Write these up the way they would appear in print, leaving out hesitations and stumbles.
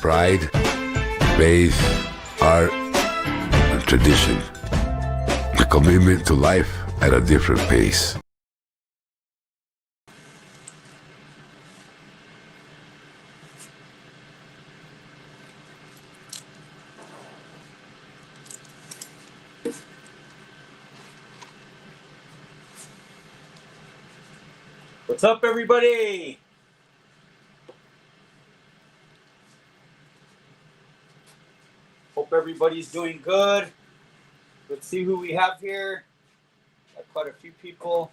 pride, faith, art, and tradition. A commitment to life at a different pace. What's up, everybody? Hope everybody's doing good. Let's see who we have here. Got quite a few people.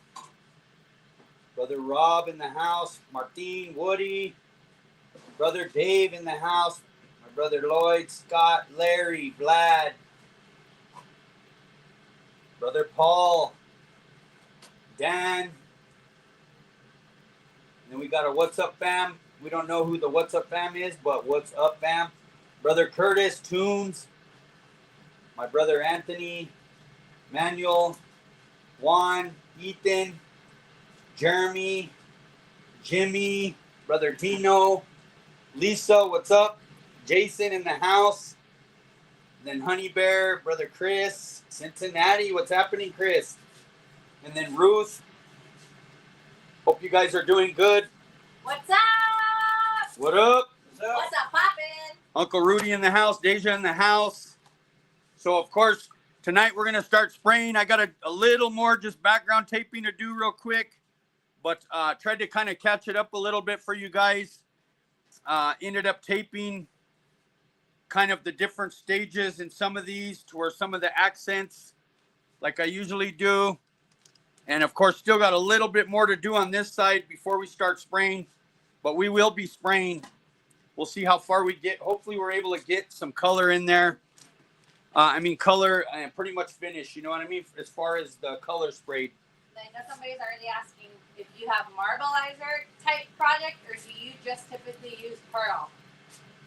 Brother Rob in the house. Martin, Woody. Brother Dave in the house. My brother Lloyd, Scott, Larry, Vlad. Brother Paul. Dan. And then we got a What's Up Fam. We don't know who the What's Up Fam is, but What's Up Fam? Brother Curtis, Tunes. My brother Anthony, Manuel, Juan, Ethan, Jeremy, Jimmy, Brother Dino, Lisa, what's up? Jason in the house. Then Honey Bear, Brother Chris, Cincinnati, what's happening, Chris? And then Ruth. Hope you guys are doing good. What's up? What up? What's up, poppin'? Uncle Rudy in the house, Deja in the house. So, of course, tonight we're going to start spraying. I got a little more just background taping to do real quick, but tried to kind of catch it up a little bit for you guys. Ended up taping kind of the different stages in some of these to where some of the accents, like I usually do. And, of course, still got a little bit more to do on this side before we start spraying, but we will be spraying. We'll see how far we get. Hopefully we're able to get some color in there. Color and pretty much finished, you know what I mean? As far as the color sprayed. I know somebody's already asking if you have marbleizer type project or do you just typically use pearl?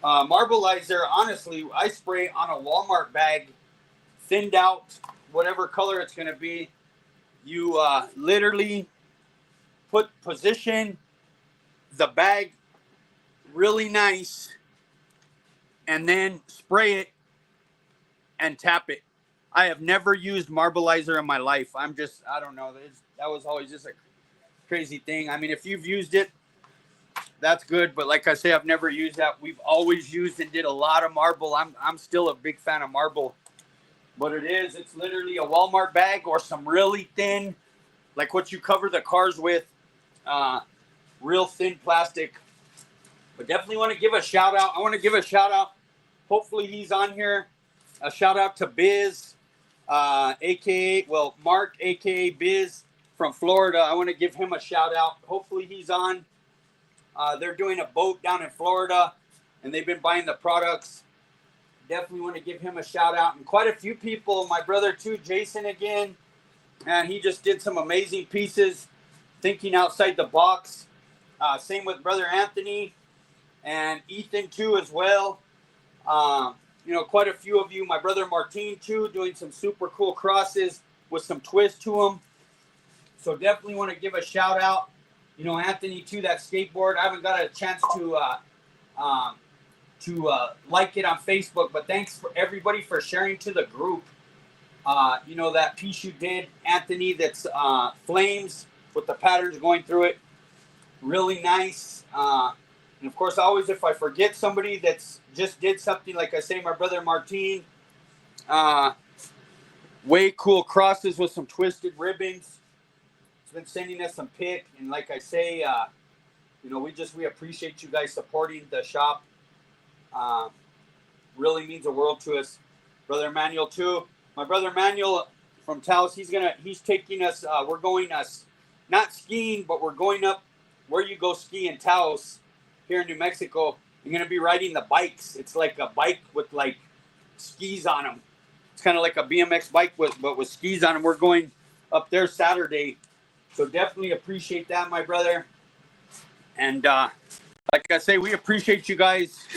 Marbleizer, honestly, I spray on a Walmart bag, thinned out, whatever color it's going to be. You literally position the bag really nice and then spray it and tap it. I have never used marbleizer in my life. I don't know. That was always just a crazy thing. I mean, if you've used it, that's good. But like I say, I've never used that. We've always used and did a lot of marble. I'm still a big fan of marble. But it's literally a Walmart bag or some really thin, like what you cover the cars with, real thin plastic. But definitely want to give a shout out. I want to give a shout out. Hopefully he's on here. A shout out to Biz, Mark, aka Biz from Florida. I want to give him a shout out. Hopefully he's on. They're doing a boat down in Florida, and they've been buying the products. Definitely want to give him a shout out. And quite a few people, my brother too, Jason again, and he just did some amazing pieces, thinking outside the box. Same with brother Anthony and Ethan too as well. Quite a few of you, my brother Martin too, doing some super cool crosses with some twist to them. So definitely want to give a shout out. Anthony too, that skateboard. I haven't got a chance to like it on Facebook, but thanks for everybody for sharing to the group. That piece you did, Anthony, that's flames with the patterns going through it. Really nice. And of course, always if I forget somebody that's just did something, like I say, my brother Martin, way cool crosses with some twisted ribbons. He's been sending us some pic, and like I say, we appreciate you guys supporting the shop. Really means the world to us. Brother Manuel too. My brother Manuel from Taos, he's taking us. We're going not skiing, but we're going up where you go ski in Taos here in New Mexico. You're gonna be riding the bikes. It's like a bike with like skis on them. It's kind of like a BMX bike but with skis on them. We're going up there Saturday, so definitely appreciate that, my brother. And like I say, we appreciate you guys.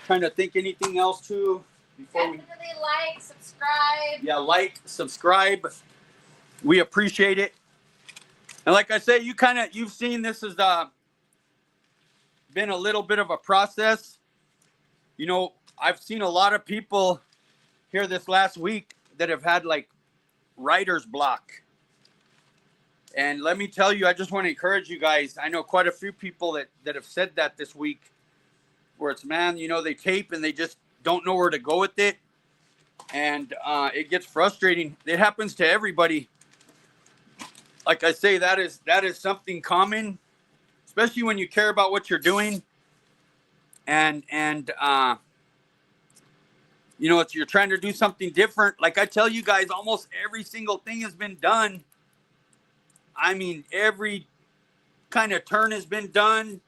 Trying to think anything else too before Definitely like, subscribe. Yeah, like, subscribe. We appreciate it. And like I say, you've seen this has been a little bit of a process. You know, I've seen a lot of people here this last week that have had like writer's block. And let me tell you, I just want to encourage you guys. I know quite a few people that have said that this week, where it's, man, you know, they tape and they just don't know where to go with it. And it gets frustrating. It happens to everybody. Like I say, that is something common, especially when you care about what you're doing. And you know, you're trying to do something different. Like I tell you guys, almost every single thing has been done. I mean, every kind of turn has been done,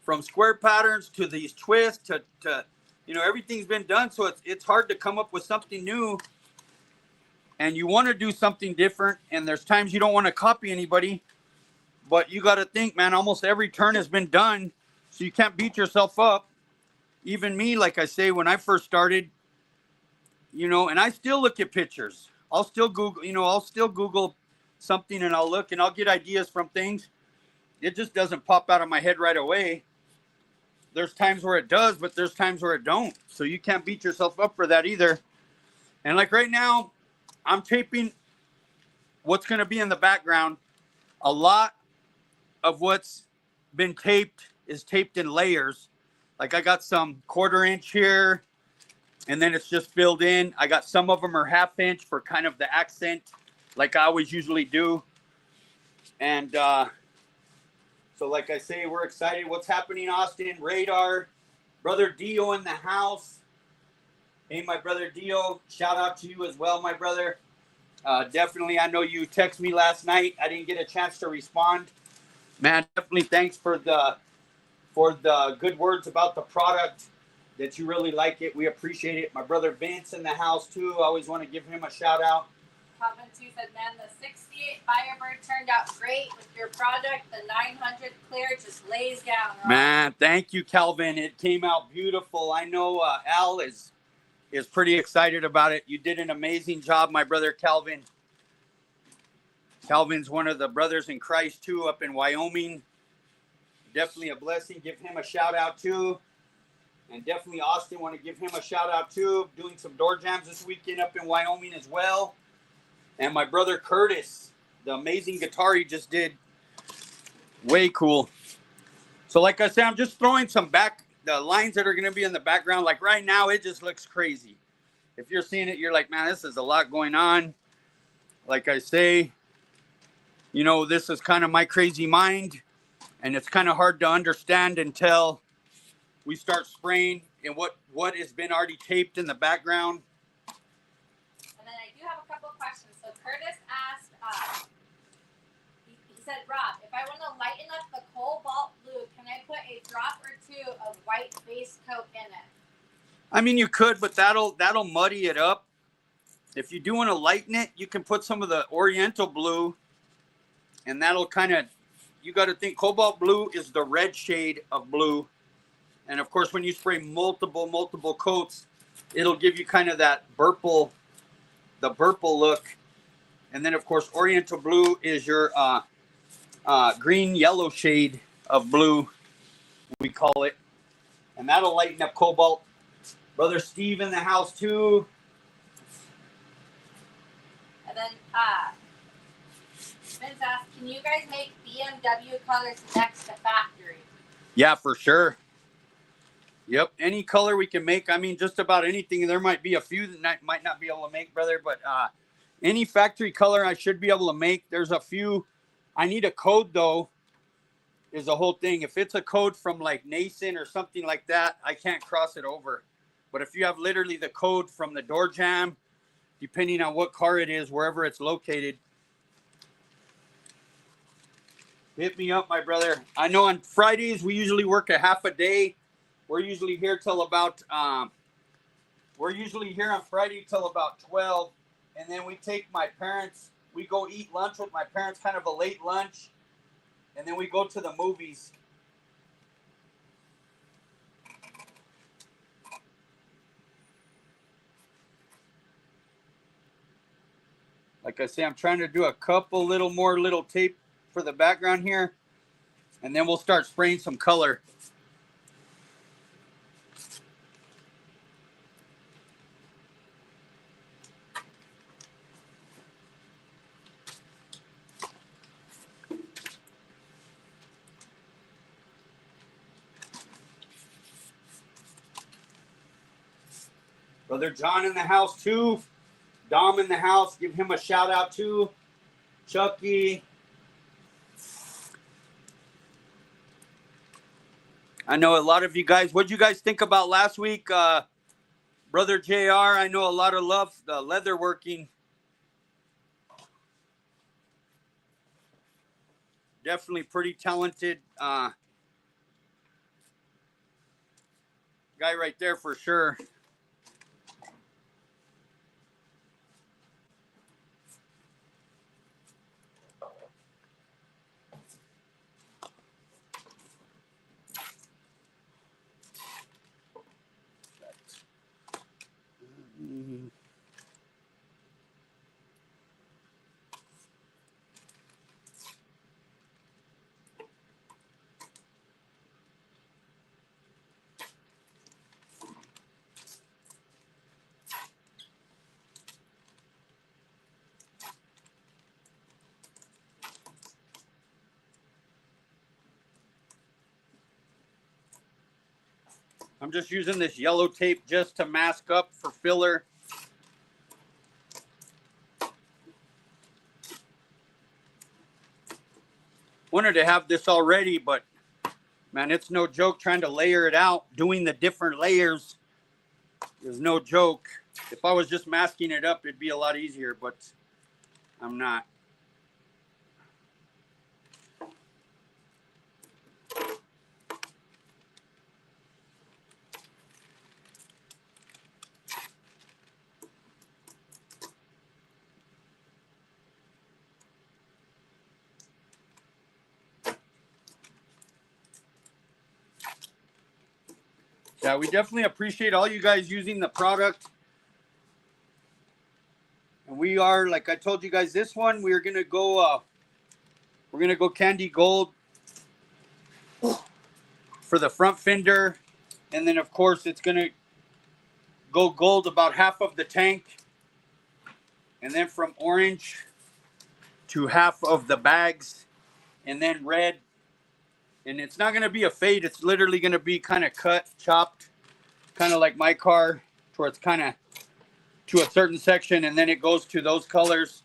from square patterns to these twists to you know, everything's been done. So it's hard to come up with something new, and you want to do something different. And there's times you don't want to copy anybody, but you got to think, man, almost every turn has been done. So you can't beat yourself up. Even me, like I say, when I first started, you know, and I still look at pictures. I'll still Google something, and I'll look and I'll get ideas from things. It just doesn't pop out of my head right away. There's times where it does, but there's times where it don't. So you can't beat yourself up for that either. And like right now, I'm taping what's going to be in the background. A lot of what's been taped is taped in layers. Like I got some 1/4 inch here, and then it's just filled in. I got some of them are 1/2 inch for kind of the accent, like I always usually do. And so like I say, we're excited. What's happening, Austin? Radar. Brother Dio in the house. Hey, my brother Dio. Shout out to you as well, my brother. Definitely, I know you texted me last night. I didn't get a chance to respond. Man, definitely thanks for the good words about the product, that you really like it. We appreciate it. My brother Vince in the house, too. I always want to give him a shout out. Calvin, too, said, man, the 68 Firebird turned out great with your project. The 900 clear just lays down. Right? Man, thank you, Calvin. It came out beautiful. I know Al is pretty excited about it. You did an amazing job, my brother Calvin. Calvin's one of the brothers in Christ, too, up in Wyoming. Definitely a blessing. Give him a shout out, too. And definitely Austin, want to give him a shout out, too. Doing some door jams this weekend up in Wyoming as well. And my brother Curtis, the amazing guitar he just did. Way cool. So like I said, I'm just throwing the lines that are going to be in the background. Like right now, it just looks crazy. If you're seeing it, you're like, man, this is a lot going on. Like I say, you know, this is kind of my crazy mind. And it's kind of hard to understand until we start spraying and what has been already taped in the background. And then I do have a couple of questions. So Curtis asked, he said, Rob, if I want to lighten up the cobalt blue, can I put a drop or two of white base coat in it? I mean, you could, but that'll muddy it up. If you do want to lighten it, you can put some of the Oriental blue, and that'll kind of, you got to think cobalt blue is the red shade of blue. And of course, when you spray multiple coats, it'll give you kind of that the purple look. And then of course, Oriental blue is your green yellow shade of blue, we call it. And that'll lighten up cobalt. Brother Steve in the house too. And then Vince asked, can you guys make BMW colors next to factory? Yeah, for sure. Yep, any color we can make. I mean, just about anything. There might be a few that might not be able to make, brother, but any factory color I should be able to make. There's a few. I need a code, though, is the whole thing. If it's a code from, like, Nason or something like that, I can't cross it over. But if you have literally the code from the door jam, depending on what car it is, wherever it's located, hit me up, my brother. I know on Fridays we usually work a half a day. We're usually here till about, we're usually here on Friday till about 12. And then we take my parents, we go eat lunch with my parents, kind of a late lunch. And then we go to the movies. Like I say, I'm trying to do a couple little tape for the background here. And then we'll start spraying some color. Brother John in the house too. Dom in the house. Give him a shout out too. Chucky. I know a lot of you guys. What did you guys think about last week? Brother JR, I know a lot of love the leatherworking. Definitely pretty talented guy right there for sure. I'm just using this yellow tape just to mask up for filler. Wanted to have this already, but man, it's no joke trying to layer it out. Doing the different layers is no joke. If I was just masking it up, it'd be a lot easier, but I'm not. Yeah, we definitely appreciate all you guys using the product. And we are, like I told you guys, this one we're gonna go candy gold for the front fender, and then of course it's gonna go gold about half of the tank, and then from orange to half of the bags, and then red. And it's not gonna be a fade; it's literally gonna be kind of cut, chopped, kind of like my car, where it's kind of to a certain section, and then it goes to those colors.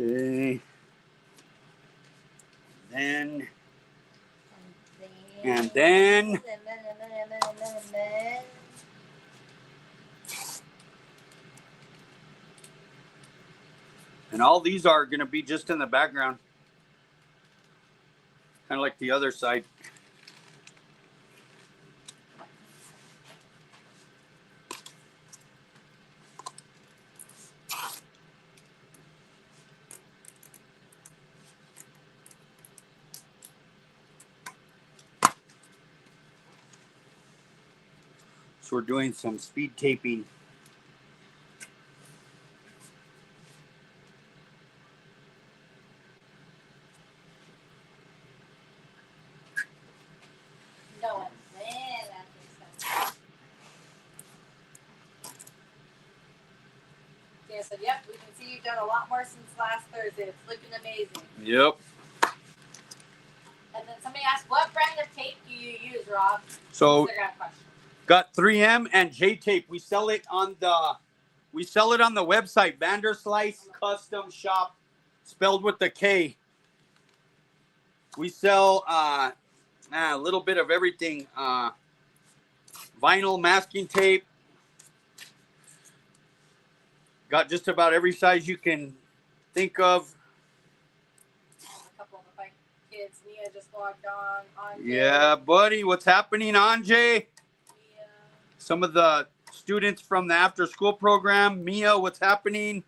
Okay. Then and all these are going to be just in the background, kind of like the other side. So we're doing some speed taping. No, man, that makes sense. Dan said, yep, we can see you've done a lot more since last Thursday. It's looking amazing. Yep. And then somebody asked, what brand of tape do you use, Rob? So Instagram question. got 3M and J tape. We sell it on the website, Vanderslice Kustom Shop, spelled with the K. We sell a little bit of everything. Vinyl masking tape. Got just about every size you can think of. A couple of my kids. Nia just logged on. Yeah, buddy. What's happening, Anjay? Mia. Some of the students from the after school program. Mia, what's happening?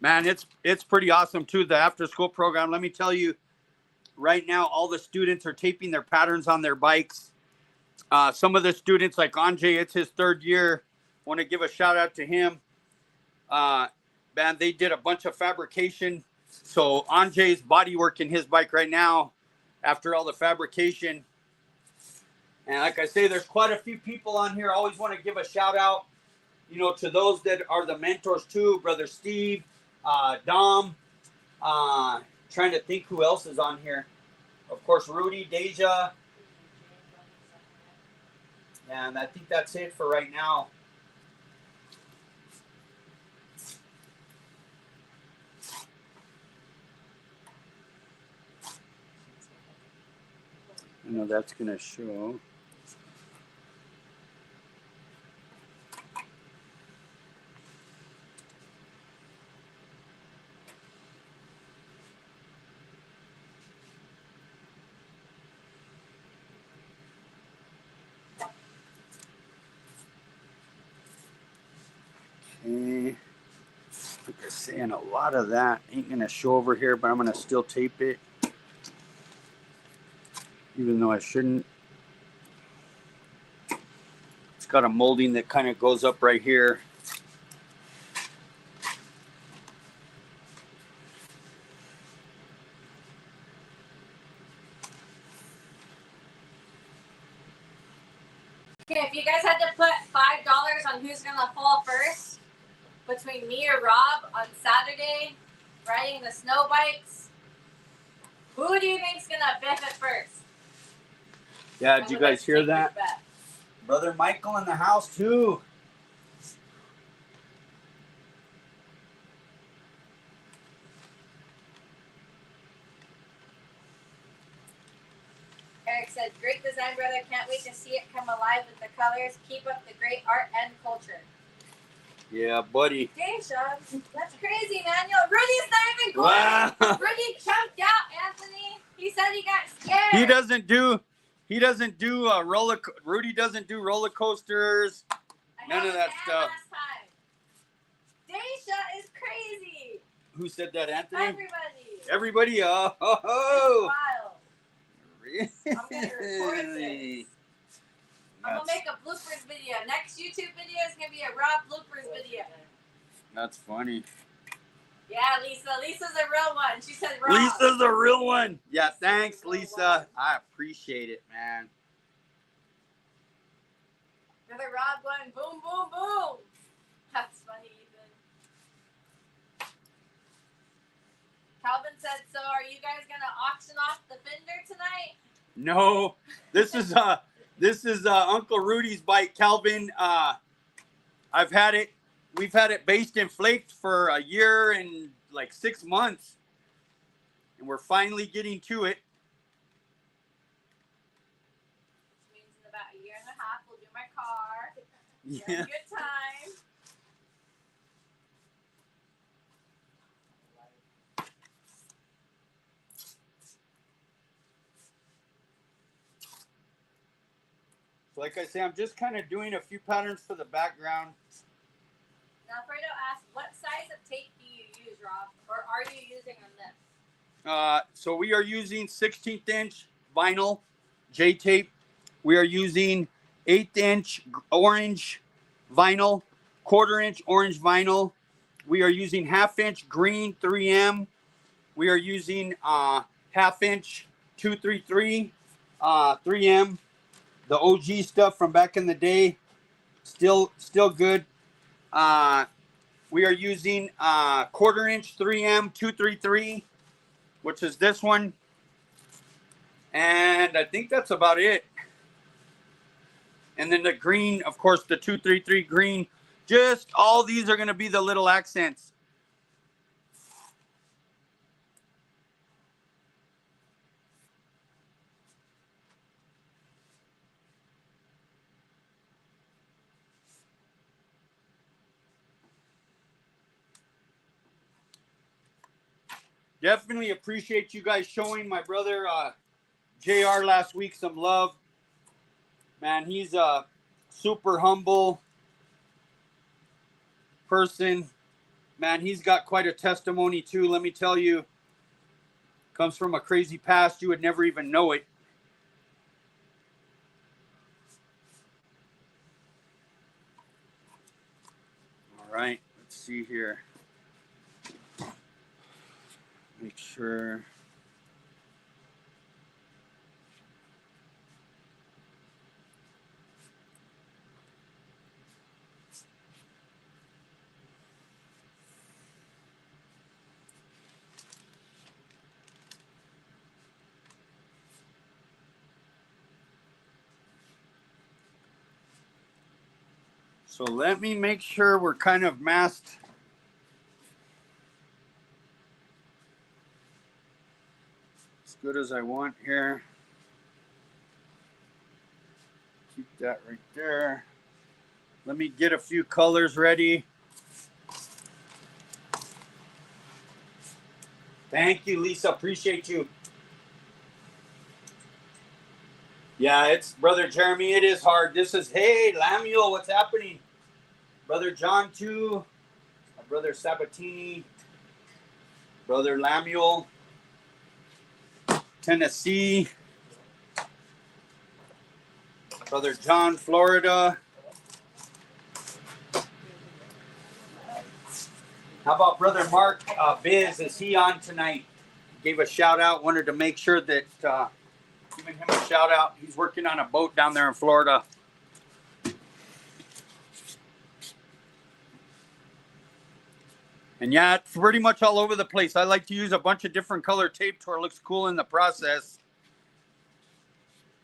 Man, it's pretty awesome too, the after school program. Let me tell you, right now all the students are taping their patterns on their bikes. Some of the students, like Anjay, it's his third year. Want to give a shout out to him. Man, they did a bunch of fabrication. So Anjay's bodyworking his bike right now after all the fabrication. And like I say, there's quite a few people on here. I always want to give a shout out, you know, to those that are the mentors too. Brother Steve, Dom, trying to think who else is on here. Of course, Rudy, Deja. And I think that's it for right now. I know that's going to show. Okay. Like I say, and a lot of that ain't going to show over here, but I'm going to still tape it. Even though I shouldn't. It's got a molding that kind of goes up right here. Okay, if you guys had to put $5 on who's gonna fall first between me or Rob on Saturday riding the snow bikes, who do you think's gonna biff it first? Yeah, did you guys hear that? Brother Michael in the house too. Eric said, great design, brother. Can't wait to see it come alive with the colors. Keep up the great art and culture. Yeah, buddy. Dang, Sean. That's crazy, man. Yo, Rudy's not even going. Wow. Rudy jumped out, Anthony. He said he got scared. He doesn't do Rudy doesn't do roller coasters. None of that stuff. Last time. Daisha is crazy. Who said that, Anthony? Everybody. Everybody? Oh. Wild. I'm gonna record this. I'm gonna make a bloopers video. Next YouTube video is gonna be a raw bloopers video. That's funny. Yeah, Lisa. Lisa's a real one. She said raw. Lisa's a real one. Yeah, thanks, Lisa. I appreciate it, man. Another Rob going boom, boom, boom. That's funny, Ethan. Calvin said, so are you guys gonna auction off the fender tonight? No, this is Uncle Rudy's bike, Calvin. We've had it based and flaked for a year and like 6 months, and we're finally getting to it. Which means in about a year and a half we'll do my car. Yeah. Good time. Like I say, I'm just kind of doing a few patterns for the background. Now, Fredo asked, what size of tape do you use, Rob? Or are you using on this? So we are using 16th inch vinyl J-tape. We are using 1/8 inch orange vinyl, 1/4 inch orange vinyl. We are using 1/2 inch green 3M. We are using 1/2 inch 233 3M. The OG stuff from back in the day, still good. We are using 1/4 inch 3M 233, which is this one. And I think that's about it. And then the green, of course, the 233 green. Just all these are going to be the little accents. Definitely appreciate you guys showing my brother JR last week some love. Man, he's a super humble person. Man, he's got quite a testimony too, let me tell you. Comes from a crazy past. You would never even know it. right, let's see here. Make sure. So let me make sure we're kind of masked. As good as I want here. Keep that right there. Let me get a few colors ready. Thank you, Lisa. Appreciate you. Yeah, it's Brother Jeremy. It is hard. This is, hey, Lamuel, what's happening? Brother John, too. My brother Sabatini. Brother Lamuel. Tennessee. Brother John, Florida. How about Brother Mark Biz? Is he on tonight? Gave a shout out. Wanted to make sure that giving him a shout out. He's working on a boat down there in Florida. And yeah, it's pretty much all over the place. I like to use a bunch of different color tape to where it looks cool in the process.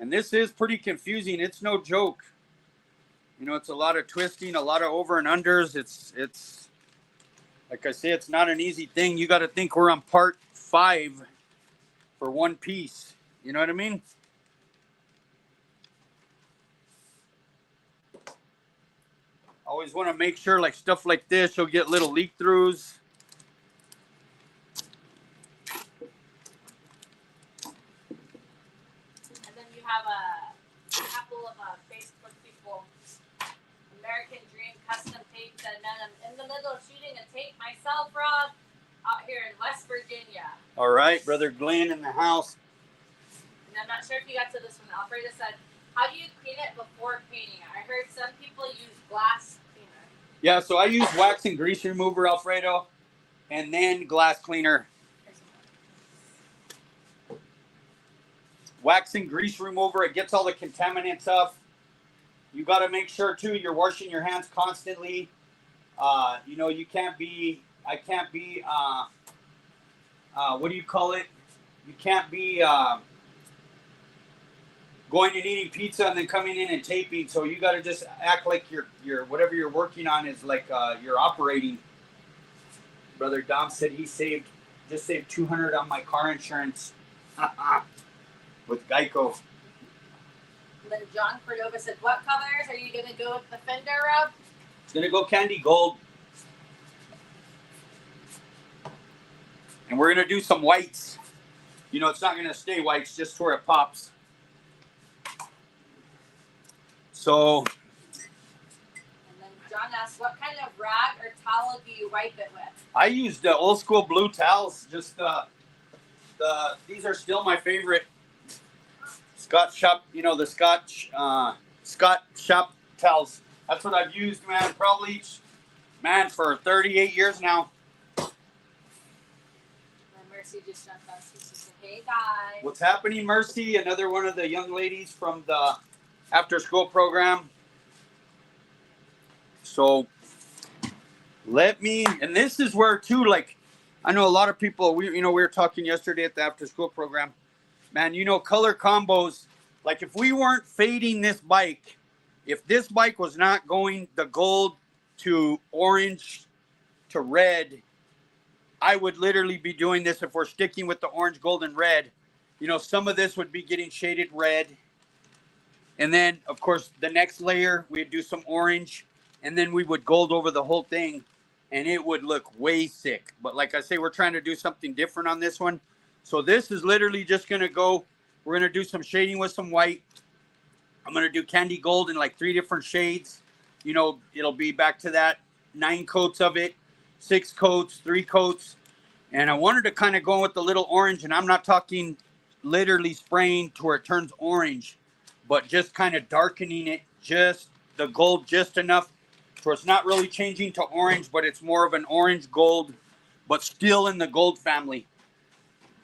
And this is pretty confusing. It's no joke. You know, it's a lot of twisting, a lot of over and unders. It's like I say, it's not an easy thing. You got to think we're on part 5 for one piece. You know what I mean? Always want to make sure, like stuff like this, you'll get little leak throughs. And then you have a couple of Facebook people, American Dream Custom Tape, that I'm in the middle of shooting a tape myself, Rob, out here in West Virginia. All right, Brother Glenn in the house. And I'm not sure if you got to this one. Alfredo said, how do you clean it before painting it? I heard some people use glass cleaner. Yeah, so I use wax and grease remover, Alfredo, and then glass cleaner. Wax and grease remover, it gets all the contaminants up. You got to make sure, too, you're washing your hands constantly. You know, you can't be, I can't be, what do you call it? You can't be going and eating pizza and then coming in and taping. So you got to just act like your whatever you're working on is like you're operating. Brother Dom said he just saved $200 on my car insurance with Geico. And then John Cordova said, what colors are you going to go with the fender, Rob? It's going to go candy gold. And we're going to do some whites. You know, it's not going to stay whites, just where it pops. So. And then John asked, what kind of rag or towel do you wipe it with? I use the old school blue towels. Just these are still my favorite. Scott Shop, you know, the Scott Shop towels. That's what I've used, man, probably, man, for 38 years now. And Mercy just jumped on. She said, hey, guys. What's happening, Mercy? Another one of the young ladies from the after-school program. So and this is where, too, like, I know a lot of people, we were talking yesterday at the after-school program. Man, you know, color combos, like if we weren't fading this bike, if this bike was not going the gold to orange to red, I would literally be doing this if we're sticking with the orange, gold, and red. You know, some of this would be getting shaded red. And then, of course, the next layer, we'd do some orange. And then we would gold over the whole thing. And it would look way sick. But like I say, we're trying to do something different on this one. So this is literally just going to go, we're going to do some shading with some white. I'm going to do candy gold in like 3 different shades. You know, it'll be back to that 9 coats of it, 6 coats, 3 coats. And I wanted to kind of go with the little orange. And I'm not talking literally spraying to where it turns orange, but just kind of darkening it, just the gold just enough So it's not really changing to orange, but it's more of an orange gold, but still in the gold family.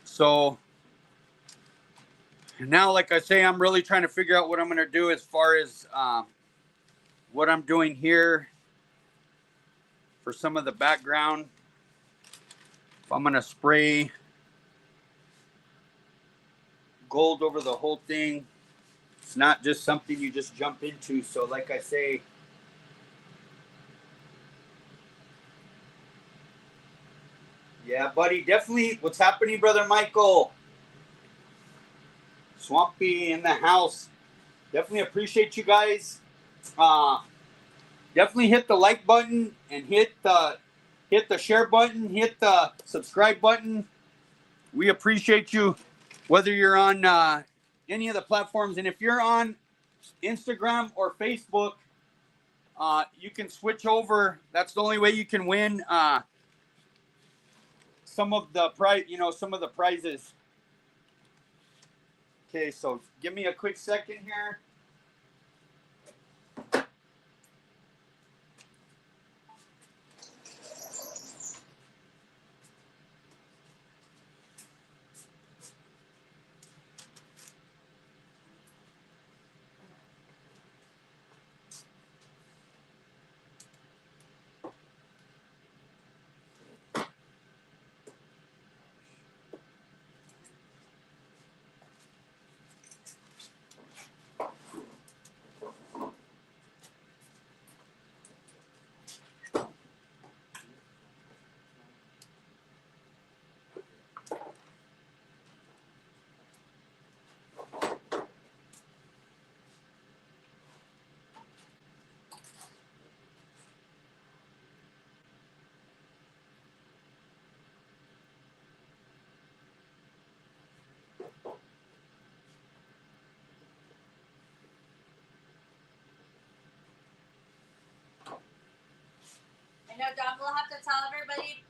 So now, like I say, I'm really trying to figure out what I'm going to do as far as what I'm doing here for some of the background. If I'm going to spray gold over the whole thing, it's not just something you just jump into. So like I say, yeah, buddy, definitely. What's happening, brother Michael? Swampy in the house. Definitely appreciate you guys. Definitely hit the like button and hit the share button, hit the subscribe button. We appreciate you, whether you're on any of the platforms. And if you're on Instagram or Facebook, you can switch over. That's the only way you can win some of the some of the prizes. Okay, so give me a quick second here. I know Don will have to tell everybody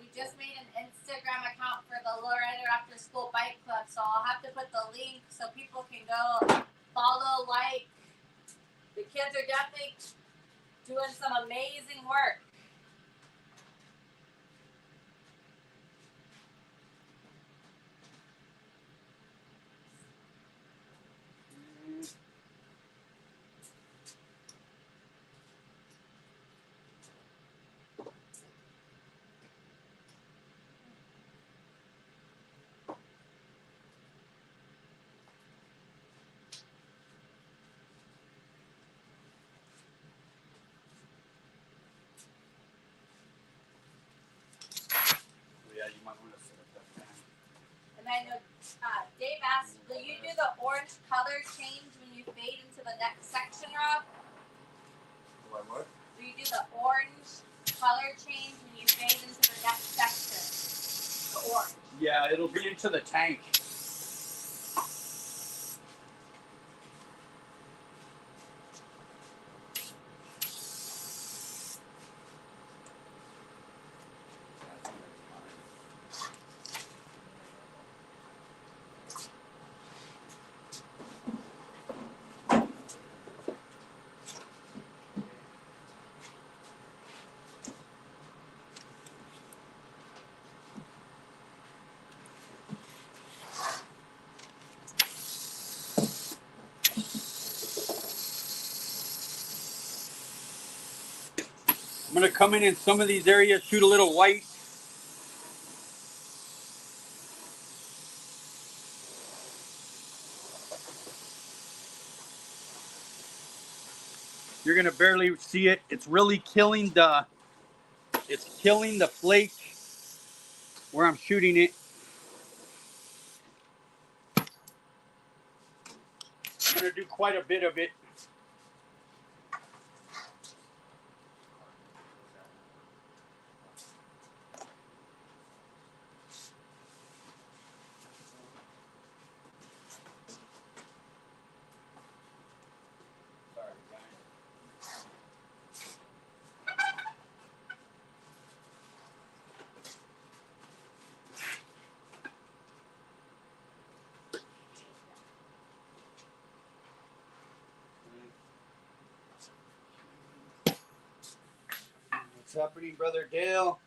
we just made an Instagram account for the Lowrider After School Bike Club, so I'll have to put the link so people can go follow, like. The kids are definitely doing some amazing work. Yeah, you might want to set up that fan. And I know Dave asked, will you do the orange color change when you fade into the next section, Rob? Do I what? Do you do the orange color change when you fade into the next section? The orange. Yeah, it'll be into the tank. I'm going to come in some of these areas, shoot a little white. You're going to barely see it. It's really killing the flake where I'm shooting it. I'm going to do quite a bit of it. What's happening, Brother Dale?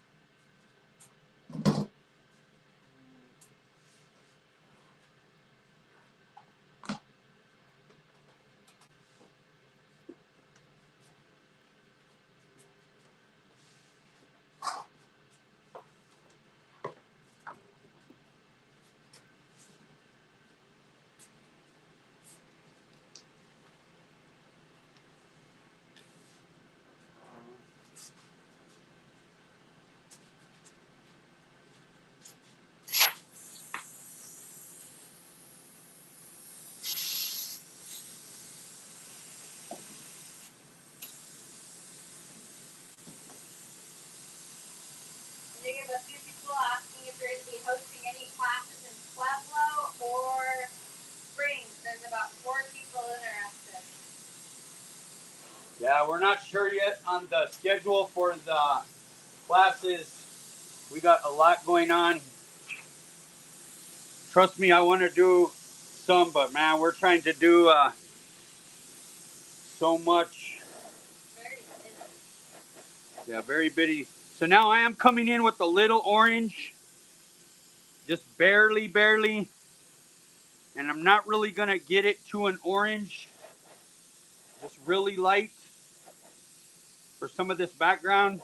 I think there's a few people asking if you're going to be hosting any classes in Pueblo or Springs. There's about 4 people interested. Yeah, we're not sure yet on the schedule for the classes. We got a lot going on. Trust me, I want to do some, but man, we're trying to do so much. Very busy. Yeah, very bitty. So now I am coming in with a little orange, just barely, and I'm not really gonna get it to an orange, just really light for some of this background.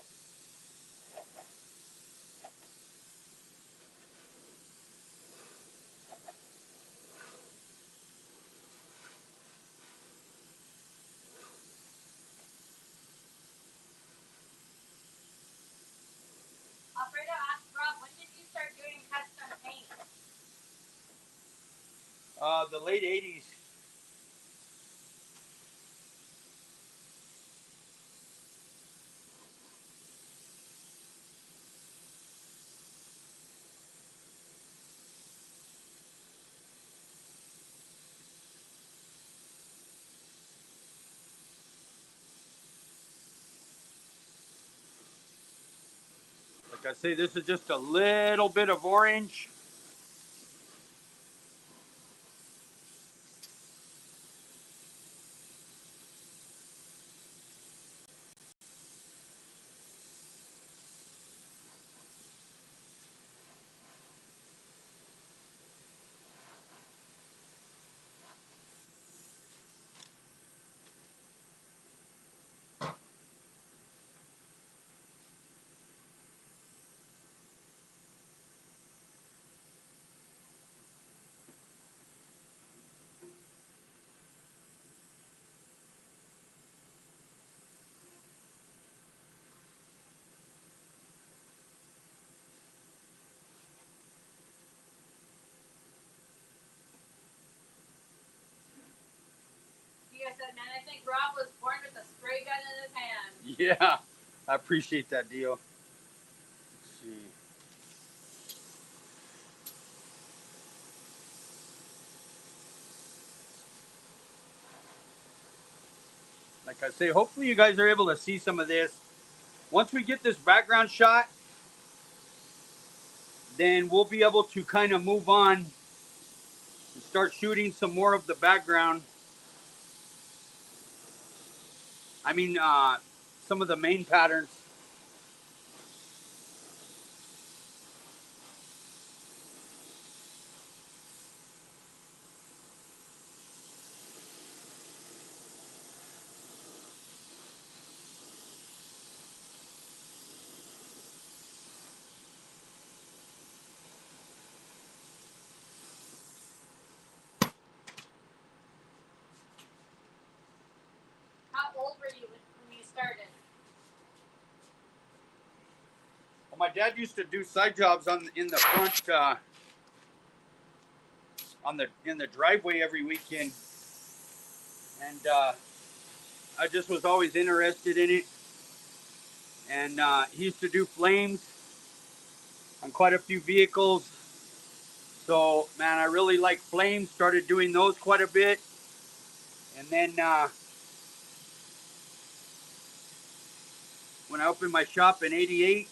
Alfredo asked Rob, when did you start doing custom paint? The late 80s. Like I say, this is just a little bit of orange. You guys said, man, I think Rob was born with a spray gun in his hand. Yeah, I appreciate that deal. Let's see. Like I say, hopefully you guys are able to see some of this. Once we get this background shot, then we'll be able to kind of move on and start shooting some more of the background. I mean, some of the main patterns. How old were you when you started? Well, my dad used to do side jobs in the front, in the driveway every weekend, and I just was always interested in it. And he used to do flames on quite a few vehicles. So, man, I really like flames. Started doing those quite a bit. And then when I opened my shop in '88,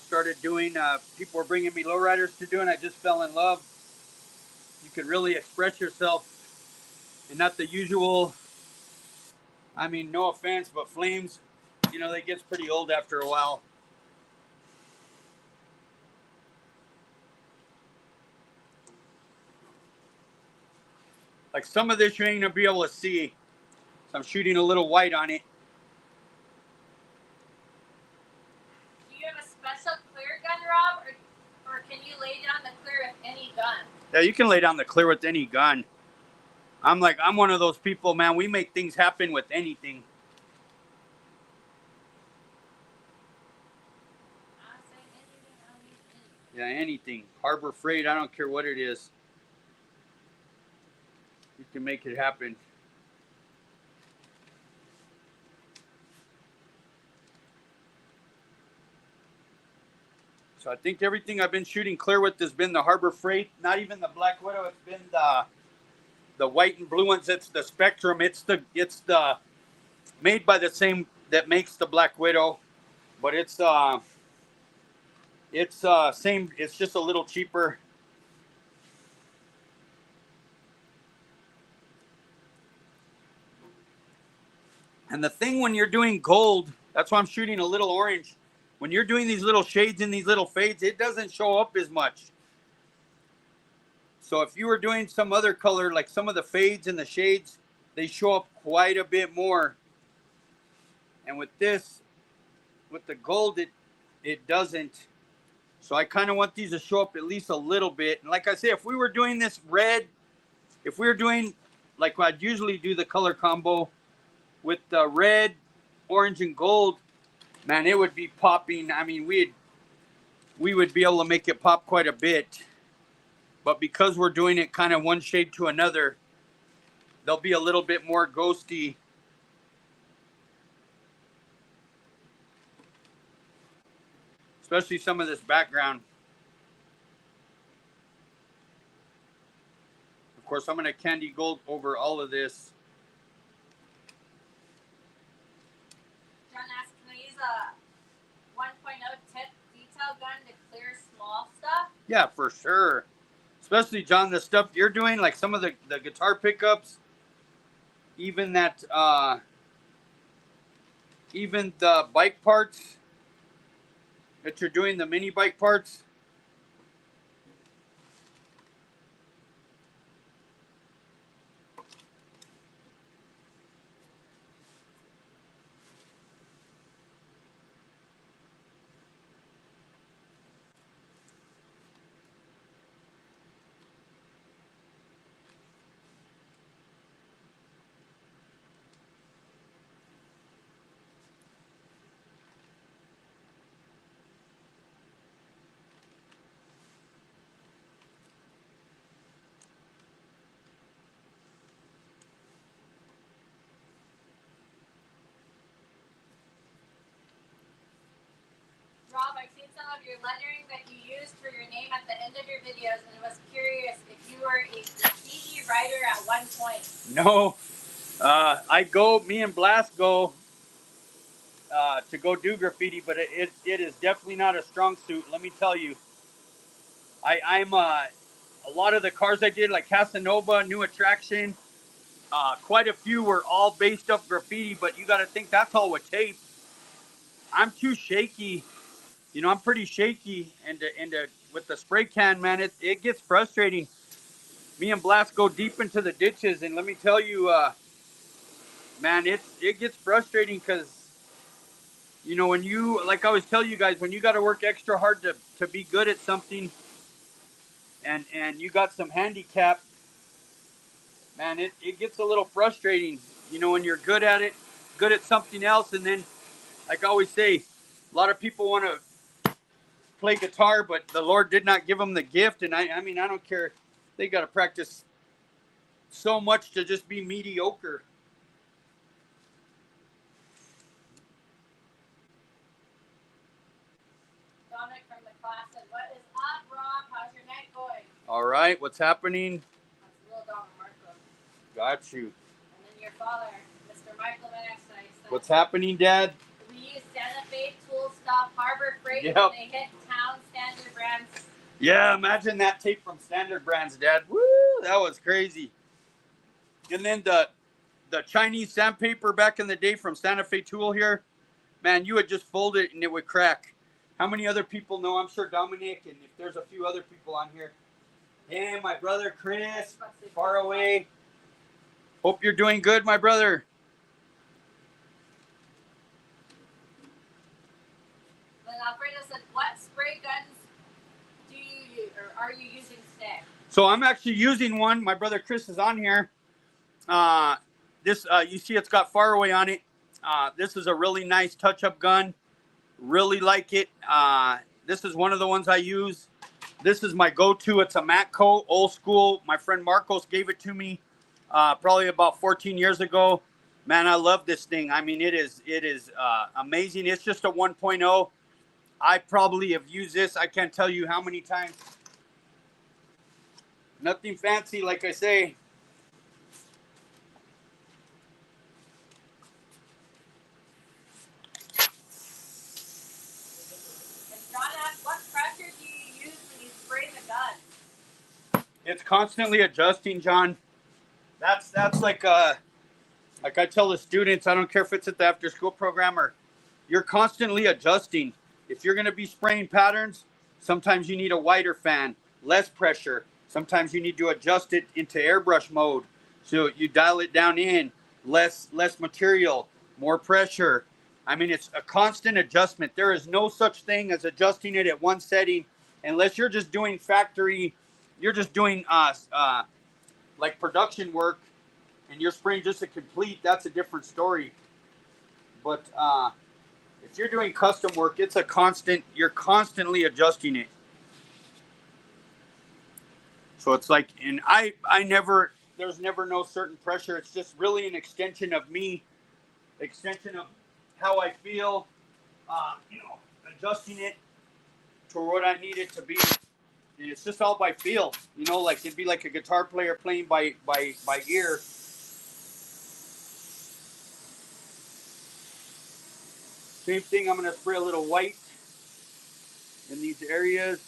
started doing, people were bringing me lowriders to do, and I just fell in love. You could really express yourself and not the usual, I mean, no offense, but flames You know, they get pretty old after a while. Like some of this you ain't gonna be able to see. So I'm shooting a little white on it. Do you have a special clear gun, Rob, or can you lay down the clear with any gun? Yeah, you can lay down the clear with any gun. I'm one of those people, man. We make things happen with anything. Yeah, anything. Harbor Freight, I don't care what it is. You can make it happen. So I think everything I've been shooting clear with has been the Harbor Freight. Not even the Black Widow. It's been the white and blue ones. It's the Spectrum. It's the made by the same that makes the Black Widow, but it's same. It's just a little cheaper. And the thing when you're doing gold, that's why I'm shooting a little orange. When you're doing these little shades and these little fades, it doesn't show up as much. So if you were doing some other color, like some of the fades and the shades, they show up quite a bit more. And with this, with the gold, it doesn't. So I kind of want these to show up at least a little bit. And like I say, if we were doing this red, if we were doing like I'd usually do the color combo with the red, orange, and gold, man, it would be popping. I mean, we would be able to make it pop quite a bit. But because we're doing it kind of one shade to another, they'll be a little bit more ghosty. Especially some of this background. Of course, I'm going to candy gold over all of this. John asked, can I use a 1.0 tip detail gun to clear small stuff? Yeah, for sure. Especially, John, the stuff you're doing, like some of the guitar pickups, even that, even the bike parts that you're doing, the mini bike parts. Rob, I've seen some of your lettering that you used for your name at the end of your videos, and was curious if you were a graffiti writer at one point. No, me and Blast go to go do graffiti, but it is definitely not a strong suit. Let me tell you, I'm a lot of the cars I did, like Casanova, New Attraction, quite a few were all based off graffiti, but you got to think that's all with tape. I'm too shaky. You know, I'm pretty shaky, and with the spray can, man, it gets frustrating. Me and Blast go deep into the ditches, and let me tell you, man, it gets frustrating because, you know, when you, like I always tell you guys, when you got to work extra hard to be good at something, and you got some handicap, man, it gets a little frustrating. You know, when you're good at it, good at something else, and then, like I always say, a lot of people want to play guitar, but the Lord did not give them the gift. And I mean, I don't care. They got to practice so much to just be mediocre. Dominic from the class said, what is up, Rob? How's your night going? All right, what's happening? That's little dog Marco. Got you. And then your father, Mr. Michael Vanderslice, said, What's happening, Dad? we use Santa Fe tool stop Harbor Freight Yep. when they hit town standard brands. Yeah, imagine that tape from Standard Brands, Dad. Woo, that was crazy. And then the Chinese sandpaper back in the day from Santa Fe Tool here, man, you would just fold it and it would crack. How many other people know? I'm sure Dominic, and if there's a few other people on here. Hey, my brother Chris, far away. Hope you're doing good, my brother. Then Alfredo said, what spray guns do you use, or are you using stick? So I'm actually using one. My brother Chris is on here. You see it's got faraway on it. This is a really nice touch-up gun. Really like it. This is one of the ones I use. This is my go-to. It's a Matco, old school. My friend Marcos gave it to me probably about 14 years ago. Man, I love this thing. I mean, it is amazing. It's just a 1.0. I probably have used this. I can't tell you how many times. Nothing fancy, like I say. What pressure do you use when you spray the gun? It's constantly adjusting, John. That's like I tell the students, I don't care if it's at the after school program or you're constantly adjusting. If you're going to be spraying patterns, sometimes you need a wider fan, less pressure. Sometimes you need to adjust it into airbrush mode. So you dial it down in, less material, more pressure. I mean, it's a constant adjustment. There is no such thing as adjusting it at one setting unless you're just doing factory, you're just doing like production work and you're spraying just a complete, that's a different story. But if you're doing custom work, it's a constant, you're constantly adjusting it. So it's like, and I never, there's never no certain pressure. It's just really an extension of me, extension of how I feel, adjusting it to what I need it to be. And it's just all by feel, like it'd be like a guitar player playing by ear. Same thing, I'm going to spray a little white in these areas.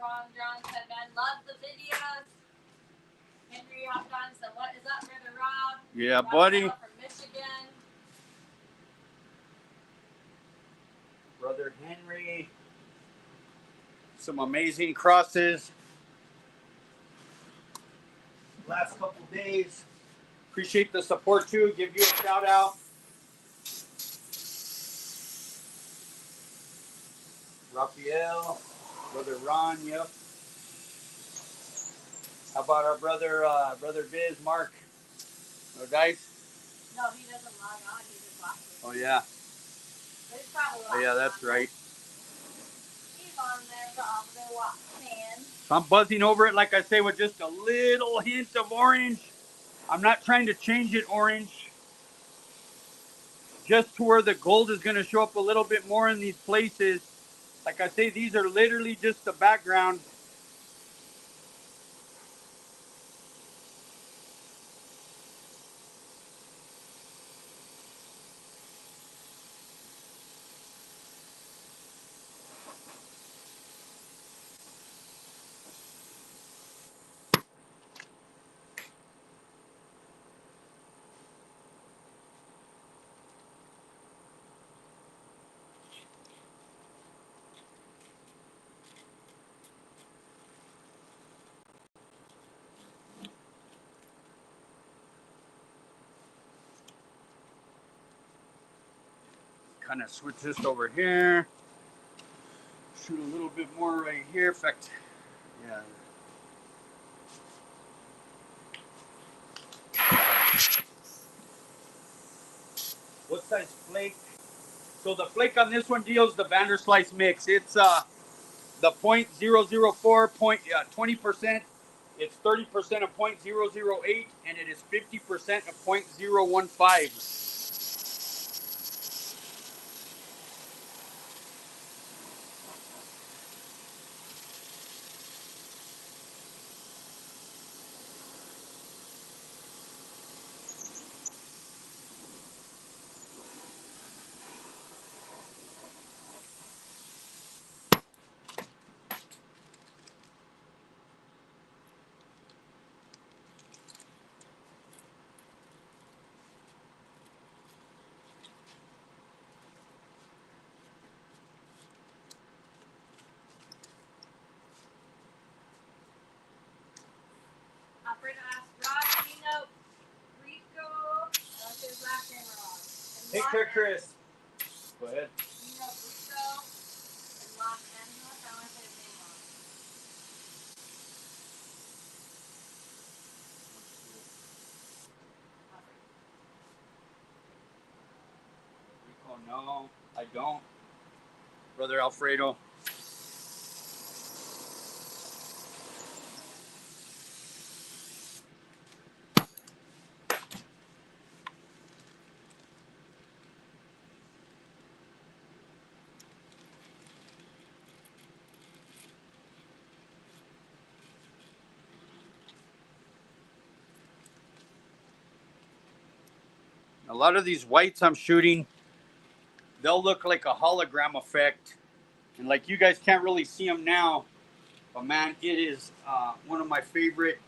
Ron John said, man, love the videos. Henry hopped on and said, what is up, Brother Rob? Yeah, Rob buddy. From Michigan. Brother Henry. Some amazing crosses. Last couple days. Appreciate the support too. Give you a shout out. Raphael. Brother Ron, yep. How about our brother Biz, Mark? No dice? No, he doesn't log on. He just watches. Oh, yeah. But he's probably Oh, yeah, that's right. He's on there probably watching. So I'm buzzing over it, like I say, with just a little hint of orange. I'm not trying to change it orange. Just to where the gold is going to show up a little bit more in these places. Like I say, these are literally just the background. Kind of switch this over here. Shoot a little bit more right here. In fact, yeah. What size flake? So the flake on this one deals the Vanderslice mix. It's the .004, 20%. It's 30% of 0.008 and it is 50% of 0.015. Operator asked Rob, Nino, Rico, that's his last name wrong. Take care, Chris. Go ahead. Nino Rico and Los Angeles. I want to say his name wrong. Oh, no, I don't. Brother Alfredo. A lot of these whites I'm shooting, they'll look like a hologram effect. And like you guys can't really see them now, but man, it is one of my favorite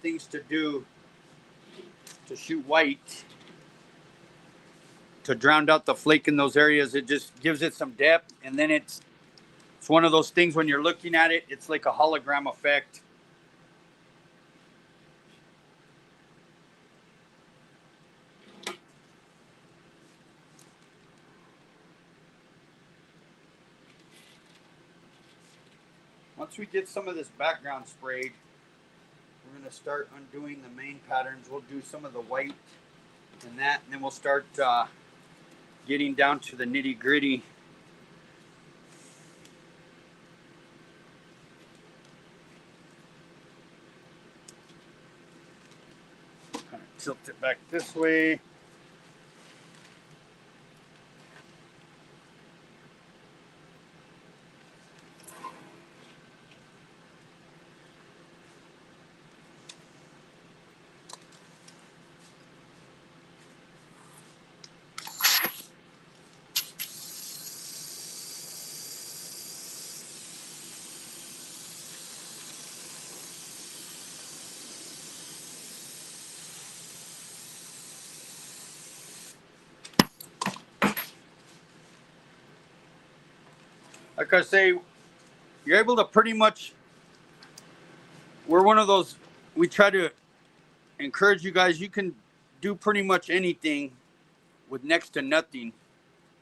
things to do to shoot white, to drown out the flake in those areas. It just gives it some depth, and then it's one of those things when you're looking at it, it's like a hologram effect. Once we get some of this background sprayed, we're going to start undoing the main patterns. We'll do some of the white and that, and then we'll start getting down to the nitty gritty. Kind of tilt it back this way. Like I say, you're able to pretty much, we're one of those, we try to encourage you guys, you can do pretty much anything with next to nothing.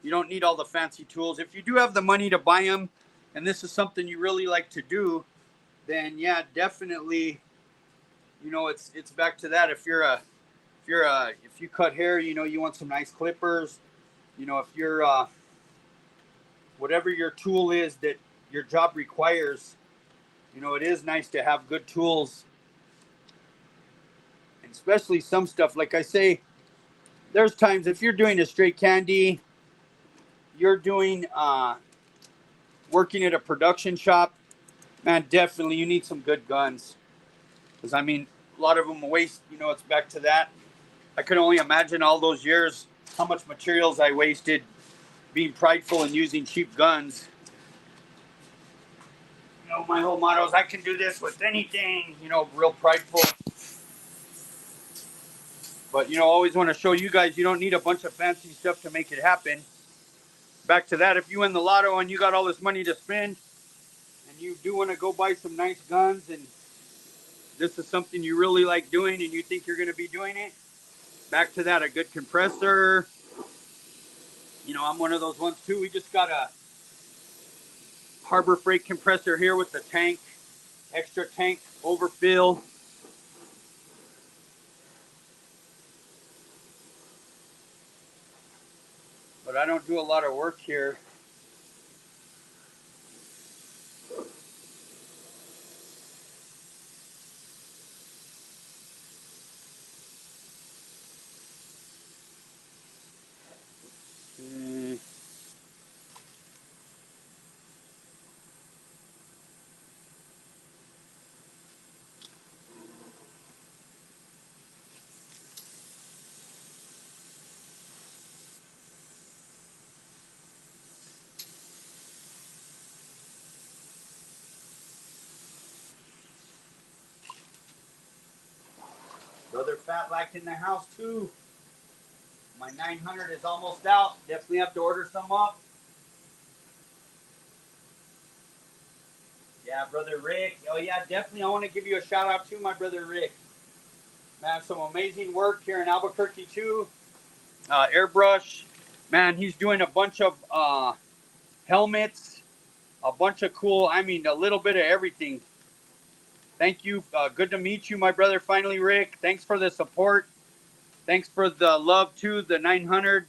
You don't need all the fancy tools. If you do have the money to buy them, and this is something you really like to do, then yeah, definitely, you know, it's back to that. If you cut hair, you know, you want some nice clippers. You know, if you're whatever your tool is that your job requires, you know, it is nice to have good tools, and especially some stuff. Like I say, there's times if you're doing a straight candy, you're doing working at a production shop, man, definitely you need some good guns. Because I mean, a lot of them waste. You know, it's back to that. I can only imagine all those years how much materials I wasted being prideful and using cheap guns. You know, my whole motto is I can do this with anything. You know, real prideful. But you know, always want to show you guys you don't need a bunch of fancy stuff to make it happen. Back to that, if you win the lotto and you got all this money to spend, and you do want to go buy some nice guns, and this is something you really like doing, and you think you're going to be doing it, back to that, a good compressor. You know, I'm one of those ones too. We just got a Harbor Freight compressor here with the tank, extra tank overfill. But I don't do a lot of work here. Mm. Brother Fat Lack in the house too. My 900 is almost out. Definitely have to order some up. Yeah, Brother Rick. Oh yeah, definitely. I want to give you a shout out to my brother Rick. Man, some amazing work here in Albuquerque too. Airbrush. Man, he's doing a bunch of helmets, a bunch of cool, I mean, a little bit of everything. Thank you. Good to meet you, my brother, finally, Rick. Thanks for the support. Thanks for the love, too, the 900.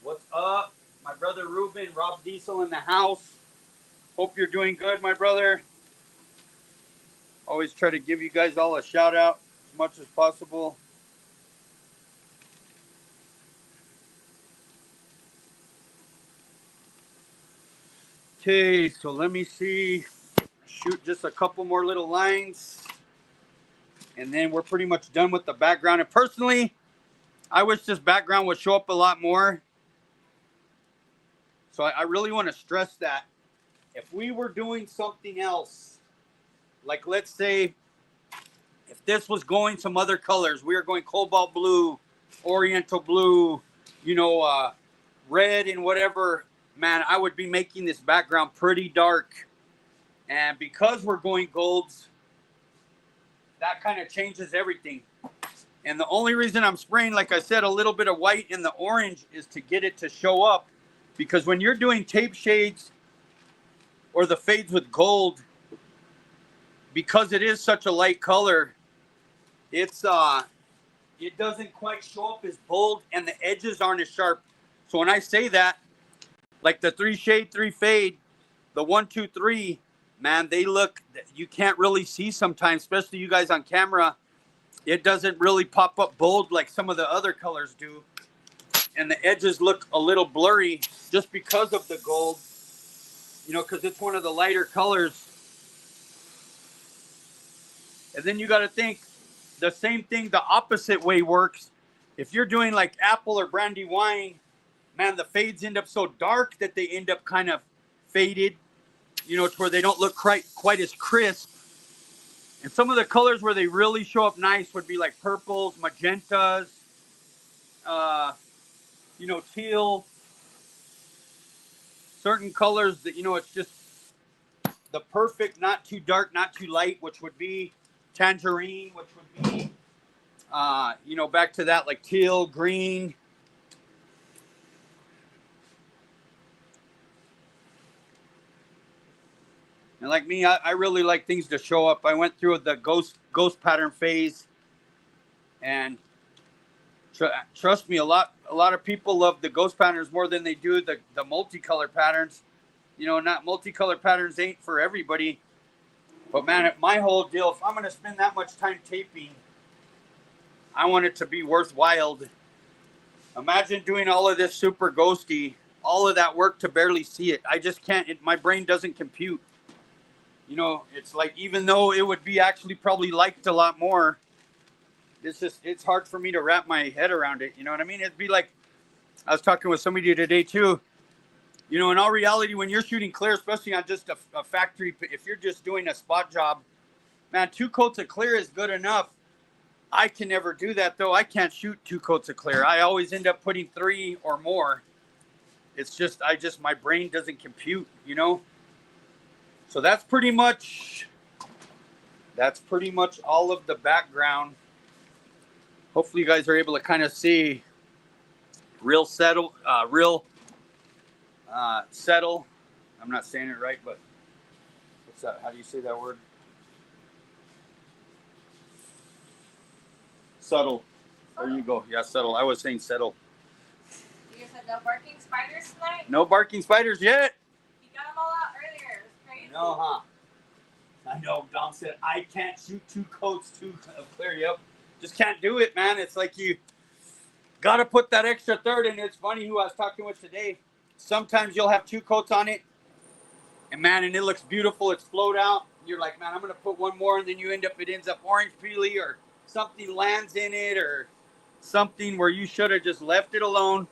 What's up? My brother Ruben, Rob Diesel in the house. Hope you're doing good, my brother. Always try to give you guys all a shout out as much as possible. Okay, so let me see. Shoot just a couple more little lines. And then we're pretty much done with the background. And personally, I wish this background would show up a lot more. So I really want to stress that. If we were doing something else, like let's say if this was going some other colors, we are going cobalt blue, oriental blue, red and whatever, man, I would be making this background pretty dark. And because we're going golds, that kind of changes everything. And the only reason I'm spraying, like I said, a little bit of white in the orange is to get it to show up. Because when you're doing tape shades or the fades with gold, because it is such a light color, it doesn't quite show up as bold and the edges aren't as sharp. So when I say that, like the 3 shade, 3 fade, the 1, 2, 3, man, they look, you can't really see sometimes, especially you guys on camera. It doesn't really pop up bold like some of the other colors do. And the edges look a little blurry just because of the gold, because it's one of the lighter colors. And then you got to think the same thing the opposite way works. If you're doing like apple or brandy wine, man, the fades end up so dark that they end up kind of faded, to where they don't look quite as crisp. And some of the colors where they really show up nice would be like purples, magentas, teal, certain colors that, it's just the perfect, not too dark, not too light, which would be tangerine, which would be, back to that, like teal, green. And like me, I really like things to show up. I went through the ghost pattern phase, and trust me, a lot of people love the ghost patterns more than they do the multicolor patterns. Not multicolor patterns ain't for everybody. But man, my whole deal, if I'm going to spend that much time taping, I want it to be worthwhile. Imagine doing all of this super ghosty, all of that work to barely see it. I just can't, my brain doesn't compute. It's like, even though it would be actually probably liked a lot more, it's hard for me to wrap my head around it. You know what I mean? It'd be like, I was talking with somebody today too. In all reality, when you're shooting clear, especially on just a factory, if you're just doing a spot job, man, 2 coats of clear is good enough. I can never do that though. I can't shoot 2 coats of clear. I always end up putting 3 or more. It's just, my brain doesn't compute, So that's pretty much all of the background. Hopefully you guys are able to kind of see real settle. I'm not saying it right, but what's that? How do you say that word? Subtle. There you go. Yeah, subtle. I was saying settle. You said no barking spiders tonight? No barking spiders yet. You got them all out earlier. It was crazy. No, huh? I know. Dom said I can't shoot 2 coats of clear. Yep, just can't do it, man. It's like you got to put that extra third in. It's funny who I was talking with today. Sometimes you'll have 2 coats on it, and man, and it looks beautiful. It's flowed out. You're like, man, I'm gonna put one more, and then it ends up orange peely, or something lands in it, or something where you should have just left it alone.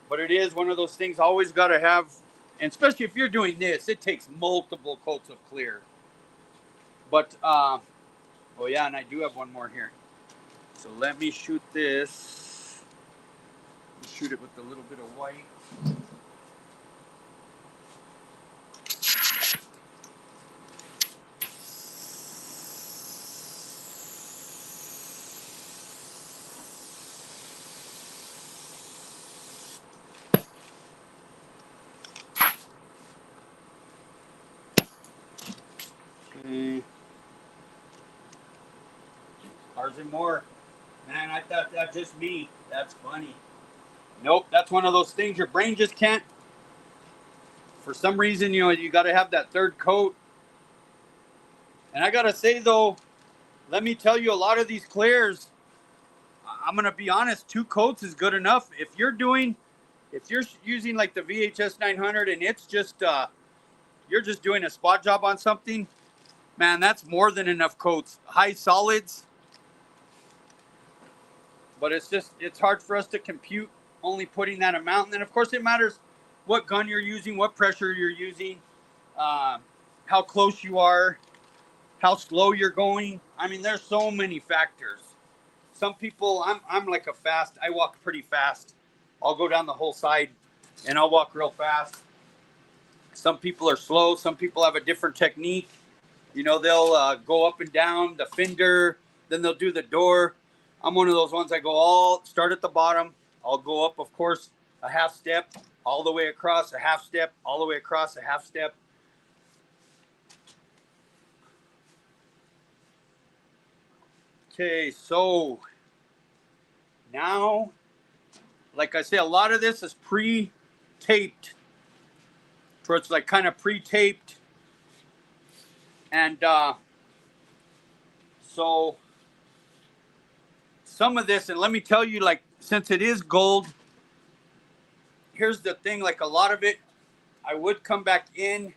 But it is one of those things always got to have, and especially if you're doing this, it takes multiple coats of clear. But oh yeah, and I do have one more here. So let me shoot this. Shoot it with a little bit of white. Okay. Ours and more. Man, I thought that just me. That's funny. Nope, that's one of those things your brain just can't. For some reason, you got to have that third coat. And I got to say, though, let me tell you, a lot of these clears, I'm going to be honest, 2 coats is good enough. If you're using like the VHS 900 and it's just, you're just doing a spot job on something, man, that's more than enough coats. High solids. But it's hard for us to compute only putting that amount. And then, of course, it matters what gun you're using, what pressure you're using, how close you are, how slow you're going. I mean, there's so many factors. Some people, I'm like I walk pretty fast. I'll go down the whole side and I'll walk real fast. Some people are slow. Some people have a different technique. They'll go up and down the fender, then they'll do the door. I'm one of those ones. Start at the bottom. I'll go up, of course, a half step, all the way across, a half step, all the way across, a half step. Okay, so now, like I say, a lot of this is pre-taped. So it's like kind of pre-taped. And so some of this, and let me tell you, like, since it is gold, here's the thing, like a lot of it, I would come back in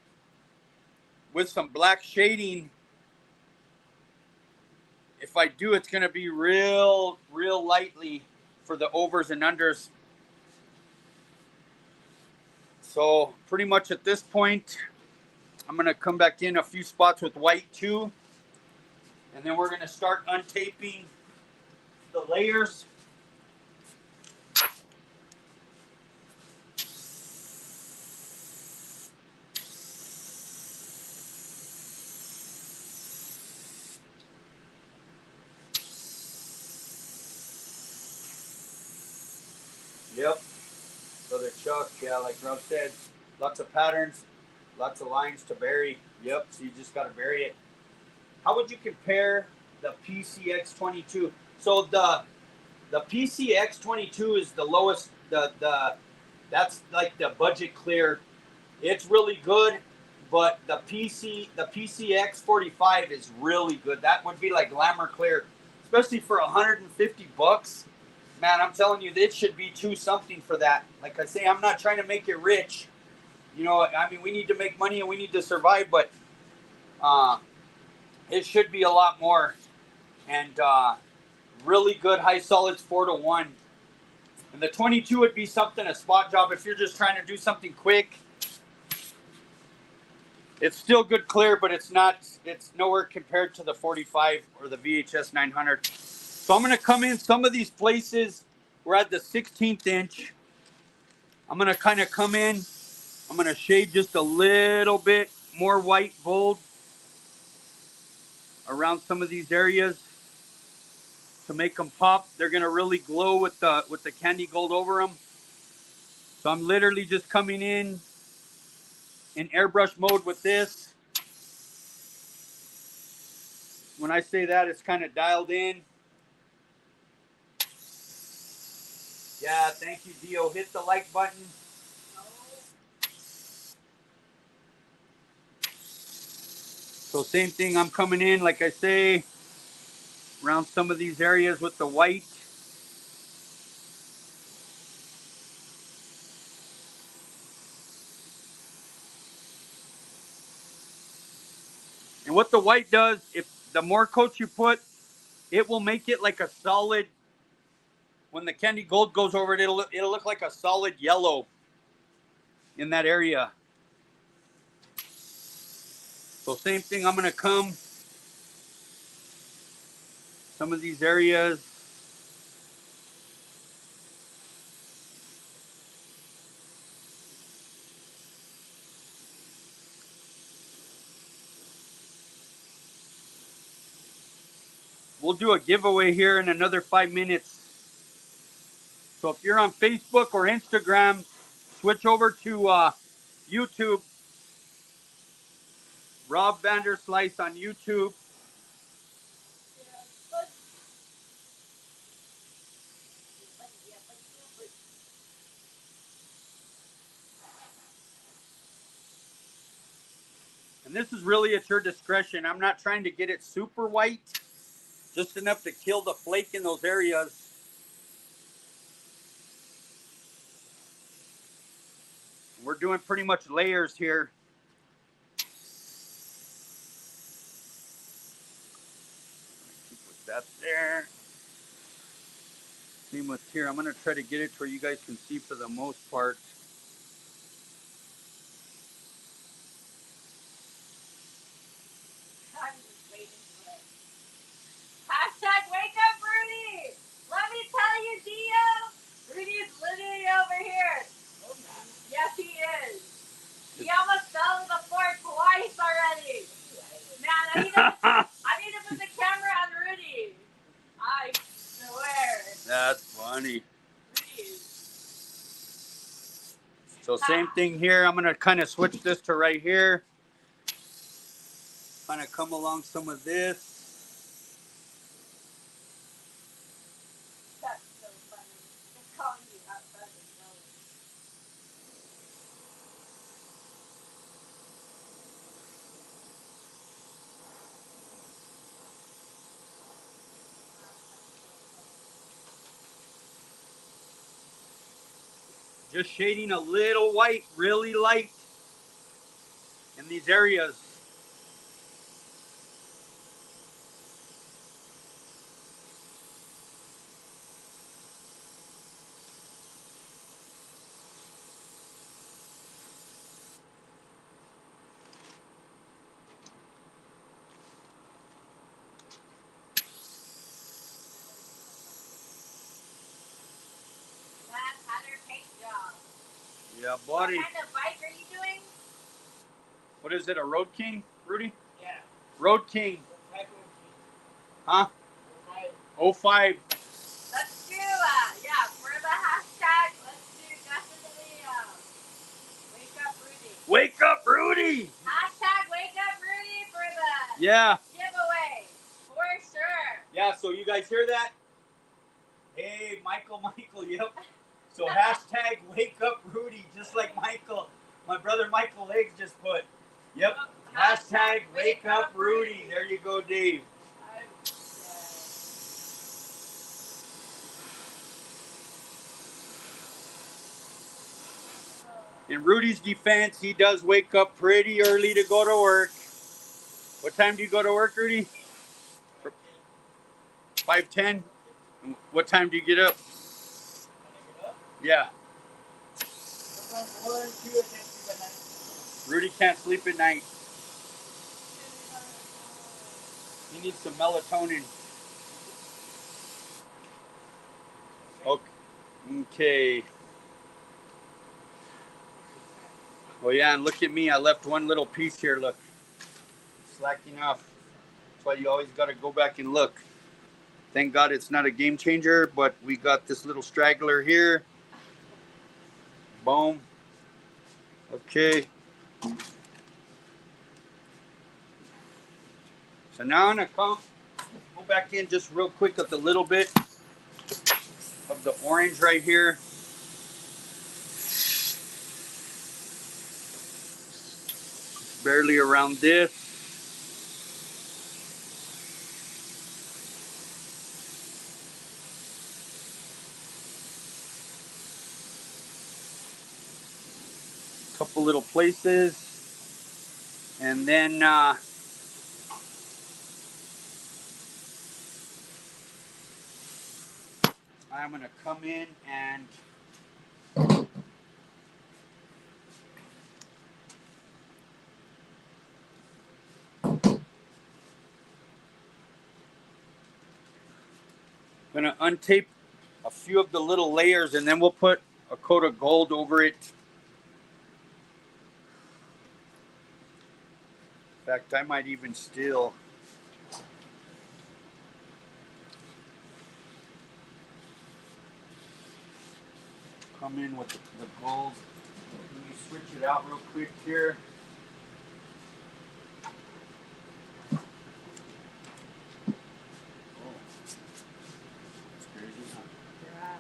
with some black shading. If I do, it's going to be real lightly for the overs and unders. So pretty much at this point, I'm going to come back in a few spots with white too. And then we're going to start untaping the layers. Yep. So the chuck, yeah, like Rob said, lots of patterns, lots of lines to bury. Yep. So you just got to bury it. How would you compare the PCX22? So the PCX22 is the lowest. That's like the budget clear. It's really good, but the PCX45 is really good. That would be like glamour clear, especially for $150. Man, I'm telling you, it should be something for that. Like I say, I'm not trying to make it rich. I mean, we need to make money and we need to survive, but it should be a lot more. And really good high solids 4-to-1. And the 22 would be something, a spot job, if you're just trying to do something quick. It's still good clear, but it's nowhere compared to the 45 or the VHS 900. So I'm going to come in some of these places. We're at the 16th inch. I'm going to kind of come in. I'm going to shade just a little bit more white gold around some of these areas to make them pop. They're going to really glow with the candy gold over them. So I'm literally just coming in airbrush mode with this. When I say that, it's kind of dialed in. Yeah, thank you, Dio. Hit the like button. So same thing, I'm coming in, like I say, around some of these areas with the white. And what the white does, if the more coats you put, it will make it like a solid, when the candy gold goes over it, it'll look like a solid yellow in that area. So same thing, I'm gonna come some of these areas. We'll do a giveaway here in another 5 minutes. So if you're on Facebook or Instagram, switch over to YouTube. Rob Vanderslice on YouTube. And this is really at your discretion. I'm not trying to get it super white, just enough to kill the flake in those areas. We're doing pretty much layers here. Keep that there. Same with here. I'm going to try to get it to where you guys can see for the most part. I'm just waiting for it. Hashtag wake up, Rudy! Let me tell you, Dio, Rudy's literally over here. Yes, he is. He almost fell to the floor twice already. Man, I need to put the camera on Rudy. I swear. That's funny. Rudy. So same thing here. I'm going to kind of switch this to right here. Kind of come along some of this. That's so funny. Just calling you outside of the zone. Just shading a little white, really light in these areas. Matt, how's your paint job? Yeah, buddy. What kind of bike are you doing? What is it, a Road King, Rudy? Yeah. Road King. Huh? 05. Let's do, yeah, for the hashtag, let's do definitely, wake up Rudy. Wake up, Rudy! Hashtag wake up Rudy for the Yeah. giveaway. For sure. Yeah, so you guys hear that? Hey, Michael, yep. So hashtag wake up Rudy, just like Michael, my brother Michael Legs just put. Yep. Hashtag wake up Rudy. There you go, Dave. In Rudy's defense, he does wake up pretty early to go to work. What time do you go to work, Rudy? 5:10. What time do you get up? Yeah. Rudy can't sleep at night. He needs some melatonin. Okay. Well, yeah, and look at me. I left one little piece here. Look. Slacking off. That's why you always got to go back and look. Thank God it's not a game changer, but we got this little straggler here. Boom. Okay. So now I'm going to go back in just real quick with a little bit of the orange right here. Barely around this. couple little places. And then I'm going to come in and going to untape a few of the little layers, and then we'll put a coat of gold over it. In fact, I might even still come in with the gold. Let me switch it out real quick here. Oh, that's crazy, huh? Yeah.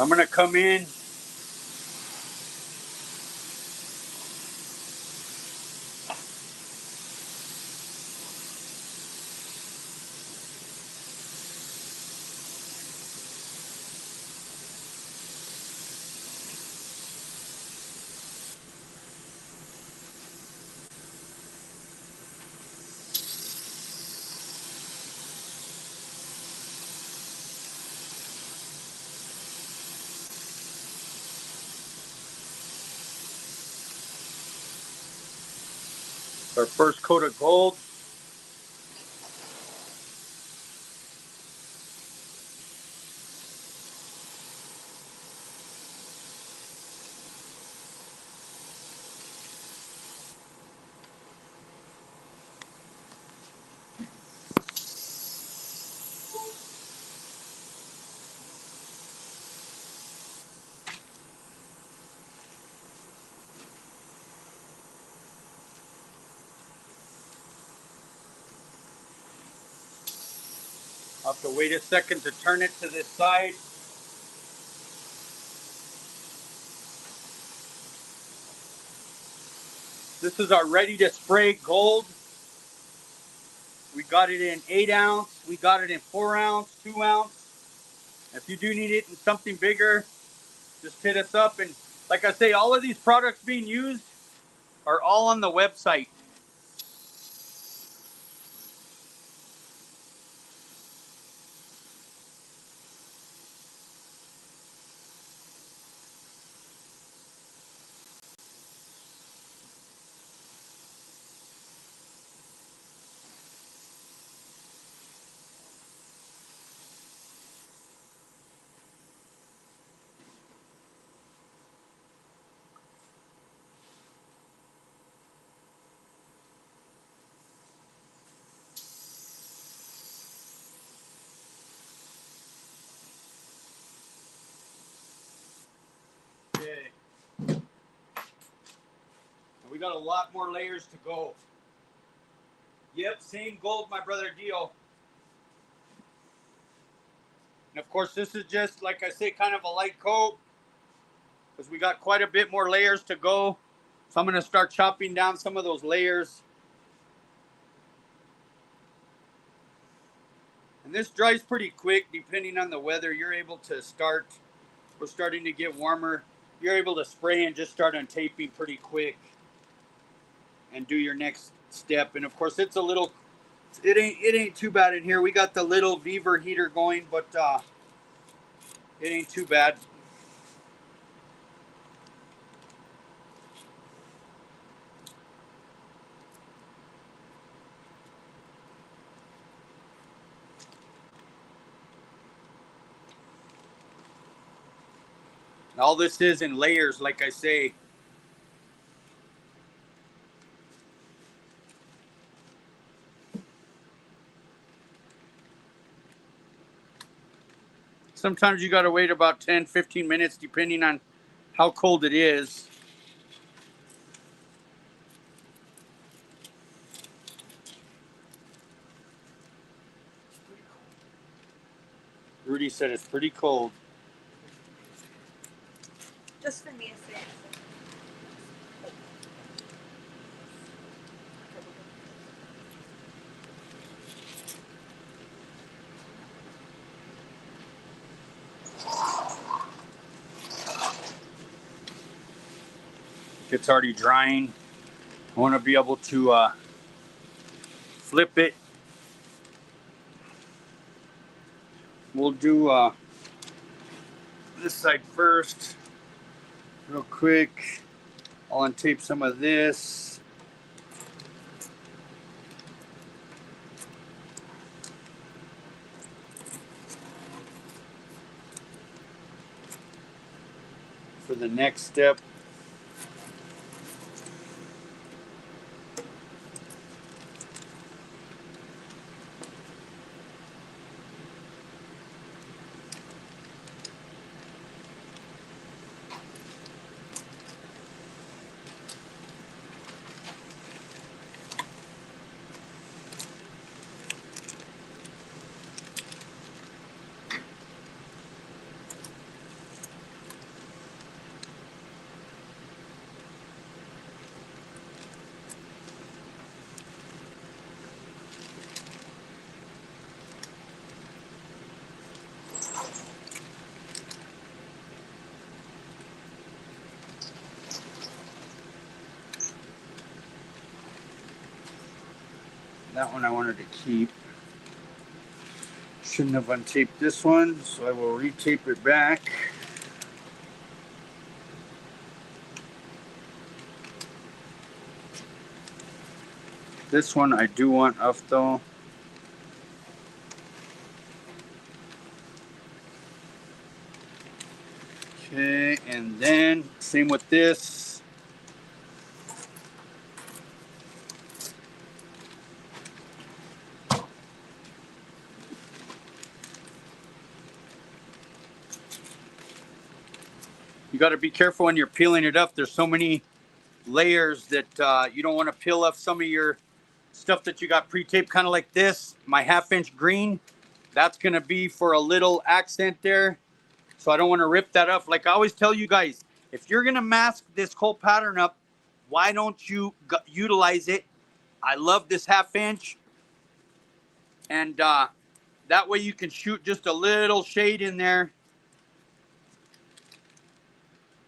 I'm going to come in our first coat of gold. I'll have to wait a second to turn it to this side. This is our ready to spray gold. We got it in 8 ounce. We got it in 4 ounce, 2 ounce. If you do need it in something bigger, just hit us up. And like I say, all of these products being used are all on the website. Okay. We got a lot more layers to go. Yep, same gold, my brother Dio. And of course, this is just, like I say, kind of a light coat, because we got quite a bit more layers to go. So I'm going to start chopping down some of those layers. And this dries pretty quick, depending on the weather. You're able to start, we're starting to get warmer. You're able to spray and just start untaping pretty quick and do your next step. And of course, it's a little, it ain't too bad in here. We got the little Beaver heater going, but it ain't too bad. All this is in layers, like I say. Sometimes you got to wait about 10, 15 minutes, depending on how cold it is. Rudy said it's pretty cold. Just for me to say. It's already drying. I want to be able to flip it. We'll do this side first, real quick. I'll untape some of this. For the next step, that one I wanted to keep. Shouldn't have untaped this one, so I will retape it back. This one I do want off though. Okay, and then same with this. You got to be careful when you're peeling it up. There's so many layers that you don't want to peel off some of your stuff that you got pre-taped, kind of like this. My 1/2 inch green, that's going to be for a little accent there. So I don't want to rip that up. Like I always tell you guys, if you're going to mask this whole pattern up, why don't you utilize it? I love this 1/2 inch. And that way you can shoot just a little shade in there.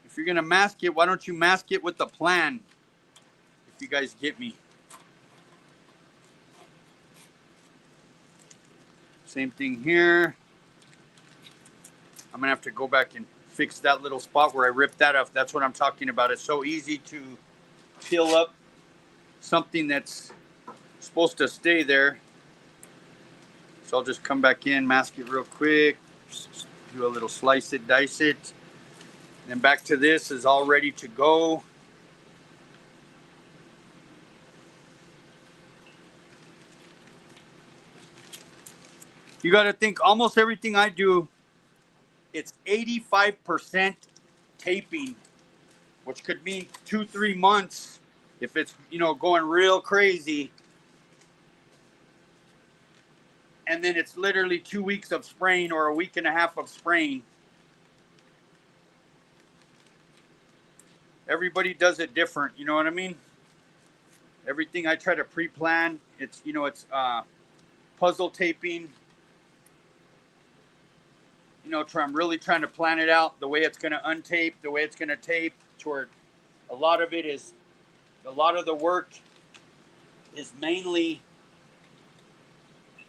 If you're going to mask it, why don't you mask it with the plan? If you guys get me. Same thing here. I'm going to have to go back and fix that little spot where I ripped that off. That's what I'm talking about. It's so easy to peel up something that's supposed to stay there. So I'll just come back in, mask it real quick, do a little slice it, dice it. Then back to this is all ready to go. You got to think almost everything I do, it's 85% taping, which could mean 2-3 months if it's, going real crazy. And then it's literally 2 weeks of spraying or a week and a half of spraying. Everybody does it different, you know what I mean? Everything I try to pre-plan, it's puzzle taping. I'm really trying to plan it out the way it's going to untape, the way it's going to tape, toward a lot of the work is mainly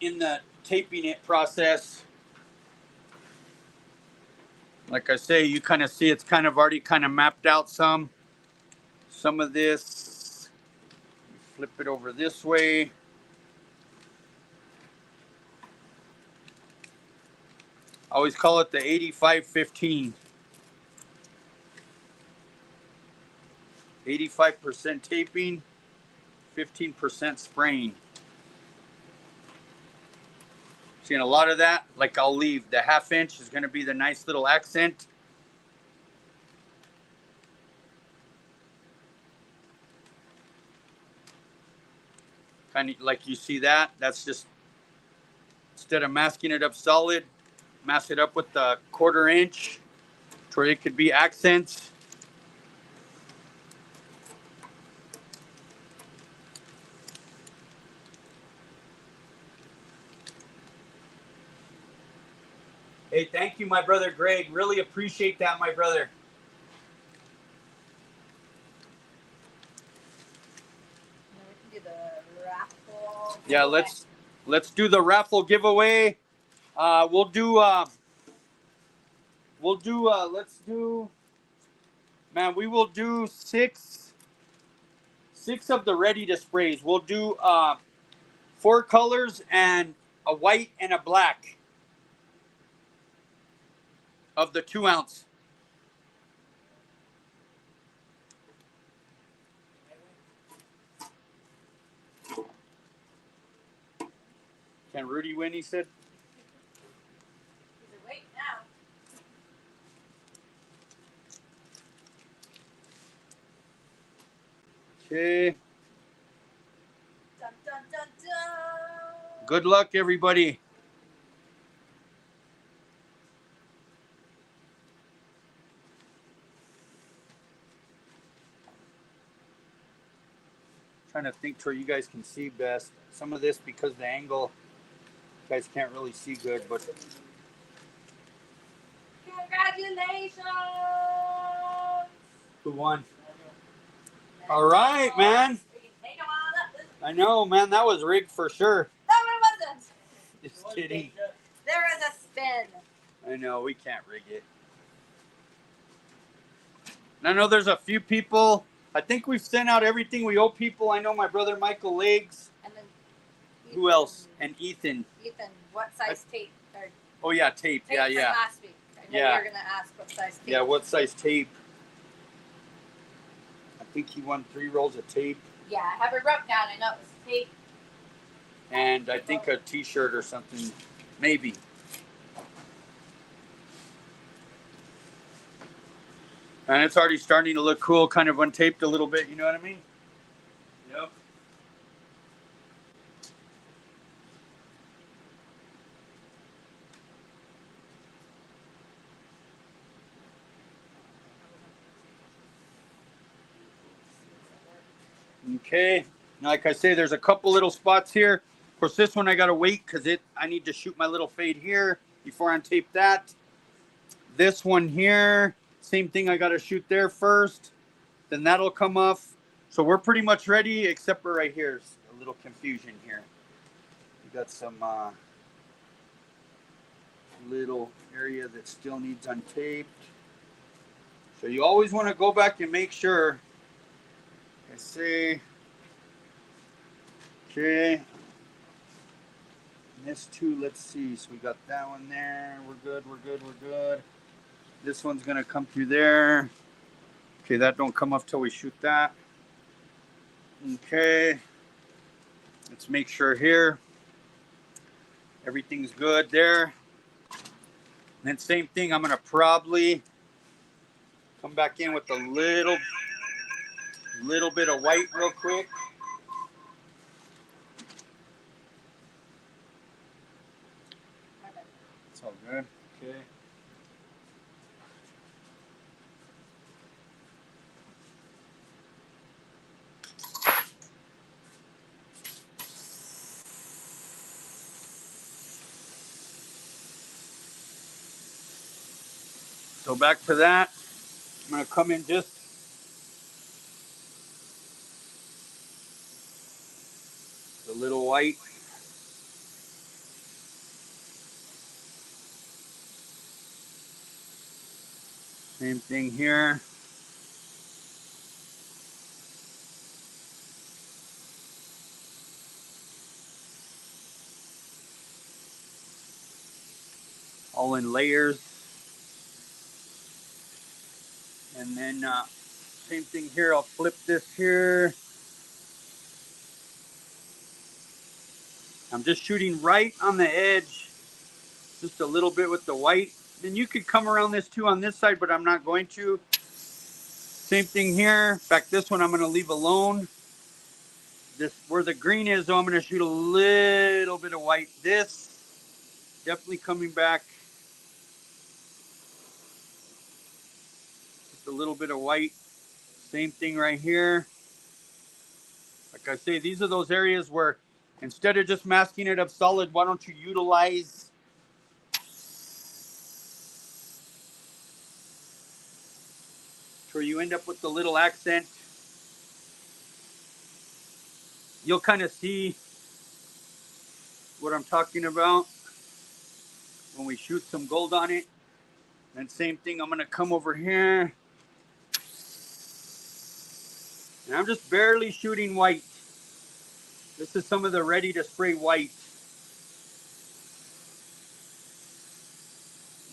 in the taping it process. Like I say, you kind of see it's kind of already kind of mapped out some of this. Flip it over this way. I always call it the 85-15. 85% taping, 15% spraying. Seeing a lot of that, like I'll leave. The 1/2 inch is going to be the nice little accent. Kind of like you see that. That's just, instead of masking it up solid, mask it up with the 1/4 inch to where it could be accents. Hey, thank you, my brother Greg. Really appreciate that, my brother. We can do the raffle. Yeah, let's do the raffle giveaway. We'll do let's do, man, we will do six of the ready to sprays. We'll do 4 colors and a white and a black of the 2 ounce. Can Rudy win? He said. Wait now. Okay. Dun, dun, dun, dun. Good luck, everybody. Trying to think to where you guys can see best. Some of this, because the angle, you guys can't really see good, but Congratulations! who won? All right, man. Take them all up. I know, man. That was rigged for sure. No, it wasn't. Just kidding. There was a spin. I know, we can't rig it. And I know there's a few people. I think we've sent out everything we owe people. I know my brother Michael Legs. And then Ethan. Who else? And Ethan. Ethan, what size tape? Or oh yeah, tape. tape Yeah, from yeah. last week. I know Yeah. you were gonna ask what size tape. Yeah, what size tape? I think he won 3 rolls of tape. Yeah, I have it wrote down. I know it was tape. And I think a t-shirt or something. Maybe. And it's already starting to look cool, kind of untaped a little bit, you know what I mean? Yep. Okay. Like I say, there's a couple little spots here. Of course, this one I gotta wait because I need to shoot my little fade here before I tape that. This one here, same thing, I gotta shoot there first. Then that'll come off. So we're pretty much ready, except for right here. There's a little confusion here. We got some little area that still needs untaped. So you always want to go back and make sure. I see. Okay. And this too, let's see. So we got that one there. We're good, we're good, we're good. This one's gonna come through there. Okay, that don't come off till we shoot that. Okay. Let's make sure here everything's good there. And then same thing, I'm gonna probably come back in with a little bit of white real quick. It's all good. Okay. So back to that. I'm gonna come in just a little white. Same thing here. All in layers. And then same thing here. I'll flip this here. I'm just shooting right on the edge, just a little bit with the white. Then you could come around this too on this side, but I'm not going to. Same thing here. In fact, this one I'm going to leave alone. This where the green is, though, I'm going to shoot a little bit of white. This definitely coming back. Just a little bit of white. Same thing right here. Like I say, these are those areas where instead of just masking it up solid, why don't you utilize where you end up with the little accent. You'll kind of see what I'm talking about when we shoot some gold on it. And same thing, I'm going to come over here. And I'm just barely shooting white. This is some of the ready to spray white.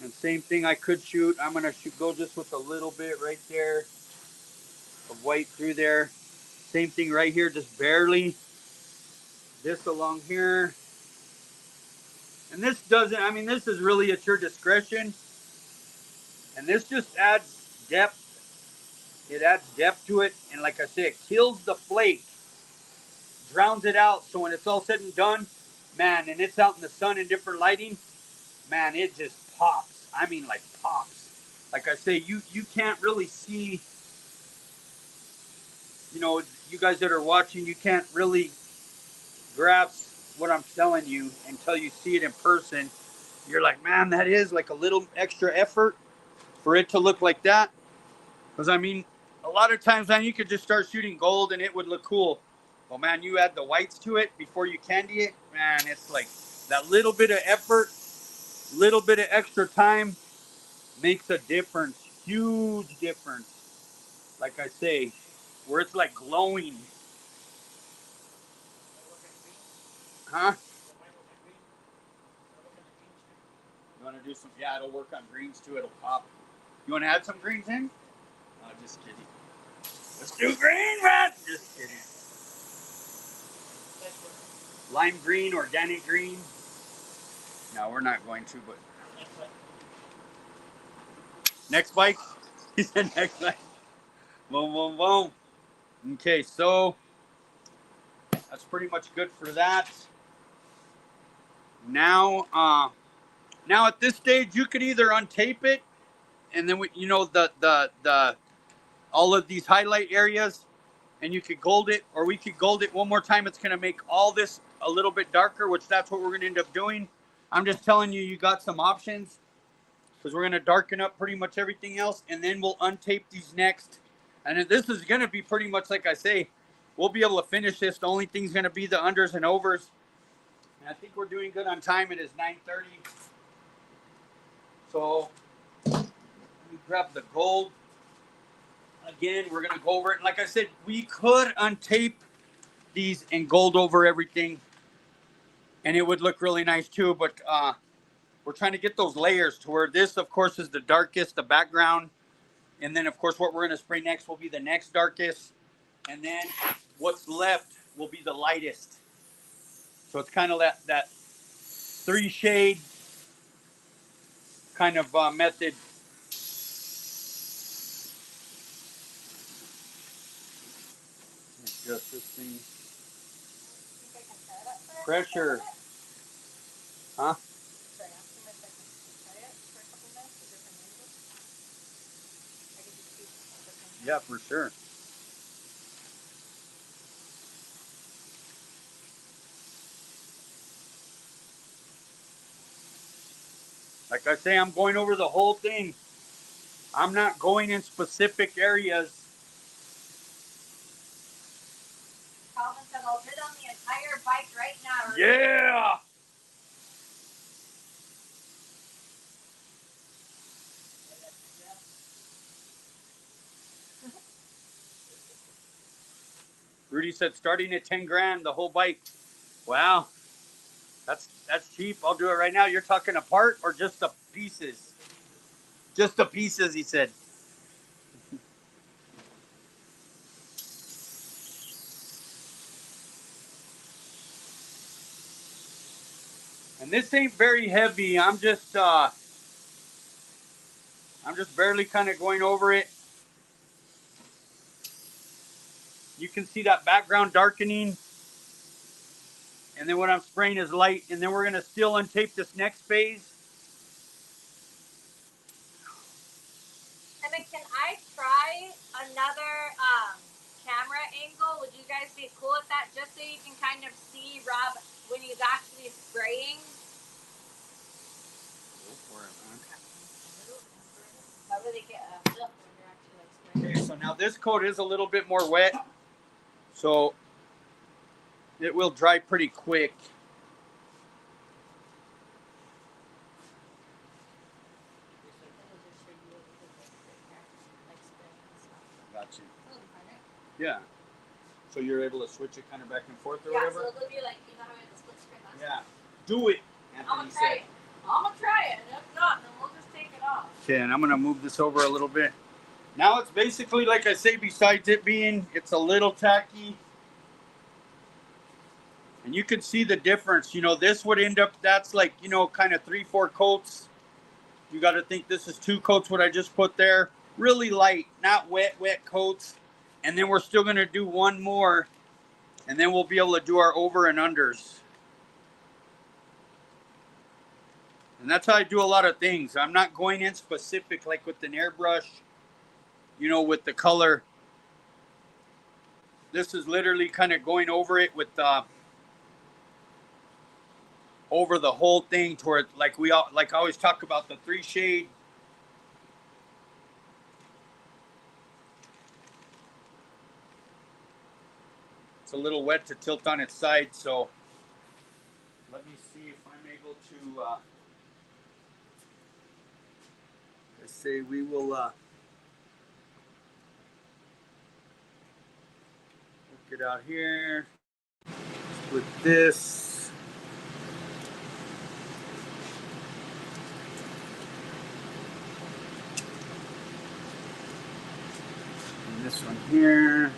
And same thing I could shoot. I'm going to go just with a little bit right there of white through there. Same thing right here, just barely. This along here. And this doesn't, I mean, this is really at your discretion. And this just adds depth. It adds depth to it. And like I said, it kills the flake. Drowns it out. So when it's all said and done, man, and it's out in the sun in different lighting, man, it just pops. I mean, like pops. Like I say, you can't really see, you know, you guys that are watching, you can't really grasp what I'm telling you until you see it in person. You're like, man, that is like a little extra effort for it to look like that. Because I mean, a lot of times, man, you could just start shooting gold and it would look cool. Well, man, you add the whites to it before you candy it. Man, it's like that little bit of effort, little bit of extra time makes a difference. Huge difference. Like I say, where it's like glowing. Huh? You want to do some? Yeah, it'll work on greens too. It'll pop. You want to add some greens in? Oh, just kidding. Let's do green, man. Just kidding. Lime green, organic green. No, we're not going to, but next bike. He said next bike. Boom, boom, boom. Okay, so that's pretty much good for that. Now, now at this stage, you could either untape it, and then we, you know, the all of these highlight areas, and you could gold it, or we could gold it one more time. It's going to make all this a little bit darker, which that's what we're going to end up doing. I'm just telling you, you got some options, because we're going to darken up pretty much everything else, and then we'll untape these next. And this is going to be pretty much like I say, we'll be able to finish this. The only thing's going to be the unders and overs. And I think we're doing good on time. It is 9:30. So let me grab the gold. Again, we're going to go over it. Like I said, we could untape these and gold over everything, and it would look really nice too. But we're trying to get those layers to where this, of course, is the darkest, the background. And then, of course, what we're going to spray next will be the next darkest. And then what's left will be the lightest. So it's kind of that three shade kind of method. Adjust this thing. Pressure. Huh? Yeah, for sure. Like I say, I'm going over the whole thing. I'm not going in specific areas. Calvin said I'll bid on the entire bike right now. Yeah. Rudy said starting at 10 grand, the whole bike. Wow. That's cheap. I'll do it right now. You're talking a part or just the pieces? Just the pieces, he said. And this ain't very heavy. I'm just barely kind of going over it. You can see that background darkening. And then what I'm spraying is light. And then we're going to still untape this next phase. And then can I try another camera angle? Would you guys be cool with that? Just so you can kind of see Rob when he's actually spraying. Go for it, man. That way they get a look when you're actually like spraying. Okay, so now this coat is a little bit more wet. So it will dry pretty quick. Gotcha. Yeah. So you're able to switch it kind of back and forth or whatever? Yeah, so it'll be like, you know how we have the split screen last Yeah. Do it, I'm Anthony gonna try said. it. I'm gonna try it, and if not, then we'll just take it off. Okay, and I'm gonna move this over a little bit. Now it's basically, like I say, besides it being, it's a little tacky. And you can see the difference. You know, this would end up, that's like, you know, kind of 3-4 coats. You got to think this is 2 coats what I just put there. Really light, not wet coats. And then we're still going to do one more. And then we'll be able to do our over and unders. And that's how I do a lot of things. I'm not going in specific like with an airbrush, you know, with the color. This is literally kind of going over it with over the whole thing toward, like I always talk about the 3 shade. It's a little wet to tilt on its side, so let me see if I'm able to let's say we will work it out here. Split this. And this one here.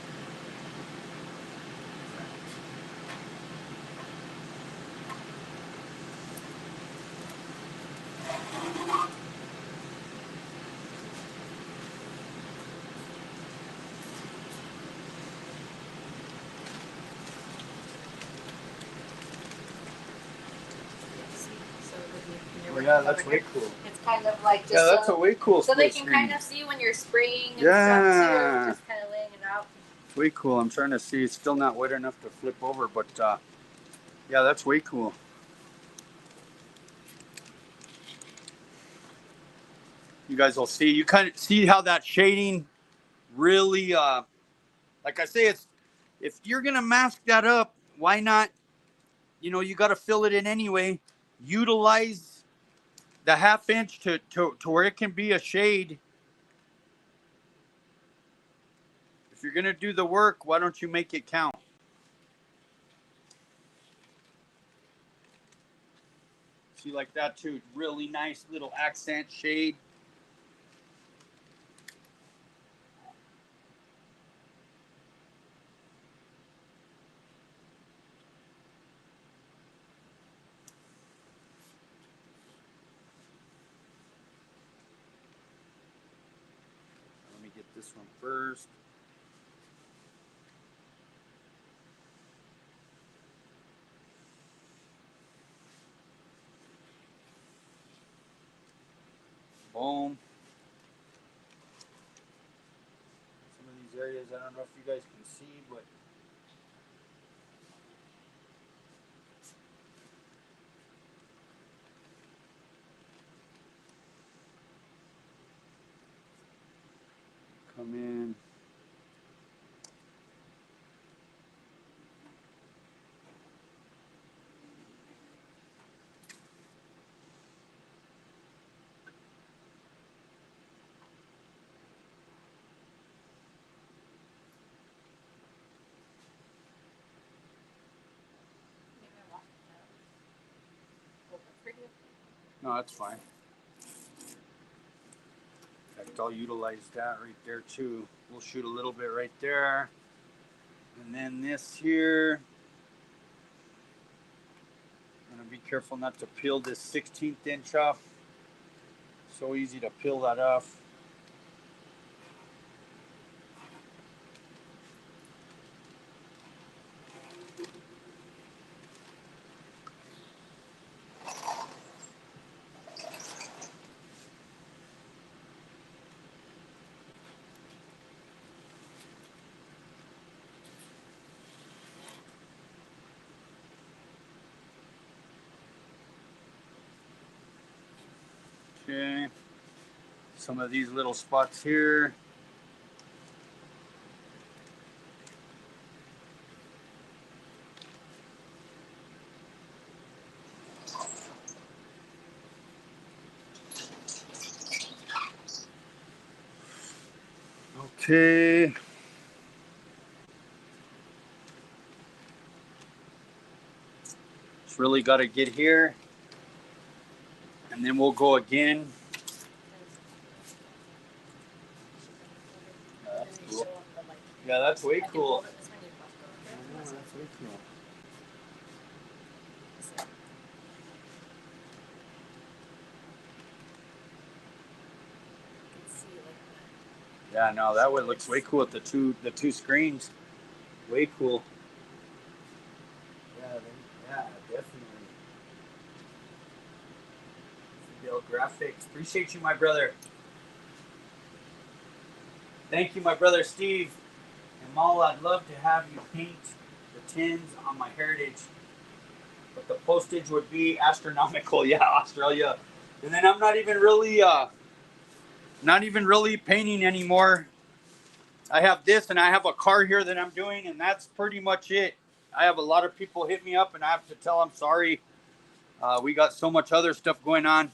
Yeah, that's way cool. It's kind of like just yeah, that's a way cool. So they can screen. kind of see when you're spraying and yeah. stuff too. Just kind of laying it out. It's way cool. I'm trying to see. It's still not wet enough to flip over, but yeah, that's way cool. You guys will see. You kind of see how that shading really, like I say, it's if you're gonna mask that up, why not? You know, you got to fill it in anyway. Utilize the 1/2 inch to where it can be a shade. If you're gonna do the work, why don't you make it count? See, like that too. Really nice little accent shade. Let me get this one first. Boom. Some of these areas, I don't know if you guys can see, but come in. No, that's fine. In fact, I'll utilize that right there too. We'll shoot a little bit right there. And then this here. I'm gonna be careful not to peel this 1/16 inch off. So easy to peel that off. Okay. Some of these little spots here. Okay. Just really got to get here. And then we'll go again. That's cool. Yeah, that's way cool. Yeah, that's way cool. Yeah, no, that one looks way cool with the two screens. Way cool. Yeah, definitely. Bill Graphics. Appreciate you, my brother. Thank you, my brother Steve. And Mal, I'd love to have you paint the tins on my heritage, but the postage would be astronomical. Yeah, Australia. And then I'm not even really painting anymore. I have this, and I have a car here that I'm doing, and that's pretty much it. I have a lot of people hit me up, and I have to tell them sorry. We got so much other stuff going on.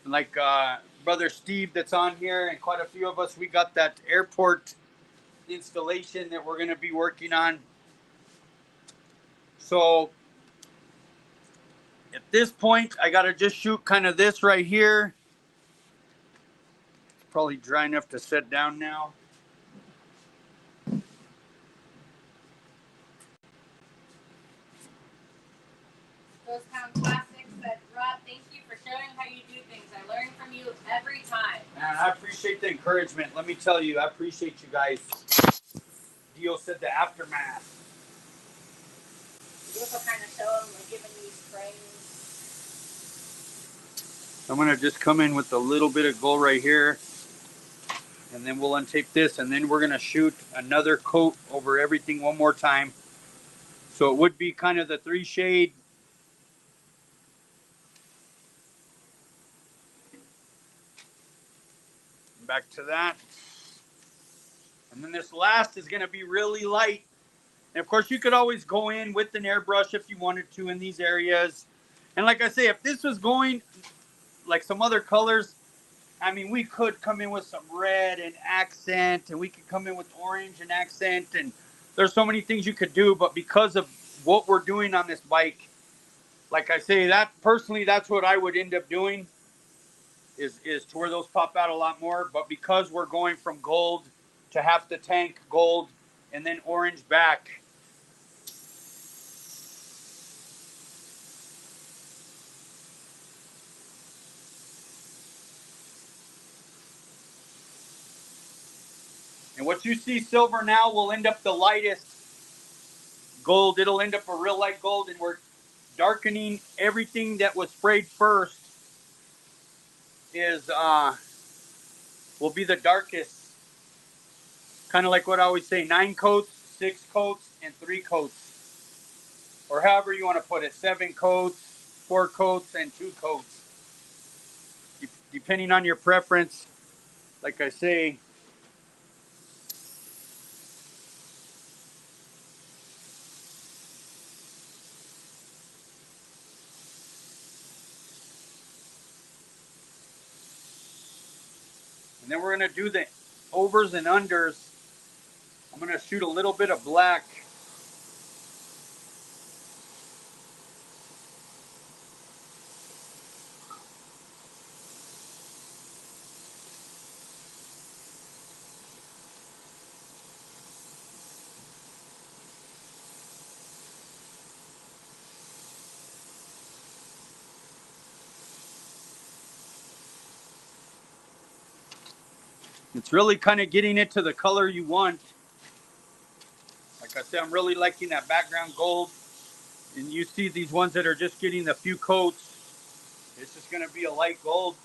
Like brother Steve that's on here, and quite a few of us, we got that airport installation that we're going to be working on. So at this point, I got to just shoot kind of this right here. It's probably dry enough to set down now. Those Pound Classics said, Rob, thank you for showing how you do things. I learn from you every time. Man, I appreciate the encouragement. Let me tell you, I appreciate you guys. Dio said the aftermath. You also kind of show them, like giving you springs. I'm going to just come in with a little bit of gold right here. And then we'll untape this. And then we're going to shoot another coat over everything one more time. So it would be kind of the 3 shade. Back to that. And then this last is going to be really light. And of course, you could always go in with an airbrush if you wanted to in these areas. And like I say, if this was going like some other colors, I mean, we could come in with some red and accent, and we could come in with orange and accent, and there's so many things you could do. But because of what we're doing on this bike, like I say, that personally, that's what I would end up doing is to where those pop out a lot more. But because we're going from gold to half the tank gold and then orange back, and what you see silver now will end up the lightest gold. It'll end up a real light gold, and we're darkening everything that was sprayed first is will be the darkest. Kind of like what I always say, 9 coats, 6 coats, and 3 coats. Or however you want to put it, 7 coats, 4 coats, and 2 coats. Depending on your preference, like I say. And then we're going to do the overs and unders. I'm going to shoot a little bit of black. It's really kind of getting it to the color you want. Like I said, I'm really liking that background gold. And you see these ones that are just getting a few coats. It's just going to be a light gold.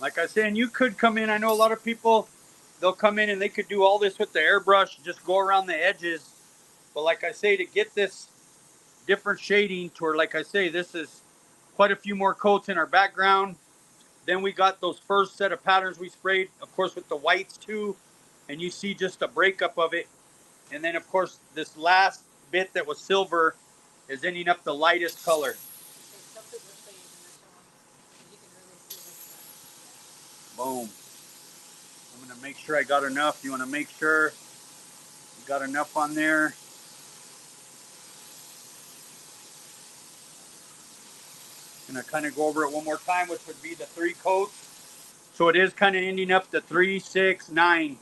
Like I said, and you could come in. I know a lot of people, they'll come in and they could do all this with the airbrush, just go around the edges. But like I say, to get this different shading to where, like I say, this is quite a few more coats in our background. Then we got those first set of patterns we sprayed, of course, with the whites too. And you see just a breakup of it. And then, of course, this last bit that was silver is ending up the lightest color. Boom. I'm going to make sure I got enough. You want to make sure you got enough on there. I'm going to kind of go over it one more time, which would be the 3 coats. So it is kind of ending up the 3, 6, 9.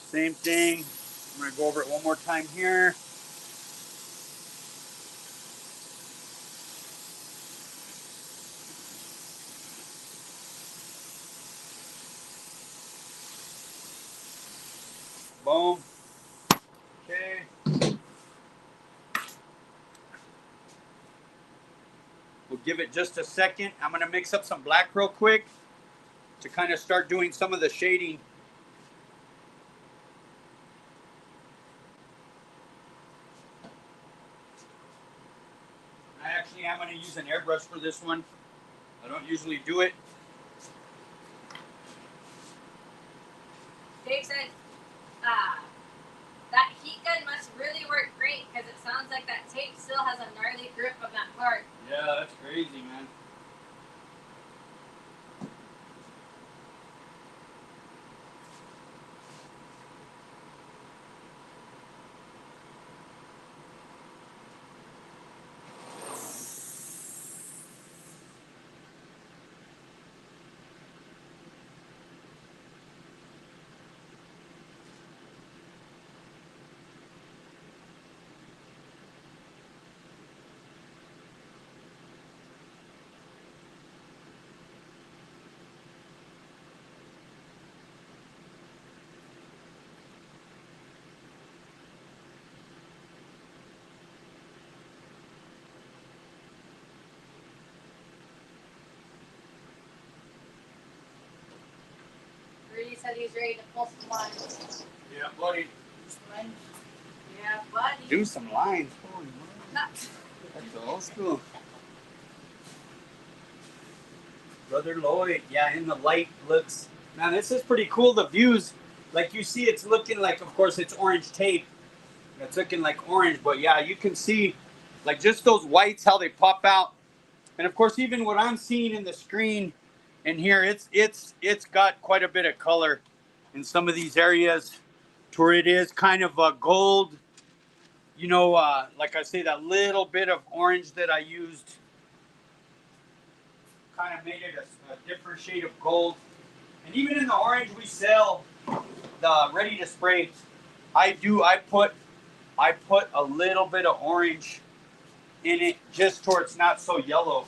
Same thing. I'm going to go over it one more time here. Boom. Okay. We'll give it just a second. I'm going to mix up some black real quick to kind of start doing some of the shading. I actually am going to use an airbrush for this one. I don't usually do it. Dave said, that heat gun must really work great because it sounds like that tape still has a gnarly grip on that part. Yeah, that's crazy, man. Rudy said he's ready to pull some lines. Yeah, buddy. Yeah, buddy. Do some lines. Holy No. That's old school. Brother Lloyd, yeah, in the light looks, man, this is pretty cool. The views, like you see, it's looking like, of course, it's orange tape. It's looking like orange, but yeah, you can see, like just those whites, how they pop out. And of course, even what I'm seeing in the screen in here, it's got quite a bit of color in some of these areas to where it is kind of a gold, you know, like I say, that little bit of orange that I used kind of made it a different shade of gold. And even in the orange we sell, the ready to spray, I put a little bit of orange in it just so it's not so yellow.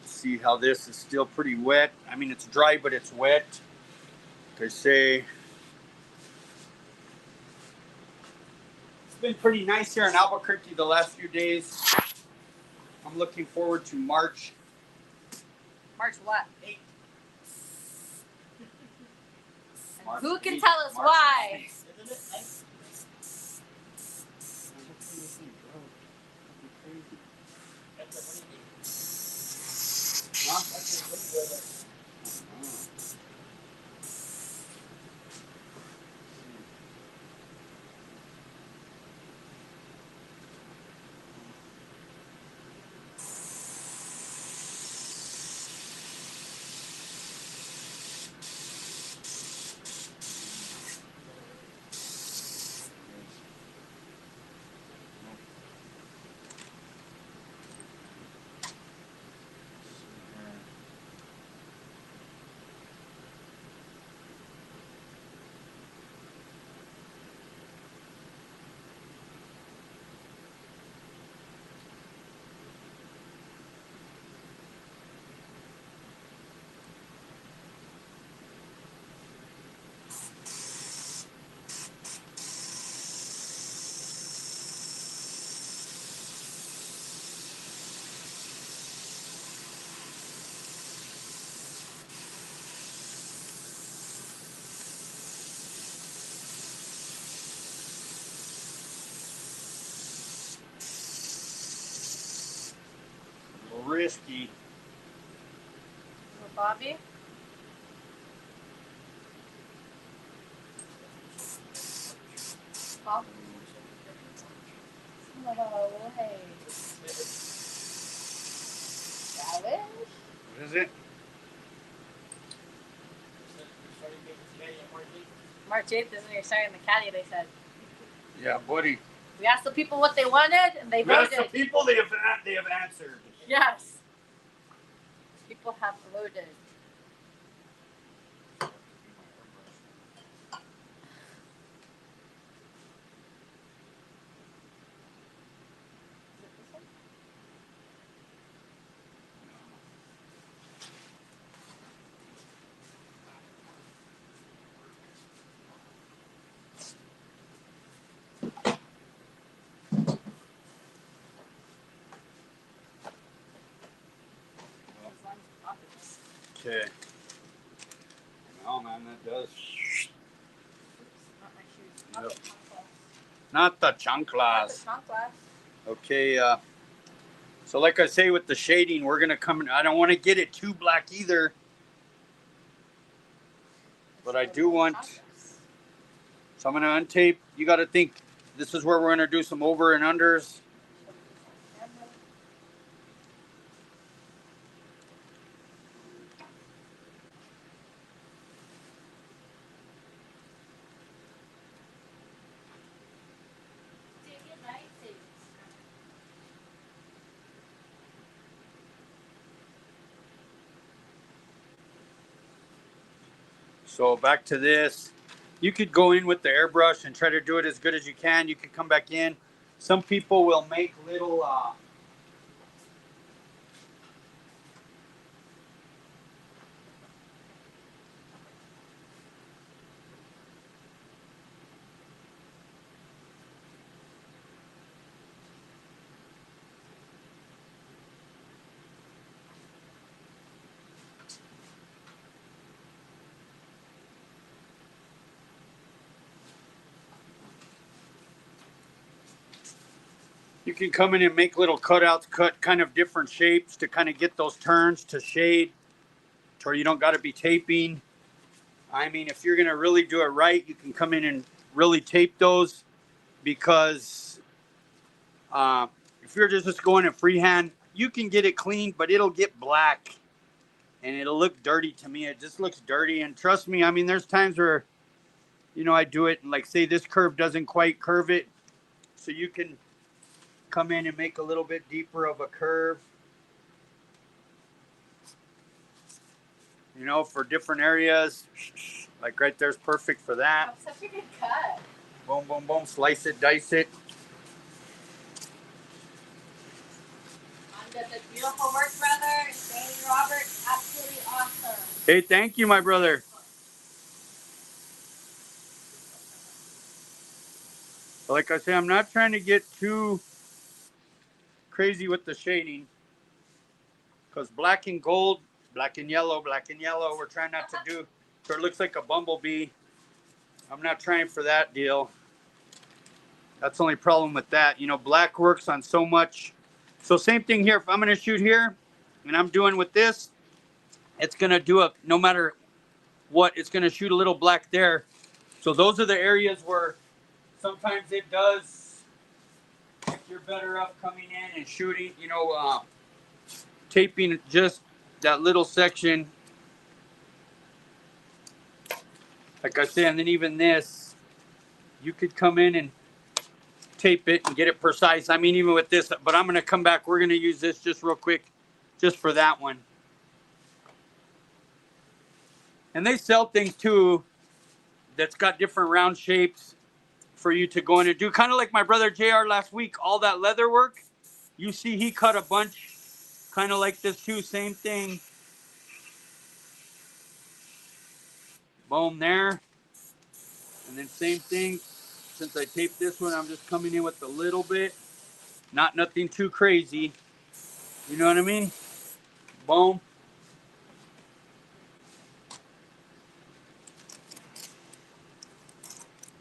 See how this is still pretty wet. I mean, it's dry, but it's wet. Like I say, it's been pretty nice here in Albuquerque the last few days. I'm looking forward to March. March what? 8th. March who can 8th. Tell us March why? 8th. whiskey. Little Bobby. Oh. Oh, hey. Challenge? What is it? March 8th is when you're starting the caddy, they said. Yeah, buddy. We asked the people what they wanted, and they We asked voted. the people, they have answered. Yes. People have voted. Okay. Oh man, that does. Not my shoes. Yep. Not the Not chanclas. the chanclas. Okay. So like I say with the shading, we're gonna come in. I don't want to get it too black either, but I do want. So I'm gonna untape. You got to think. This is where we're gonna do some over and unders. So back to this. You could go in with the airbrush and try to do it as good as you can. You could come back in. Some people will make little you can come in and make little cutouts, cut kind of different shapes to kind of get those turns to shade, to where you don't got to be taping. I mean, if you're going to really do it right, you can come in and really tape those, because if you're just going in freehand, you can get it clean, but it'll get black and it'll look dirty to me. It just looks dirty. And trust me, I mean, there's times where, I do it and like say this curve doesn't quite curve it. So you can come in and make a little bit deeper of a curve, for different areas. Like right there's perfect for that. That's such a good cut. Boom, boom, boom. Slice it, dice it. On the beautiful work, brother. Danny Robert, absolutely awesome. Hey, thank you, my brother. Like I say, I'm not trying to get too crazy with the shading, because black and gold, black and yellow, we're trying not to do so it looks like a bumblebee. I'm not trying for that deal. That's the only problem with that. Black works on so much. So same thing here. If I'm going to shoot here and I'm doing with this, it's going to do no matter what, it's going to shoot a little black there. So those are the areas where sometimes it does, if you're better off coming in and shooting, taping just that little section. Like I said, and then even this, you could come in and tape it and get it precise. I mean, even with this, but I'm going to come back. We're going to use this just real quick, just for that one. And they sell things too that's got different round shapes for you to go in and do. Kind of like my brother JR last week, all that leather work. You see he cut a bunch kind of like this too, same thing. Boom there. And then same thing. Since I taped this one, I'm just coming in with a little bit. Not nothing too crazy. You know what I mean? Boom.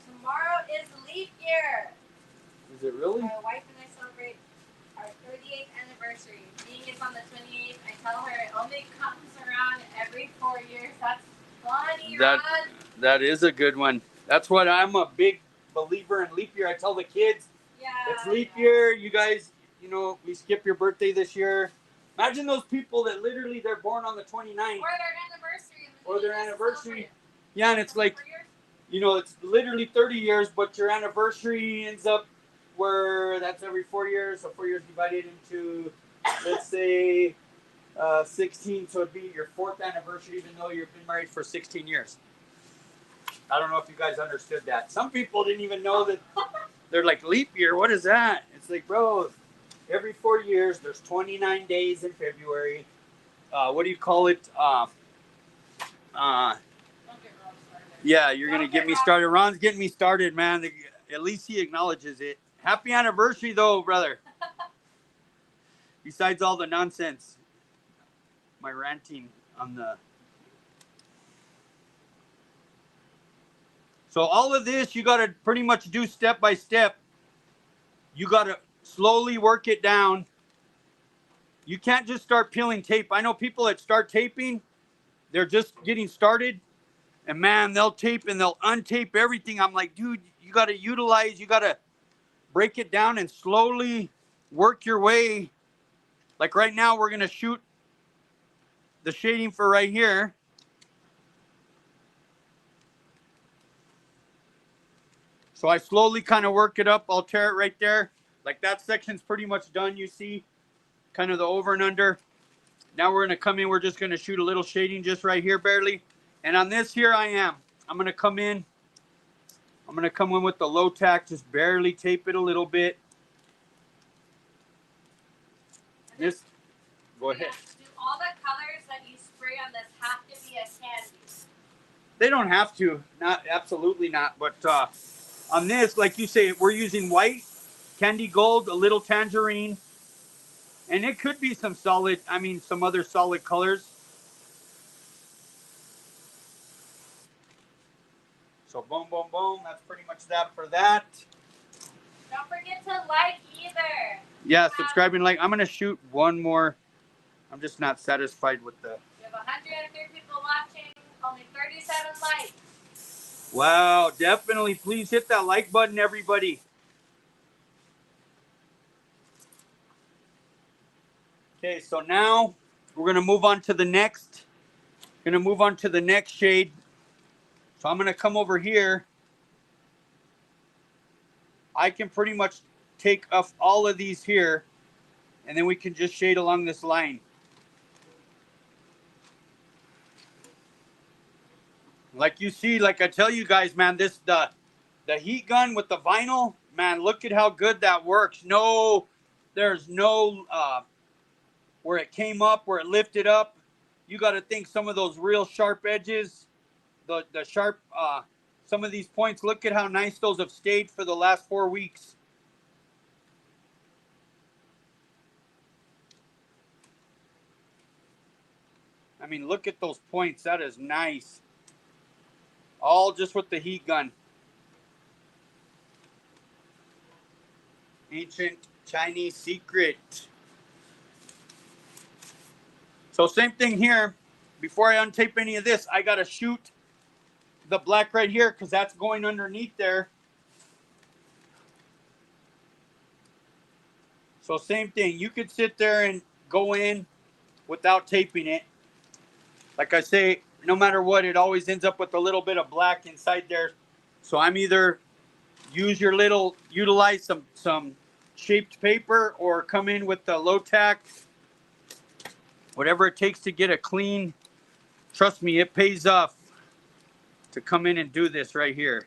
Tomorrow is leap year. Is it really? My wife and I celebrate our 38th anniversary. Being it's on the 28th. me, That Rod. that is a good one. That's what I'm a big believer in leap year. I tell the kids, Yeah. it's leap year. You guys, you know, we skip your birthday this year. Imagine those people that literally they're born on the 29th. Or their anniversary. Or their anniversary. Celebrate. Yeah, and it's like, you know, it's literally 30 years, but your anniversary ends up where that's every 4 years. So 4 years divided into, let's say, 16. So it'd be your 4th anniversary, even though you've been married for 16 years. I don't know if you guys understood that. Some people didn't even know that. They're like, leap year, what is that? It's like, bro, every 4 years, there's 29 days in February. What do you call it? Yeah, you're going to get me started. Ron's getting me started, man. At least he acknowledges it. Happy anniversary, though, brother. Besides all the nonsense, my ranting on the... So all of this, you got to pretty much do step by step. You got to slowly work it down. You can't just start peeling tape. I know people that start taping, they're just getting started. And man, they'll tape and they'll untape everything. I'm like, dude, you got to utilize, you got to break it down and slowly work your way. Like right now, we're going to shoot the shading for right here. So I slowly kind of work it up. I'll tear it right there. Like that section's pretty much done, you see. Kind of the over and under. Now we're going to come in. We're just going to shoot a little shading just right here, barely. And on this here, I'm going to come in. I'm going to come in with the low tack, just barely tape it a little bit. This, go ahead. Do all the colors that you spray on this have to be a candy? They don't have to. Not, absolutely not. But on this, like you say, we're using white, candy gold, a little tangerine. And it could be some solid, some other solid colors. So boom, boom, boom. That's pretty much that for that. Don't forget to like either. Yeah, subscribe and like. I'm going to shoot one more. I'm just not satisfied with the... We have 103 people watching, only 37 likes. Wow, definitely. Please hit that like button, everybody. Okay, so now we're going to move on to the next. Shade. So I'm going to come over here. I can pretty much take off all of these here, and then we can just shade along this line. Like you see, like I tell you guys, man, this the heat gun with the vinyl, man, look at how good that works. There's no where it came up, where it lifted up. You got to think some of those real sharp edges, the sharp, some of these points, look at how nice those have stayed for the last 4 weeks. I mean, look at those points. That is nice. All just with the heat gun. Ancient Chinese secret. So same thing here. Before I untape any of this, I got to shoot the black right here because that's going underneath there. So same thing. You could sit there and go in without taping it. Like I say, no matter what, it always ends up with a little bit of black inside there. So I'm either utilize some shaped paper or come in with the low tack. Whatever it takes to get a clean, trust me, it pays off to come in and do this right here.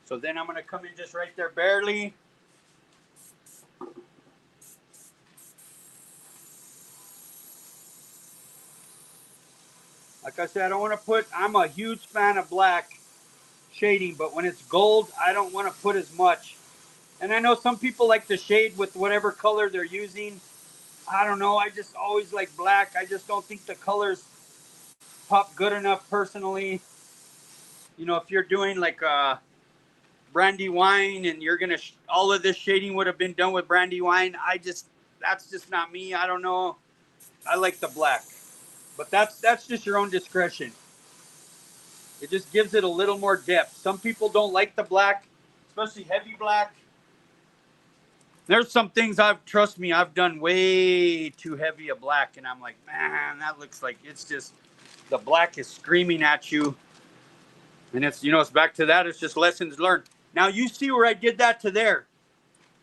So then I'm going to come in just right there barely. Like I said, I don't want to put, I'm a huge fan of black shading, but when it's gold, I don't want to put as much. And I know some people like to shade with whatever color they're using. I don't know. I just always like black. I just don't think the colors pop good enough personally. You know, if you're doing like brandy wine and you're going to, all of this shading would have been done with brandy wine. That's just not me. I don't know. I like the black. But that's just your own discretion. It just gives it a little more depth. Some people don't like the black, especially heavy black. There's some things trust me, I've done way too heavy a black, and I'm like, man, that looks like it's just, the black is screaming at you. And it's, it's back to that. It's just lessons learned. Now you see where I did that to there.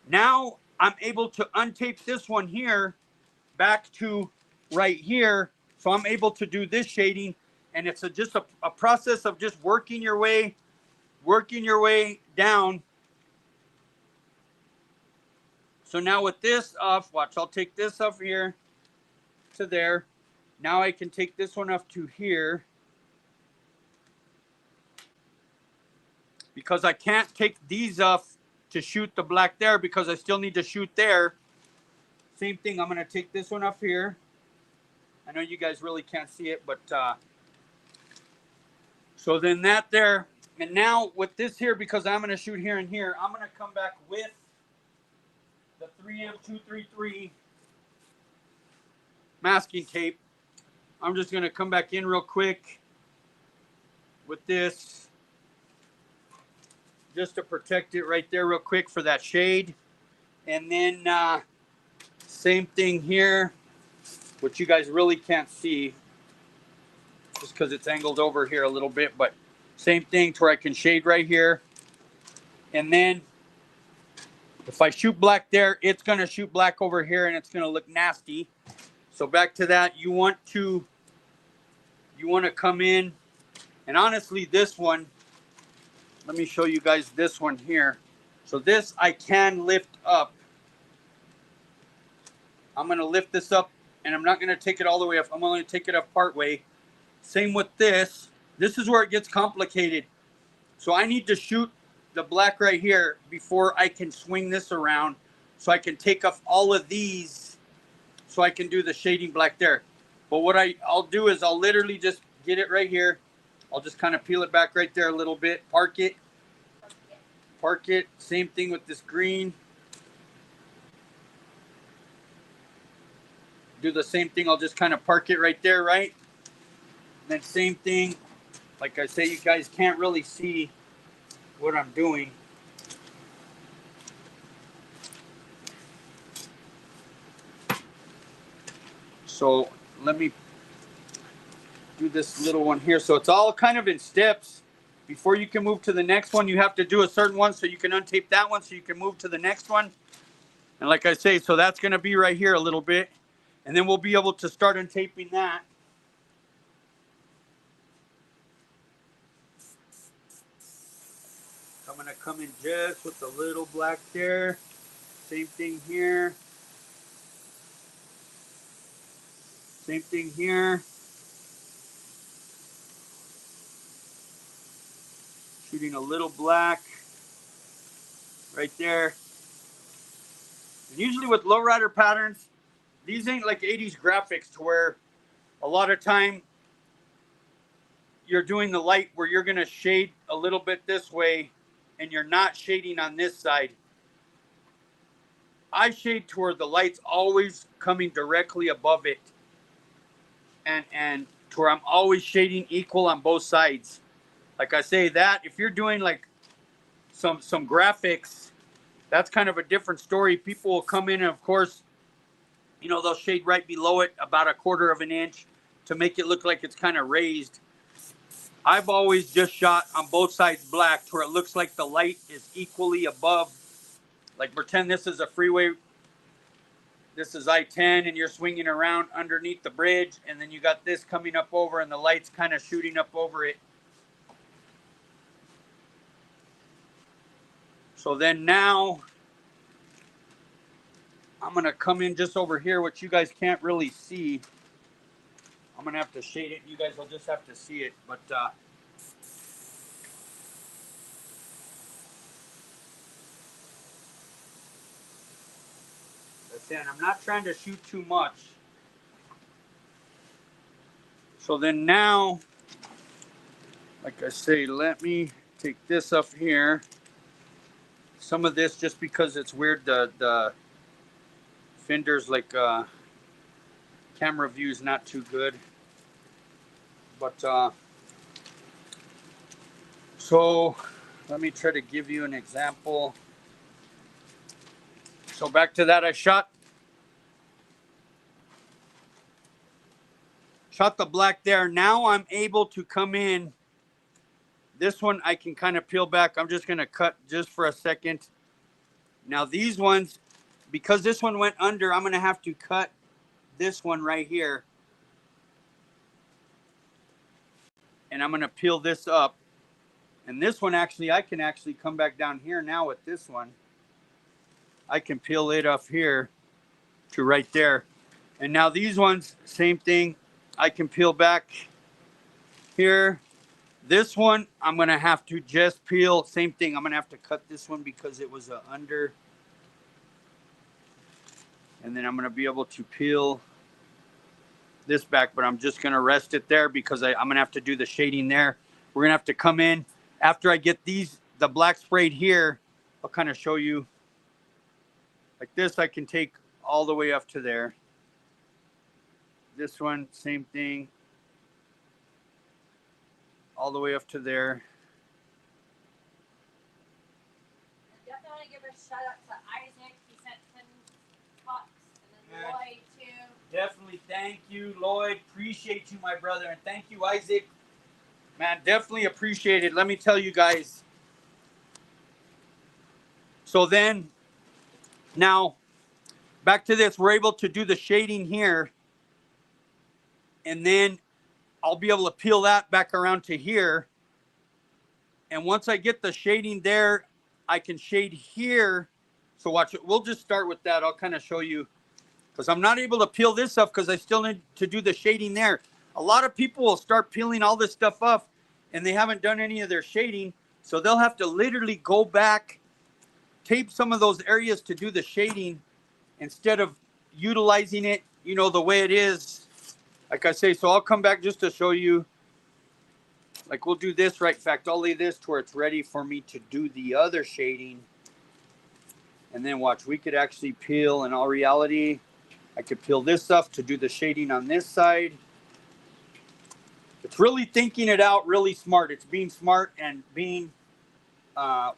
Now I'm able to untape this one here back to right here. So I'm able to do this shading, and it's just a process of just working your way down. So now with this off, watch, I'll take this off here to there. Now I can take this one off to here, because I can't take these off to shoot the black there, because I still need to shoot there. Same thing, I'm going to take this one off here. I know you guys really can't see it, but so then that there. And now with this here, because I'm going to shoot here and here, I'm going to come back with the 3M233 masking tape. I'm just going to come back in real quick with this, just to protect it right there real quick for that shade. And then same thing here, which you guys really can't see just because it's angled over here a little bit, but same thing to where I can shade right here. And then if I shoot black there, it's going to shoot black over here, and it's going to look nasty. So back to that, you want to come in, and honestly, this one, let me show you guys this one here. So this I can lift up. I'm going to lift this up, and I'm not going to take it all the way up. I'm only going to take it up part way. Same with this. This is where it gets complicated. So I need to shoot the black right here before I can swing this around, so I can take off all of these, so I can do the shading black there. But what I'll do is I'll literally just get it right here. I'll just kind of peel it back right there a little bit, park it. Same thing with this green. Do the same thing. I'll just kind of park it right there, right? And then same thing. Like I say, you guys can't really see what I'm doing. So let me do this little one here. So it's all kind of in steps. Before you can move to the next one, you have to do a certain one so you can untape that one so you can move to the next one. And like I say, so that's going to be right here a little bit. And then we'll be able to start untaping that. I'm going to come in just with a little black there. Same thing here. Same thing here. Shooting a little black right there. And usually with lowrider patterns, these ain't like 80s graphics to where a lot of time you're doing the light where you're going to shade a little bit this way and you're not shading on this side. I shade toward the light's always coming directly above it, and to where I'm always shading equal on both sides. Like I say, that if you're doing like some graphics, that's kind of a different story. People will come in and of course, they'll shade right below it about 1/4 of an inch to make it look like it's kind of raised. I've always just shot on both sides black to where it looks like the light is equally above. Like pretend this is a freeway, this is I-10, and you're swinging around underneath the bridge, and then you got this coming up over and the light's kind of shooting up over it. So then now I'm going to come in just over here, which you guys can't really see. I'm going to have to shade it. You guys will just have to see it. But and I'm not trying to shoot too much. So then now, like I say, let me take this up here. Some of this, just because it's weird, the fender's like camera view is not too good. But So let me try to give you an example. So back to that, I shot the black there. Now I'm able to come in. This one I can kind of peel back. I'm just going to cut just for a second. Now these ones, because this one went under, I'm going to have to cut this one right here. And I'm going to peel this up. And this one actually, I can actually come back down here now with this one. I can peel it up here to right there. And now these ones, same thing. I can peel back here. This one, I'm going to have to just peel. Same thing. I'm going to have to cut this one because it was under. And then I'm going to be able to peel this back, but I'm just going to rest it there because I'm going to have to do the shading there. We're going to have to come in after I get the black sprayed here. I'll kind of show you like this. I can take all the way up to there. This one, same thing. All the way up to there. I definitely want to give a shout out to Isaac. He sent 10 pots. And then Lloyd, too. Definitely thank you, Lloyd. Appreciate you, my brother. And thank you, Isaac. Man, definitely appreciate it. Let me tell you guys. So then, now, back to this. We're able to do the shading here. And then I'll be able to peel that back around to here. And once I get the shading there, I can shade here. So watch it. We'll just start with that. I'll kind of show you. Because I'm not able to peel this up because I still need to do the shading there. A lot of people will start peeling all this stuff off and they haven't done any of their shading. So they'll have to literally go back, tape some of those areas to do the shading instead of utilizing it, you know, the way it is. Like I say, so I'll come back just to show you. Like we'll do this right. In fact, I'll lay this to where it's ready for me to do the other shading. And then watch, we could actually peel in all reality. I could peel this up to do the shading on this side. It's really thinking it out, really smart. It's being smart and being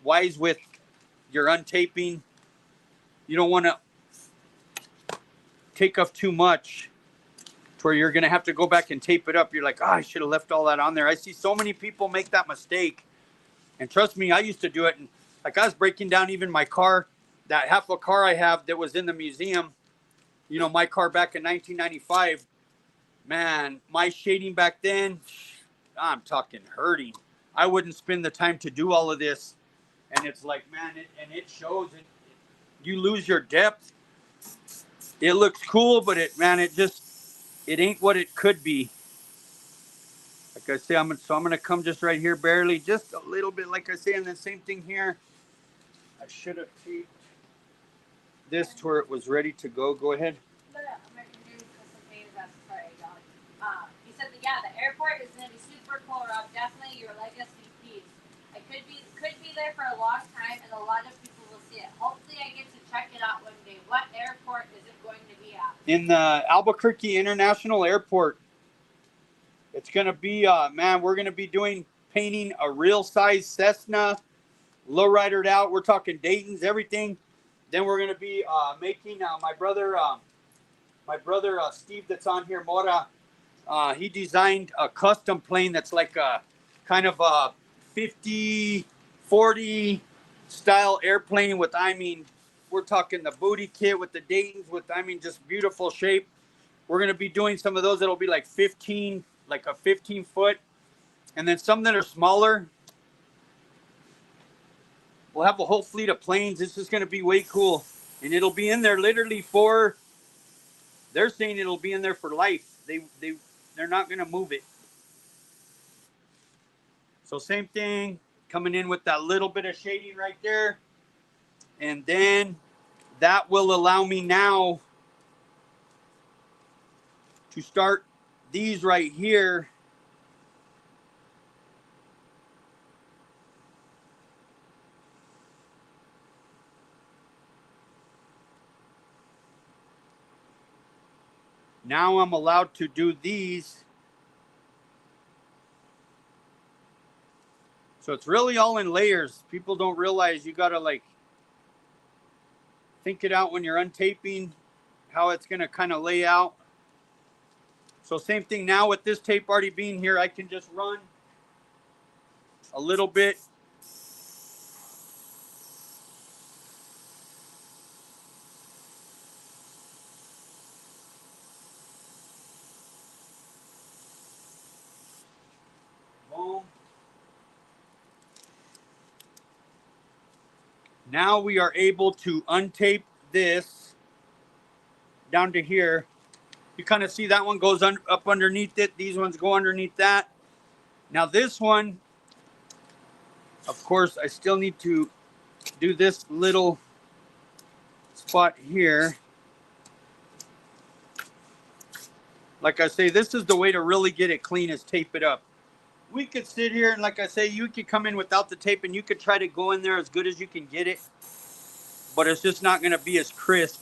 wise with your untaping. You don't want to take off too much to where you're going to have to go back and tape it up. You're like, oh, I should have left all that on there. I see so many people make that mistake. And trust me, I used to do it. And like I was breaking down even my car, that half a car I have that was in the museum. You know, my car back in 1995, man, my shading back then, I'm talking hurting. I wouldn't spend the time to do all of this. And it's like, man, it shows. You lose your depth. It looks cool, but it ain't what it could be. Like I say, I'm going to come just right here, barely, just a little bit, like I say, and then same thing here. I should have taped this to where it was ready to go. Go ahead. He said that, yeah, the airport is going to be super cool, Rob. Definitely your legacy piece. It could be there for a long time, and a lot of people will see it. Hopefully, I get to check it out one day. What airport is it going to be at? In the Albuquerque International Airport. It's going to be, man, we're going to be painting a real size Cessna, lowridered out. We're talking Dayton's, everything. Then we're going to be making my brother Steve that's on here, Mora. He designed a custom plane that's like a kind of a 50-40 style airplane with, we're talking the booty kit with the Dayton's with, just beautiful shape. We're going to be doing some of those that'll be like 15, like a 15 foot. And then some that are smaller. We'll have a whole fleet of planes. This is going to be way cool. And it'll be in there literally they're saying it'll be in there for life. They're not going to move it. So same thing, coming in with that little bit of shading right there. And then that will allow me now to start these right here. Now I'm allowed to do these So it's really all in layers. People don't realize you gotta like think it out when you're untaping, how it's gonna kind of lay out. So same thing now with this tape already being here, I can just run a little bit. Boom. Now we are able to untape this down to here. You kind of see that one goes up underneath it. These ones go underneath that. Now this one, of course, I still need to do this little spot here. Like I say, this is the way to really get it clean, is tape it up. We could sit here and like I say, you could come in without the tape and you could try to go in there as good as you can get it. But it's just not going to be as crisp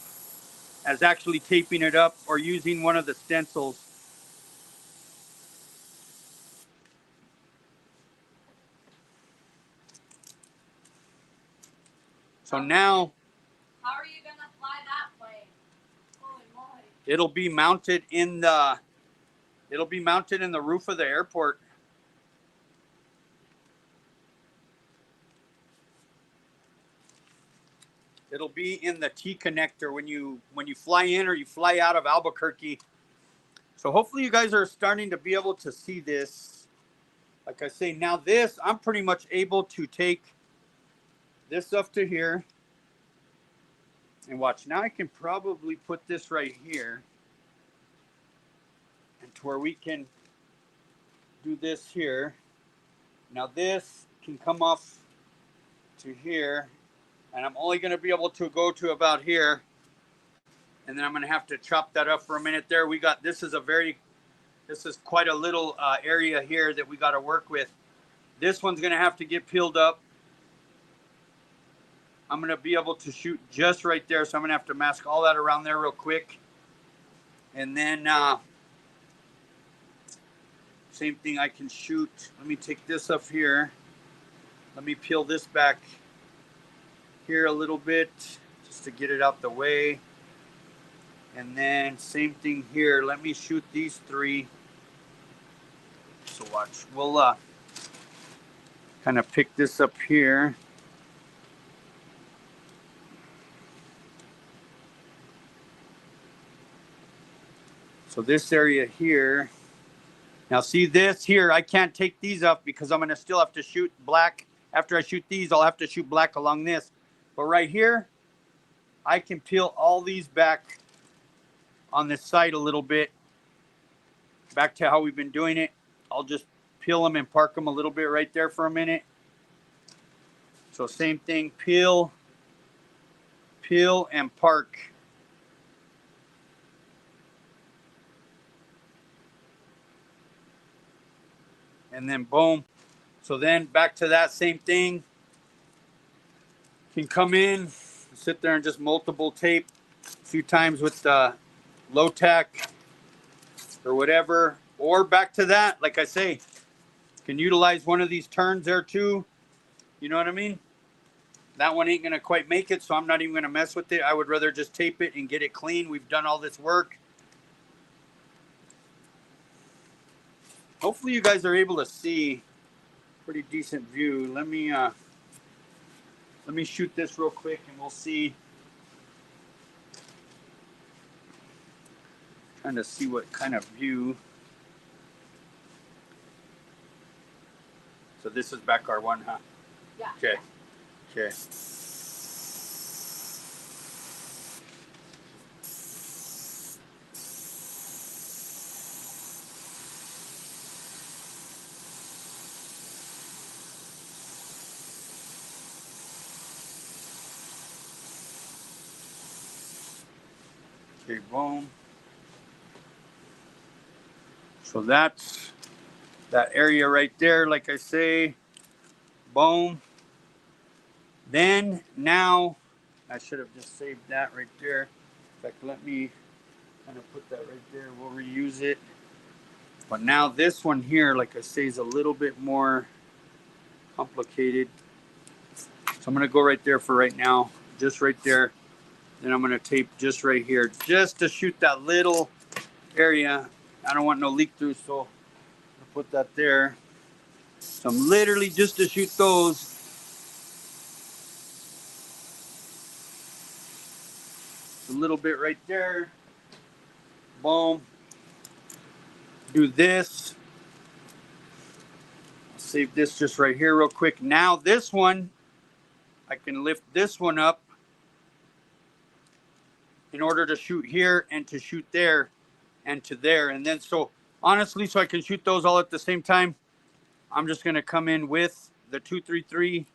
as actually taping it up or using one of the stencils. So now, how are you gonna fly that plane? Holy moly! it'll be mounted in the roof of the airport. It'll be in the T connector when you fly in or you fly out of Albuquerque. So hopefully you guys are starting to be able to see this. Like I say, now this, I'm pretty much able to take this up to here. And watch, now I can probably put this right here. And to where we can do this here. Now this can come off to here. And I'm only going to be able to go to about here. And then I'm going to have to chop that up for a minute there. We got, this is quite a little area here that we got to work with. This one's going to have to get peeled up. I'm going to be able to shoot just right there. So I'm going to have to mask all that around there real quick. And then same thing, I can shoot. Let me take this up here. Let me peel this back here a little bit just to get it out the way. And then same thing here. Let me shoot these three. So watch. We'll kind of pick this up here. So this area here. Now see this here, I can't take these up because I'm going to still have to shoot black. After I shoot these, I'll have to shoot black along this. But right here, I can peel all these back on this side a little bit. Back to how we've been doing it. I'll just peel them and park them a little bit right there for a minute. So same thing, peel, and park. And then boom. So then back to that same thing. Can come in, sit there and just multiple tape a few times with the low tack or whatever. Or back to that, like I say, can utilize one of these turns there too. You know what I mean? That one ain't going to quite make it, so I'm not even going to mess with it. I would rather just tape it and get it clean. We've done all this work. Hopefully you guys are able to see pretty decent view. Let me shoot this real quick and we'll see. Trying to see what kind of view. So this is back R1, huh? Yeah. Okay. Okay. Okay, boom. So that's that area right there, like I say. Boom. Then now, I should have just saved that right there. In fact, let me kind of put that right there. We'll reuse it. But now this one here, like I say, is a little bit more complicated. So I'm going to go right there for right now. Just right there. Then I'm going to tape just right here. Just to shoot that little area. I don't want no leak through, so I'll put that there. So I'm literally just to shoot those. A little bit right there. Boom. Do this. Save this just right here real quick. Now this one, I can lift this one up in order to shoot here and to shoot there and to there. And then so honestly, so I can shoot those all at the same time, I'm just going to come in with the 233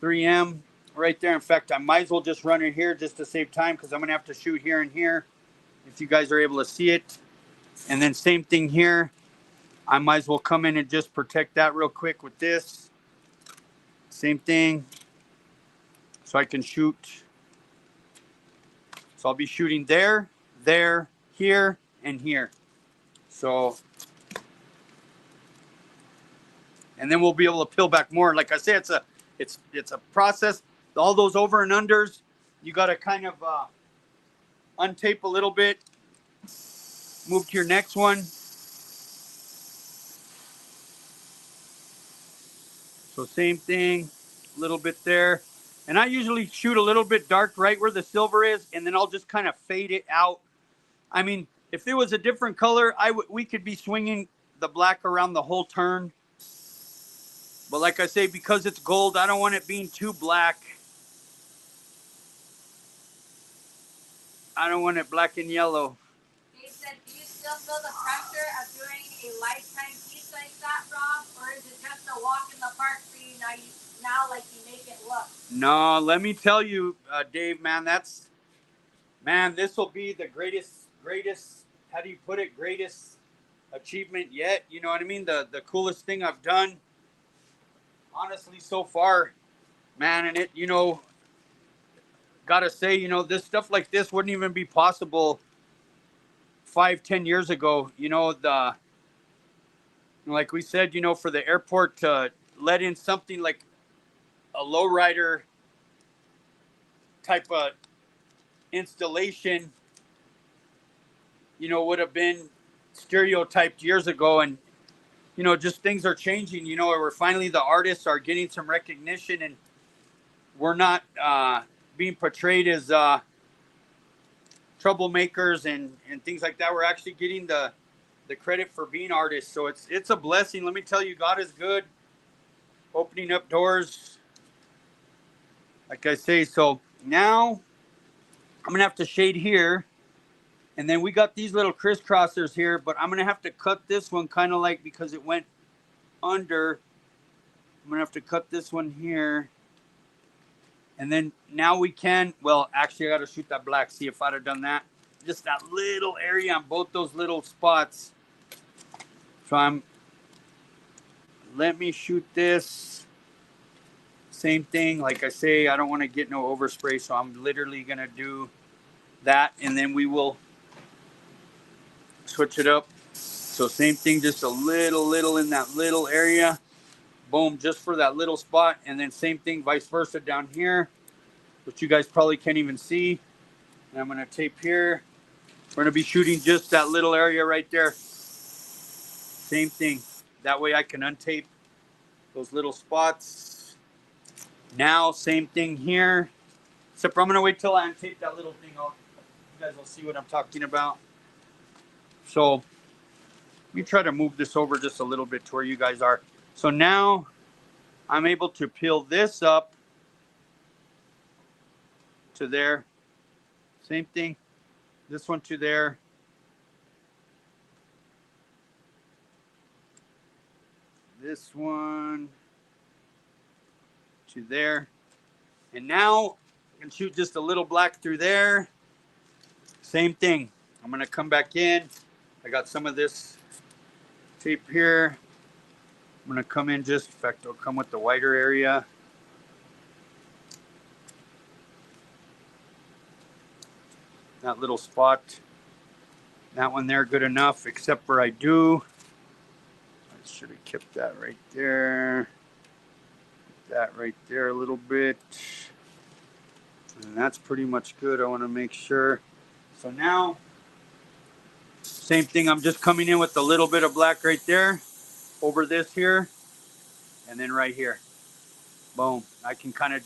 3M right there. In fact, I might as well just run it here just to save time because I'm going to have to shoot here and here if you guys are able to see it. And then same thing here. I might as well come in and just protect that real quick with this. Same thing. So I can shoot. So I'll be shooting there, there, here, and here. So, and then we'll be able to peel back more. Like I said, it's a process. All those over and unders, you got to kind of untape a little bit. Move to your next one. So same thing, a little bit there. And I usually shoot a little bit dark right where the silver is, and then I'll just kind of fade it out. I mean, if it was a different color, we could be swinging the black around the whole turn. But like I say, because it's gold, I don't want it being too black. I don't want it black and yellow. Dave said, do you still feel the pressure of doing a lifetime piece like that, Rob? Or is it just a walk in the park for you now like you make it look? No, let me tell you, Dave, man, this will be the greatest, how do you put it, greatest achievement yet. You know what I mean? The coolest thing I've done, honestly, so far, man. And it, gotta say, this stuff like this wouldn't even be possible 5-10 years ago. Like we said, for the airport to let in something like a lowrider type of installation, would have been stereotyped years ago. And just things are changing. We're finally, the artists are getting some recognition, and we're not being portrayed as troublemakers and things like that. We're actually getting the credit for being artists. So it's a blessing. Let me tell you, God is good, opening up doors, like I say. So now I'm gonna have to shade here, and then we got these little crisscrossers here, but I'm gonna have to cut this one kind of like, because it went under, I'm gonna have to cut this one here. And then now we can, well, actually I got to shoot that black. See, if I'd have done that, just that little area on both those little spots. So let me shoot this. Same thing. Like I say, I don't want to get no overspray. So I'm literally going to do that. And then we will switch it up. So same thing, just a little in that little area. Boom, just for that little spot. And then same thing, vice versa down here, which you guys probably can't even see. And I'm going to tape here. We're going to be shooting just that little area right there. Same thing. That way I can untape those little spots. Now, same thing here. Except for I'm going to wait till I untape that little thing off. You guys will see what I'm talking about. So, let me try to move this over just a little bit to where you guys are. So now, I'm able to peel this up to there. Same thing. This one to there. This one to there. And now I can shoot just a little black through there. Same thing. I'm going to come back in. I got some of this tape here. I'm going to come in just, in fact, I'll come with the whiter area. That little spot. That one there, good enough, except for I do. Should have kept that right there. That right there a little bit. And that's pretty much good. I want to make sure. So now, same thing. I'm just coming in with a little bit of black right there over this here. And then right here. Boom. I can kind of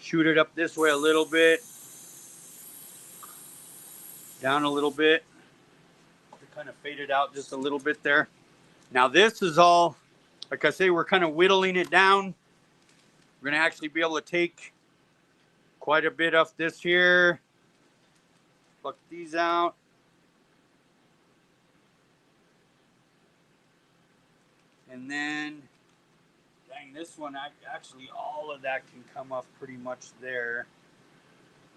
shoot it up this way a little bit. Down a little bit. To kind of fade it out just a little bit there. Now this is all, like I say, we're kind of whittling it down. We're going to actually be able to take quite a bit of this here. Pluck these out. And then, dang, this one, actually all of that can come off pretty much there.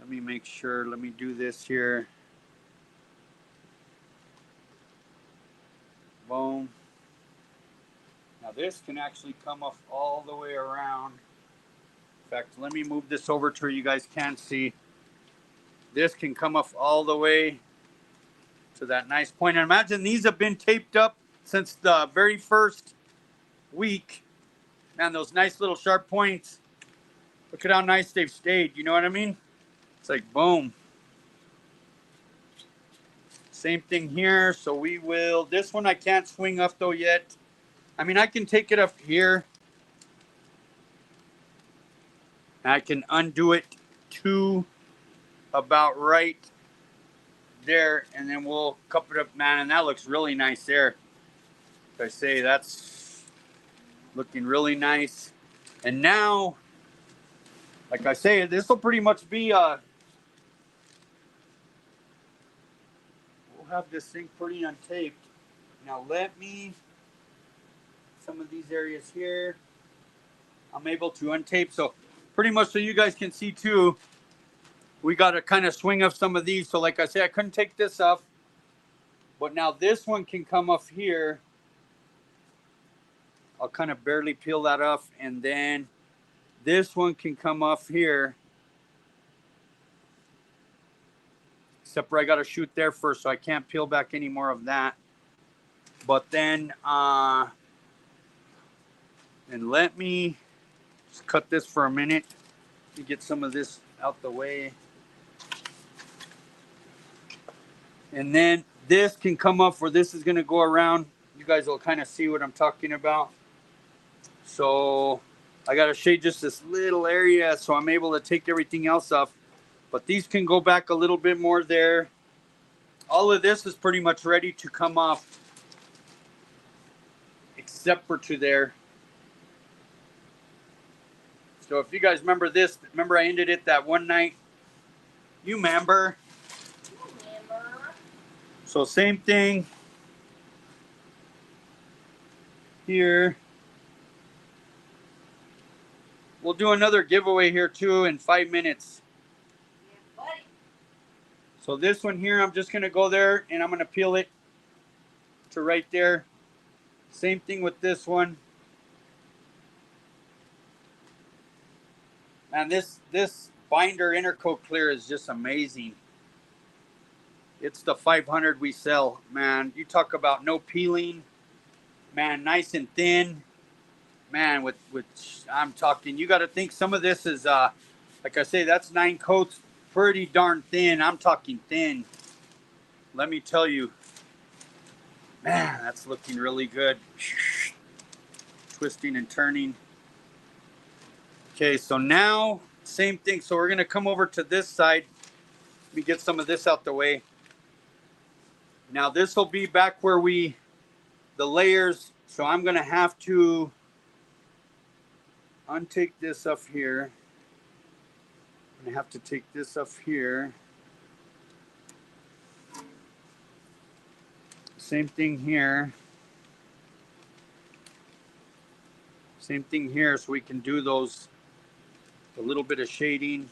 Let me make sure. Let me do this here. Boom. Now this can actually come off all the way around. In fact, let me move this over to where you guys can't see. This can come off all the way to that nice point. And imagine these have been taped up since the very first week. Man, those nice little sharp points. Look at how nice they've stayed. You know what I mean? It's like boom. Same thing here. So we will, this one I can't swing up though yet. I mean, I can take it up here. I can undo it to about right there, and then we'll cup it up, man. And that looks really nice there. Like I say, that's looking really nice. And now, like I say, this will pretty much be we'll have this thing pretty untaped. Now let me, some of these areas here, I'm able to untape. So pretty much so you guys can see too, we got to kind of swing off some of these. So like I say, I couldn't take this off, but now this one can come off here. I'll kind of barely peel that off, and then this one can come off here. Except for I got to shoot there first, so I can't peel back any more of that. But then, and let me just cut this for a minute to get some of this out the way. And then this can come up where this is going to go around. You guys will kind of see what I'm talking about. So I got to shade just this little area so I'm able to take everything else off. But these can go back a little bit more there. All of this is pretty much ready to come off, except for to there. So if you guys remember this, remember I ended it that one night? You remember? So same thing here. We'll do another giveaway here too in 5 minutes. Yeah, buddy. So this one here, I'm just going to go there and I'm going to peel it to right there. Same thing with this one. Man, this binder intercoat clear is just amazing. It's the 500 we sell, man. You talk about no peeling, man, nice and thin. Man, with I'm talking, you got to think some of this is, like I say, that's 9 coats, pretty darn thin. I'm talking thin. Let me tell you, man, that's looking really good. Twisting and turning. Okay, so now, same thing. So we're going to come over to this side. Let me get some of this out the way. Now this will be back where the layers, so I'm going to have to untake this up here. I'm going to have to take this up here. Same thing here. Same thing here, so we can do those, a little bit of shading.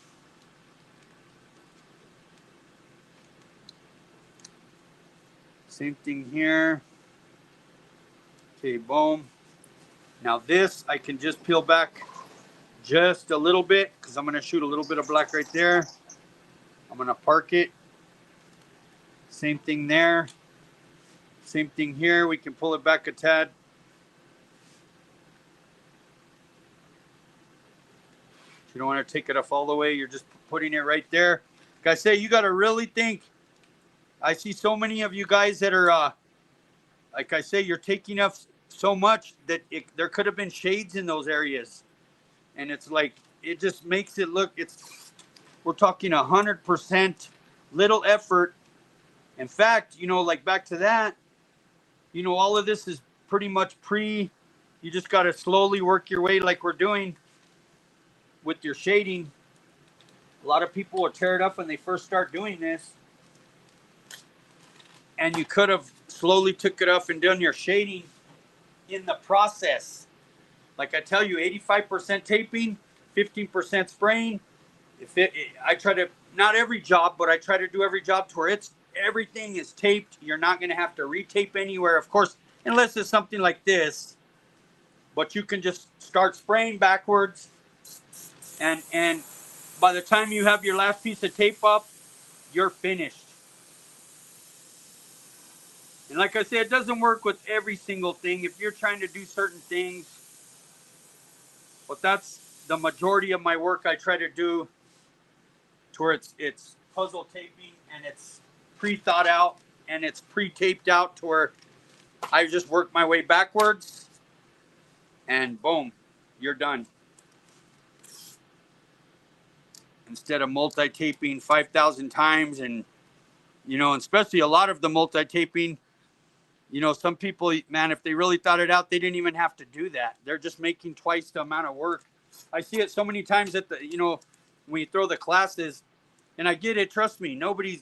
Same thing here. Okay, boom. Now this, I can just peel back just a little bit because I'm going to shoot a little bit of black right there. I'm going to park it. Same thing there. Same thing here. We can pull it back a tad. You don't want to take it off all the way. You're just putting it right there. Like I say, you got to really think. I see so many of you guys that are, like I say, you're taking off so much that there could have been shades in those areas. And it's like, it just makes it look, we're talking 100% little effort. In fact, you know, like back to that, you know, all of this is pretty much you just got to slowly work your way like we're doing with your shading. A lot of people will tear it up when they first start doing this. And you could have slowly took it off and done your shading in the process. Like I tell you, 85% taping, 15% spraying. I try to, not every job, but I try to do every job to where everything is taped. You're not going to have to retape anywhere, of course, unless it's something like this. But you can just start spraying backwards, and by the time you have your last piece of tape up, you're finished. And like I said, it doesn't work with every single thing. If you're trying to do certain things, but that's the majority of my work I try to do to where it's puzzle taping and it's pre-thought out and it's pre-taped out to where I just work my way backwards and boom, you're done. Instead of multi-taping 5,000 times, and you know, especially a lot of the multi-taping, you know, some people, man, if they really thought it out, they didn't even have to do that. They're just making twice the amount of work. I see it so many times at the, you know, when you throw the classes, and I get it, trust me, nobody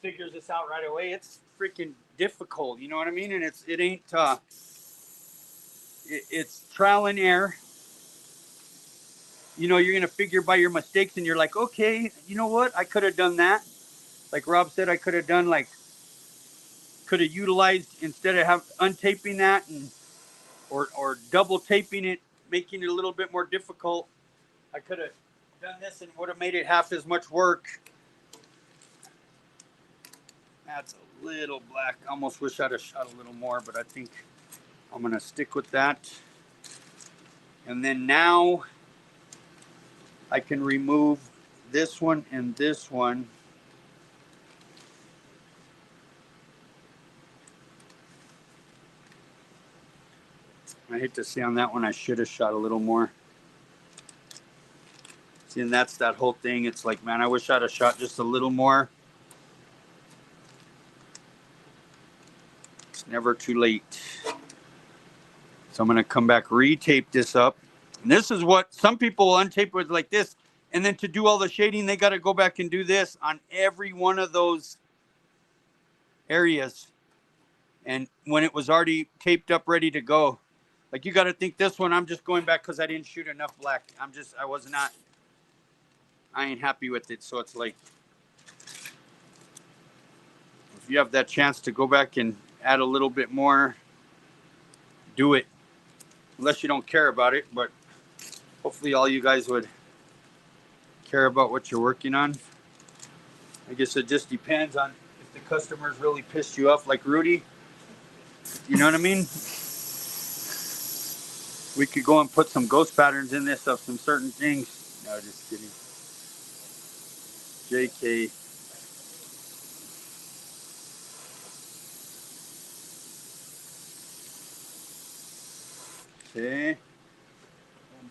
figures this out right away. It's freaking difficult, you know what I mean? And it ain't, it's trial and error. You know, you're going to figure by your mistakes and you're like, okay, you know what? I could have done that. Like Rob said, I could have done could have utilized, instead of untaping that and or double taping it, making it a little bit more difficult, I could have done this and would have made it half as much work. That's a little black. I almost wish I'd have shot a little more, but I think I'm going to stick with that. And then now I can remove this one and this one. I hate to say on that one, I should have shot a little more. See, and that's that whole thing. It's like, man, I wish I'd have shot just a little more. It's never too late. So I'm going to come back, retape this up. And this is what some people will untape with like this. And then to do all the shading, they got to go back and do this on every one of those areas. And when it was already taped up, ready to go. Like, you got to think this one, I'm just going back because I didn't shoot enough black. I ain't happy with it. So it's like, if you have that chance to go back and add a little bit more, do it. Unless you don't care about it, but hopefully all you guys would care about what you're working on. I guess it just depends on if the customers really pissed you off, like Rudy. You know what I mean? We could go and put some ghost patterns in this of some certain things. No, just kidding. JK. Okay.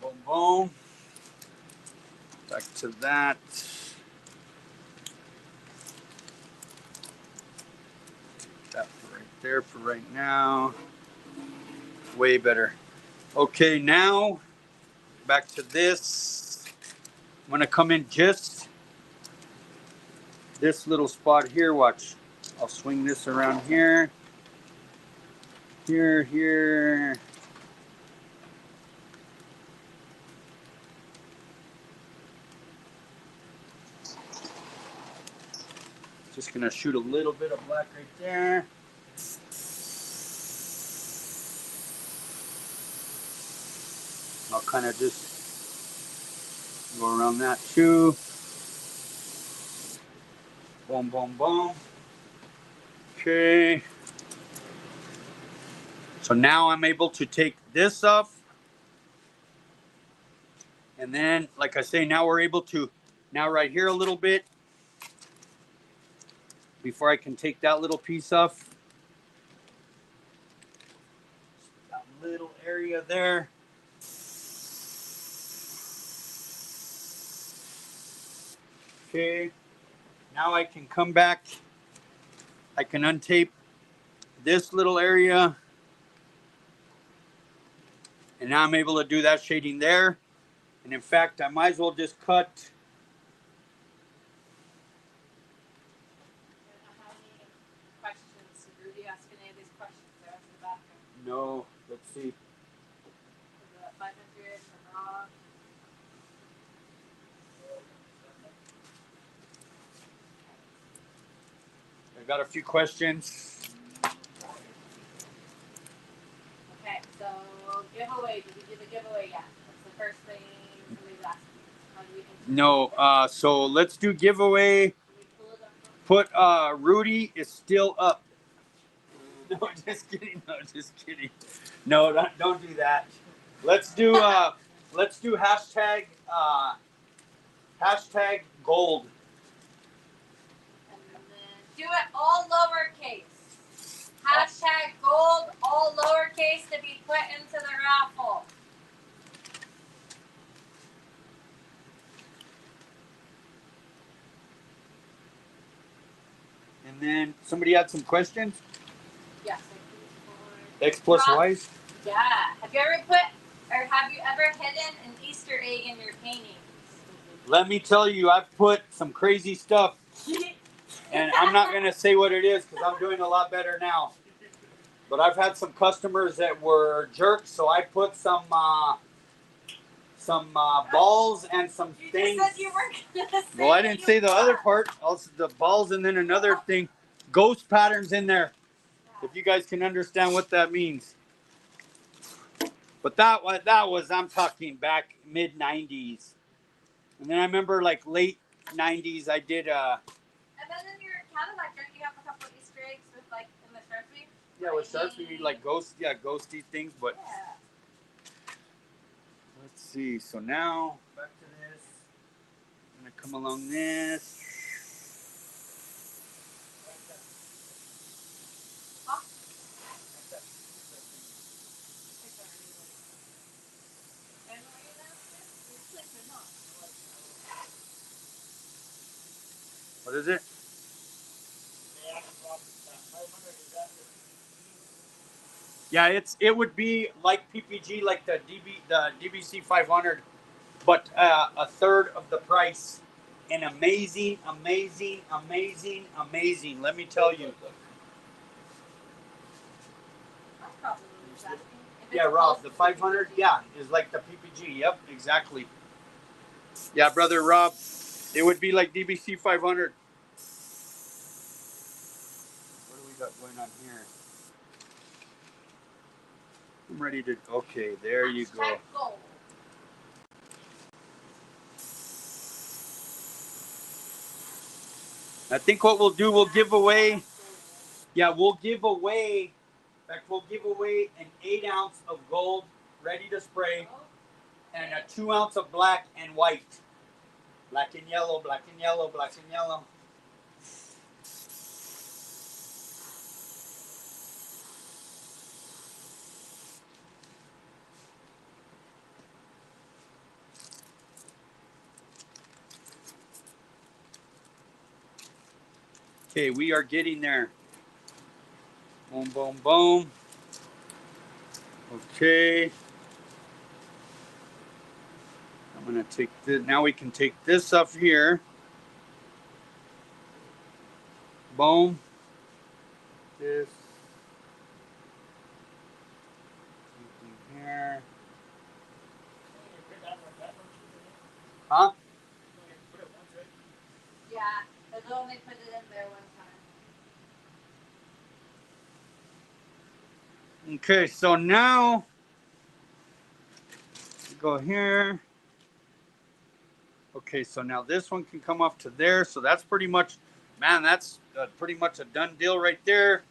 Boom, boom, boom. Back to that. That for right there for right now. Way better. Okay, now back to this. I'm going to come in just this little spot here. Watch. I'll swing this around here. Here. Just going to shoot a little bit of black right there. I'll kind of just go around that too. Boom, boom, boom. Okay. So now I'm able to take this off And then, like I say, now we're able to, now right here a little bit, before I can take that little piece off. That little area there. Okay, now I can come back. I can untape this little area. And now I'm able to do that shading there. And in fact, I might as well just cut. How many questions? Did Rudy ask any of these questions? There in the bathroom. No, let's see. The 500 for Rob. I got a few questions. Okay, so giveaway. Did we do the giveaway yet? That's the first thing somebody's asking. How do we No, so let's do giveaway. Can we pull it up? Put Rudy is still up. No, just kidding. No, just kidding. No, don't do that. Let's do hashtag gold. And then do it all lowercase. Hashtag gold, all lowercase, to be put into the raffle. And then somebody had some questions. Yes. X plus Y's. Yeah. Have you ever hidden an Easter egg in your paintings? Let me tell you, I've put some crazy stuff, and I'm not gonna say what it is because I'm doing a lot better now. But I've had some customers that were jerks, so I put some balls and some things. You said you were gonna say. Well, I didn't say the other part. Also, the balls and then another thing, ghost patterns in there. If you guys can understand what that means. But that was I'm talking back mid '90s, and then I remember like late '90s I did. And then in your Cadillac, don't you have a couple of Easter eggs with like in the Sharpie? Yeah, with Sharpie, like ghosty things. But yeah. Let's see. So now back to this. I'm gonna come along this. What is it? Yeah, it would be like PPG, like the DBC 500, but a third of the price. And amazing. Let me tell you. Yeah, Rob, the 500, yeah, is like the PPG. Yep, exactly. Yeah, brother Rob, it would be like DBC 500. What do we got going on here? I'm ready to. Okay, there you go. I think what we'll do, we'll give away. Yeah, we'll give away. In fact, we'll give away an 8 ounce of gold ready to spray and a 2 ounce of black and white. Black and yellow, black and yellow, black and yellow. Okay, we are getting there. Boom, boom, boom. Okay. I'm going to take this. Now we can take this up here. Boom. This. Here. Huh? Yeah, they'll only put it in there one time. Okay, so now go here. Okay, so now this one can come up to there. So that's pretty much, man, that's pretty much a done deal right there.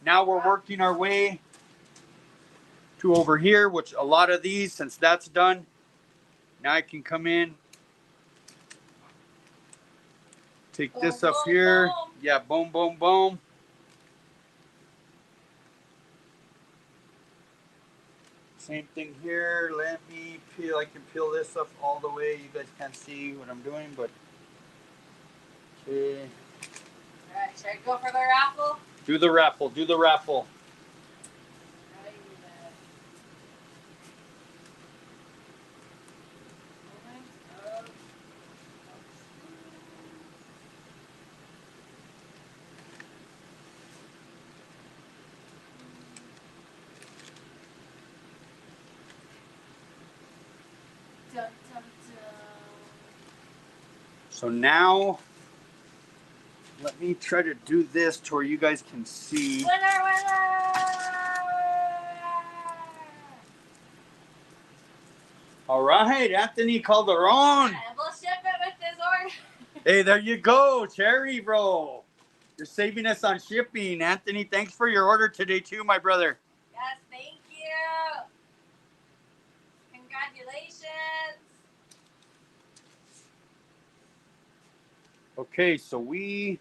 Now we're working our way to over here, which a lot of these, since that's done, Now I can come in, take Boom, this up boom, here. boom. Yeah, boom, boom, boom. Same thing here. Let me peel. I can peel this up all the way. You guys can't see what I'm doing, but okay. Alright, should I go for the raffle? Do the raffle. Do the raffle. Dun, dun, dun. So now, let me try to do this to where you guys can see. Winner, winner! All right, Anthony Calderon. And we'll ship it with this order. Hey, there you go, Cherry, bro. You're saving us on shipping. Anthony, thanks for your order today, too, my brother. Yes, thank you. Congratulations. Okay, so we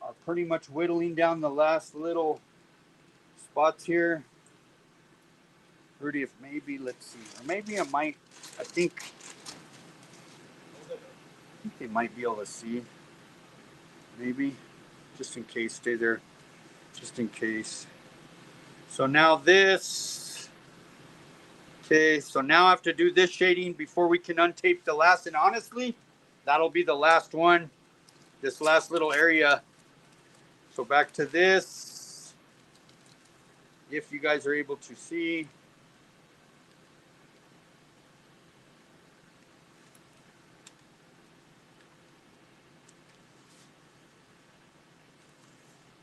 are pretty much whittling down the last little spots here. 30th, maybe, let's see. Or maybe I might, I think they might be able to see. Maybe, just in case, stay there, just in case. So now this, okay, so now I have to do this shading before we can untape the last, and honestly, that'll be the last one, this last little area. So back to this, if you guys are able to see.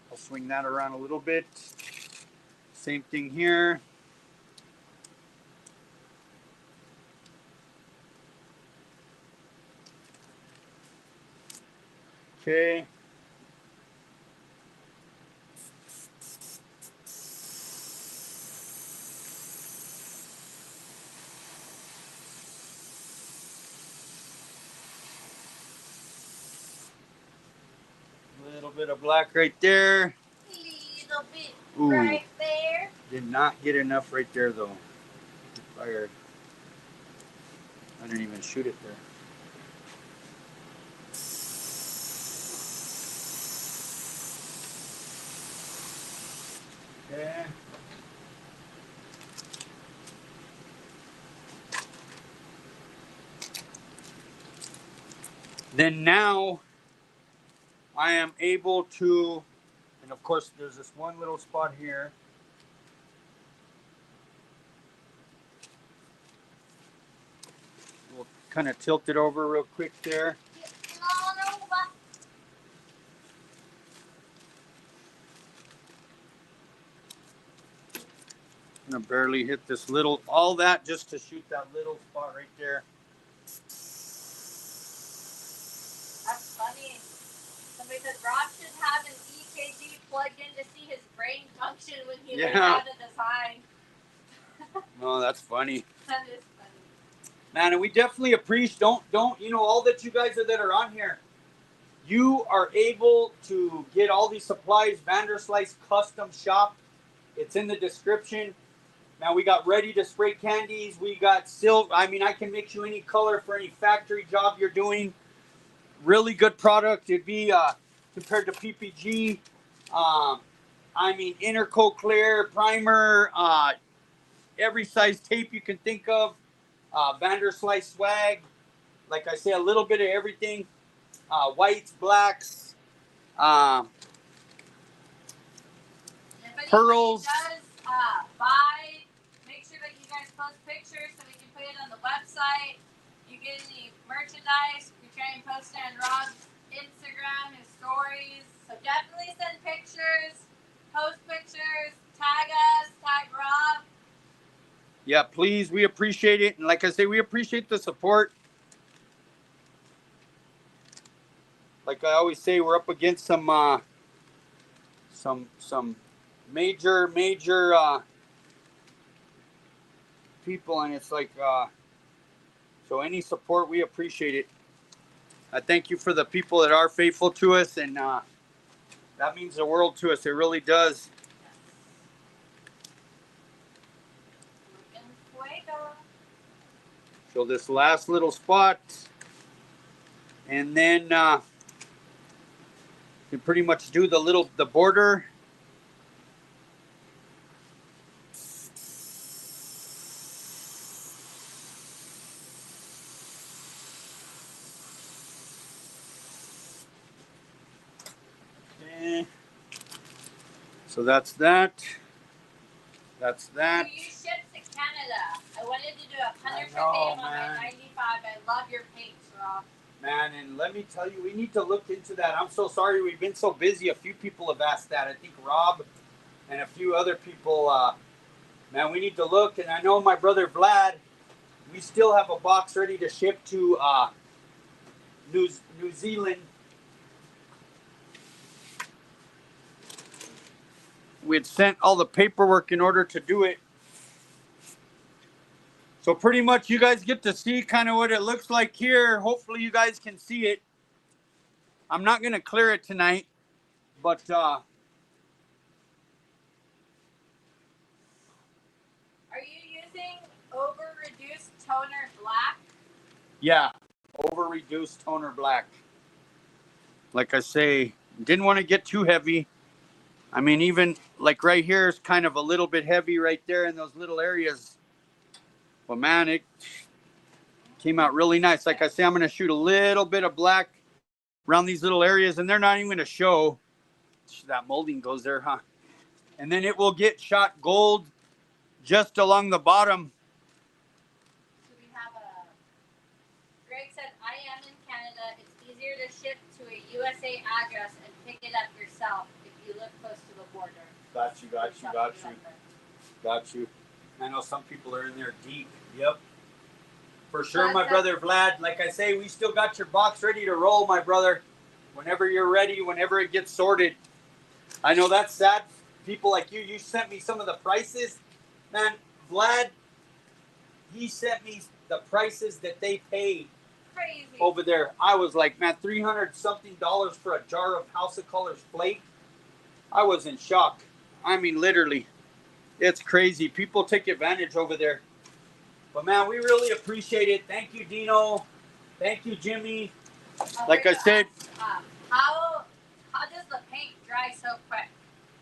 I'll swing that around a little bit. Same thing here. Okay. A little bit of black right there. Little bit Ooh. right there. Did not get enough right there though. Fired. I didn't even shoot it there. Okay. Then now I am able to, and of course there's this one little spot here. We'll kind of tilt it over real quick there. I'm gonna barely hit this little, all that just to shoot that little spot right there. That's funny. Somebody said Rob should have an EKG plugged in to see his brain function when he lays out the design. No, that's funny. That is funny. Man, and we definitely appreciate, don't, you know, all that you guys that are on here, you are able to get all these supplies, Vanderslice Kustom Shop. It's in the description. Now we got ready to spray candies. We got silk. I mean, I can mix you any color for any factory job you're doing. Really good product. It'd be compared to PPG. I mean, Intercoat Clear, primer, every size tape you can think of. Vanderslice swag. Like I say, a little bit of everything. Whites, blacks, pearls. Does buy, make sure that you guys post pictures so we can put it on the website. You get any merchandise, we try and post it on Rob's Instagram, his stories. So definitely send pictures, post pictures, tag us, tag Rob. Yeah, please, we appreciate it. And like I say, we appreciate the support. Like I always say, we're up against some major people, and it's like So any support, we appreciate it. I thank you for the people that are faithful to us, and that means the world to us. It really does. So this last little spot, and then you pretty much do the border. Okay. So that's that. That's that. So you shipped to Canada. I wanted to do a 100 I know, on my man. 95. I love your paints, Rob. Man, and let me tell you, we need to look into that. I'm so sorry we've been so busy. A few people have asked that. I think Rob and a few other people. Man, we need to look. And I know my brother Vlad, we still have a box ready to ship to New Zealand. We had sent all the paperwork in order to do it. So pretty much you guys get to see kind of what it looks like here. Hopefully you guys can see it. I'm not going to clear it tonight, but Are you using over-reduced toner black? yeah, over reduced toner black. Like I say, didn't want to get too heavy. I mean, even like right here is kind of a little bit heavy right there in those little areas. But man, it came out really nice. Like I say, I'm going to shoot a little bit of black around these little areas, and they're not even going to show. That molding goes there, huh? And then it will get shot gold just along the bottom. So we have a... Greg said, I am in Canada. It's easier to ship to a USA address and pick it up yourself if you live close to the border. Got you. I know some people are in there deep. Yep. For sure, my brother Vlad. Like I say, we still got your box ready to roll, my brother. Whenever you're ready, whenever it gets sorted. I know that's sad. People like you sent me some of the prices. Man, Vlad, he sent me the prices that they paid. Crazy. Over there. I was like, man, $300 something for a jar of House of Colors flake. I was in shock. I mean, literally. It's crazy. People take advantage over there. But man, we really appreciate it. Thank you, Dino. Thank you, Jimmy. Like I said, how does the paint dry so quick?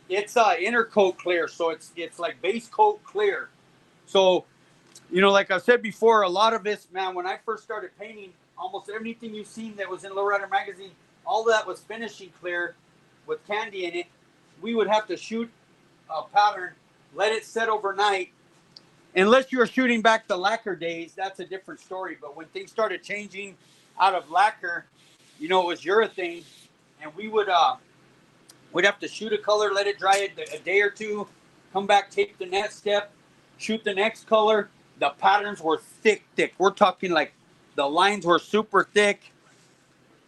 it's inner coat clear, so it's like base coat clear. So, you know, like I said before, a lot of this, man, when I first started painting, almost everything you've seen that was in Lowrider magazine, all that was finishing clear with candy in it. We would have to shoot a pattern, let it set overnight. Unless you were shooting back the lacquer days, that's a different story. But when things started changing out of lacquer, you know, it was urethane, and we would we'd have to shoot a color, let it dry a day or two, come back, tape the next step, shoot the next color. The patterns were thick. We're talking like the lines were super thick.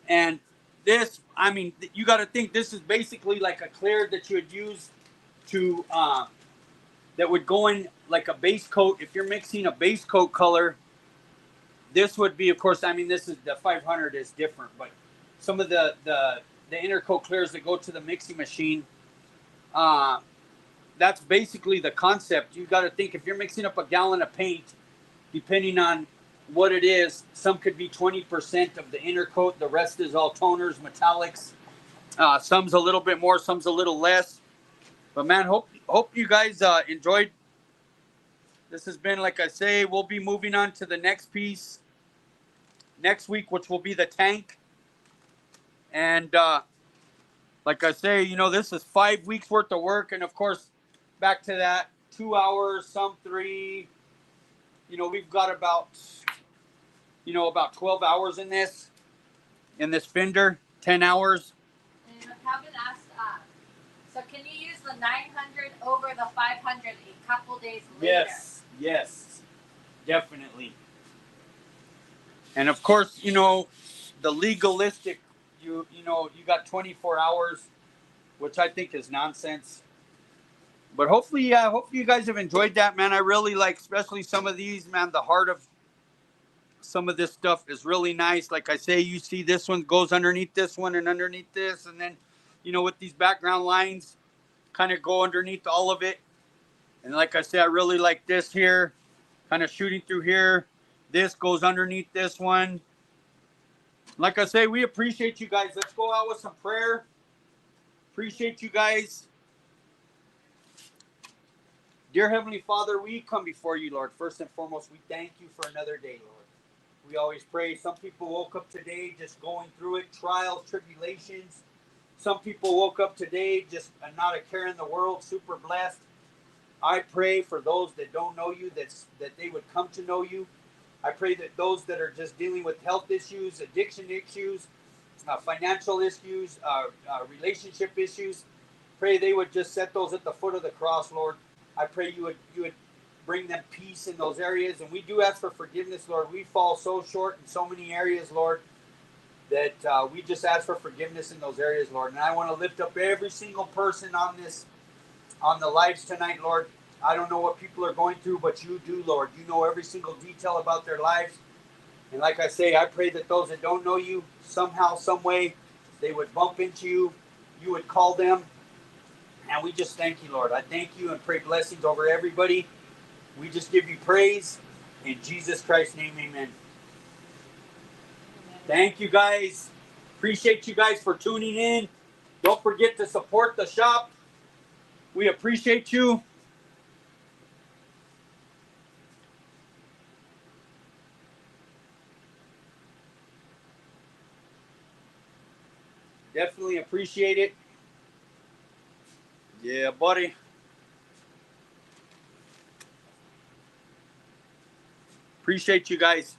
And this, I mean, you got to think this is basically like a clear that you would use to that would go in like a base coat. If you're mixing a base coat color, this would be, of course, I mean, this is the 500 is different, but some of the inner coat clears that go to the mixing machine, that's basically the concept. You got to think if you're mixing up a gallon of paint, depending on what it is, some could be 20% of the inner coat. The rest is all toners, metallics. Some's a little bit more, some's a little less. But man, hope you guys enjoyed. This has been, like I say, we'll be moving on to the next piece next week, which will be the tank. And like I say, you know, this is 5 weeks worth of work. And of course, back to that, 2 hours, some 3. You know, we've got about 12 hours in this fender, 10 hours. And Calvin asked, so can you use the 900 over the 500 a couple days later? Yes, definitely. And of course, you know, the legalistic, you got 24 hours, which I think is nonsense. But hopefully you guys have enjoyed that, man. I really like, especially some of these, man, the heart of some of this stuff is really nice. Like I say, you see this one goes underneath this one and underneath this. And then, you know, with these background lines kind of go underneath all of it. And like I say, I really like this here, kind of shooting through here. This goes underneath this one. Like I say, we appreciate you guys. Let's go out with some prayer. Appreciate you guys. Dear Heavenly Father, we come before you, Lord. First and foremost, we thank you for another day, Lord. We always pray. Some people woke up today just going through it, trials, tribulations. Some people woke up today just not a care in the world, super blessed. I pray for those that don't know you, that they would come to know you. I pray that those that are just dealing with health issues, addiction issues, financial issues, relationship issues, pray they would just set those at the foot of the cross, Lord. I pray you would bring them peace in those areas. And we do ask for forgiveness, Lord. We fall so short in so many areas, Lord, that we just ask for forgiveness in those areas, Lord. And I want to lift up every single person on the lives tonight, Lord. I don't know what people are going through, but you do, Lord. You know every single detail about their lives. And like I say, I pray that those that don't know you, somehow, some way, they would bump into you. You would call them. And we just thank you, Lord. I thank you and pray blessings over everybody. We just give you praise. In Jesus Christ's name, amen. Thank you, guys. Appreciate you guys for tuning in. Don't forget to support the shop. We appreciate you. Definitely appreciate it. Yeah, buddy. Appreciate you guys.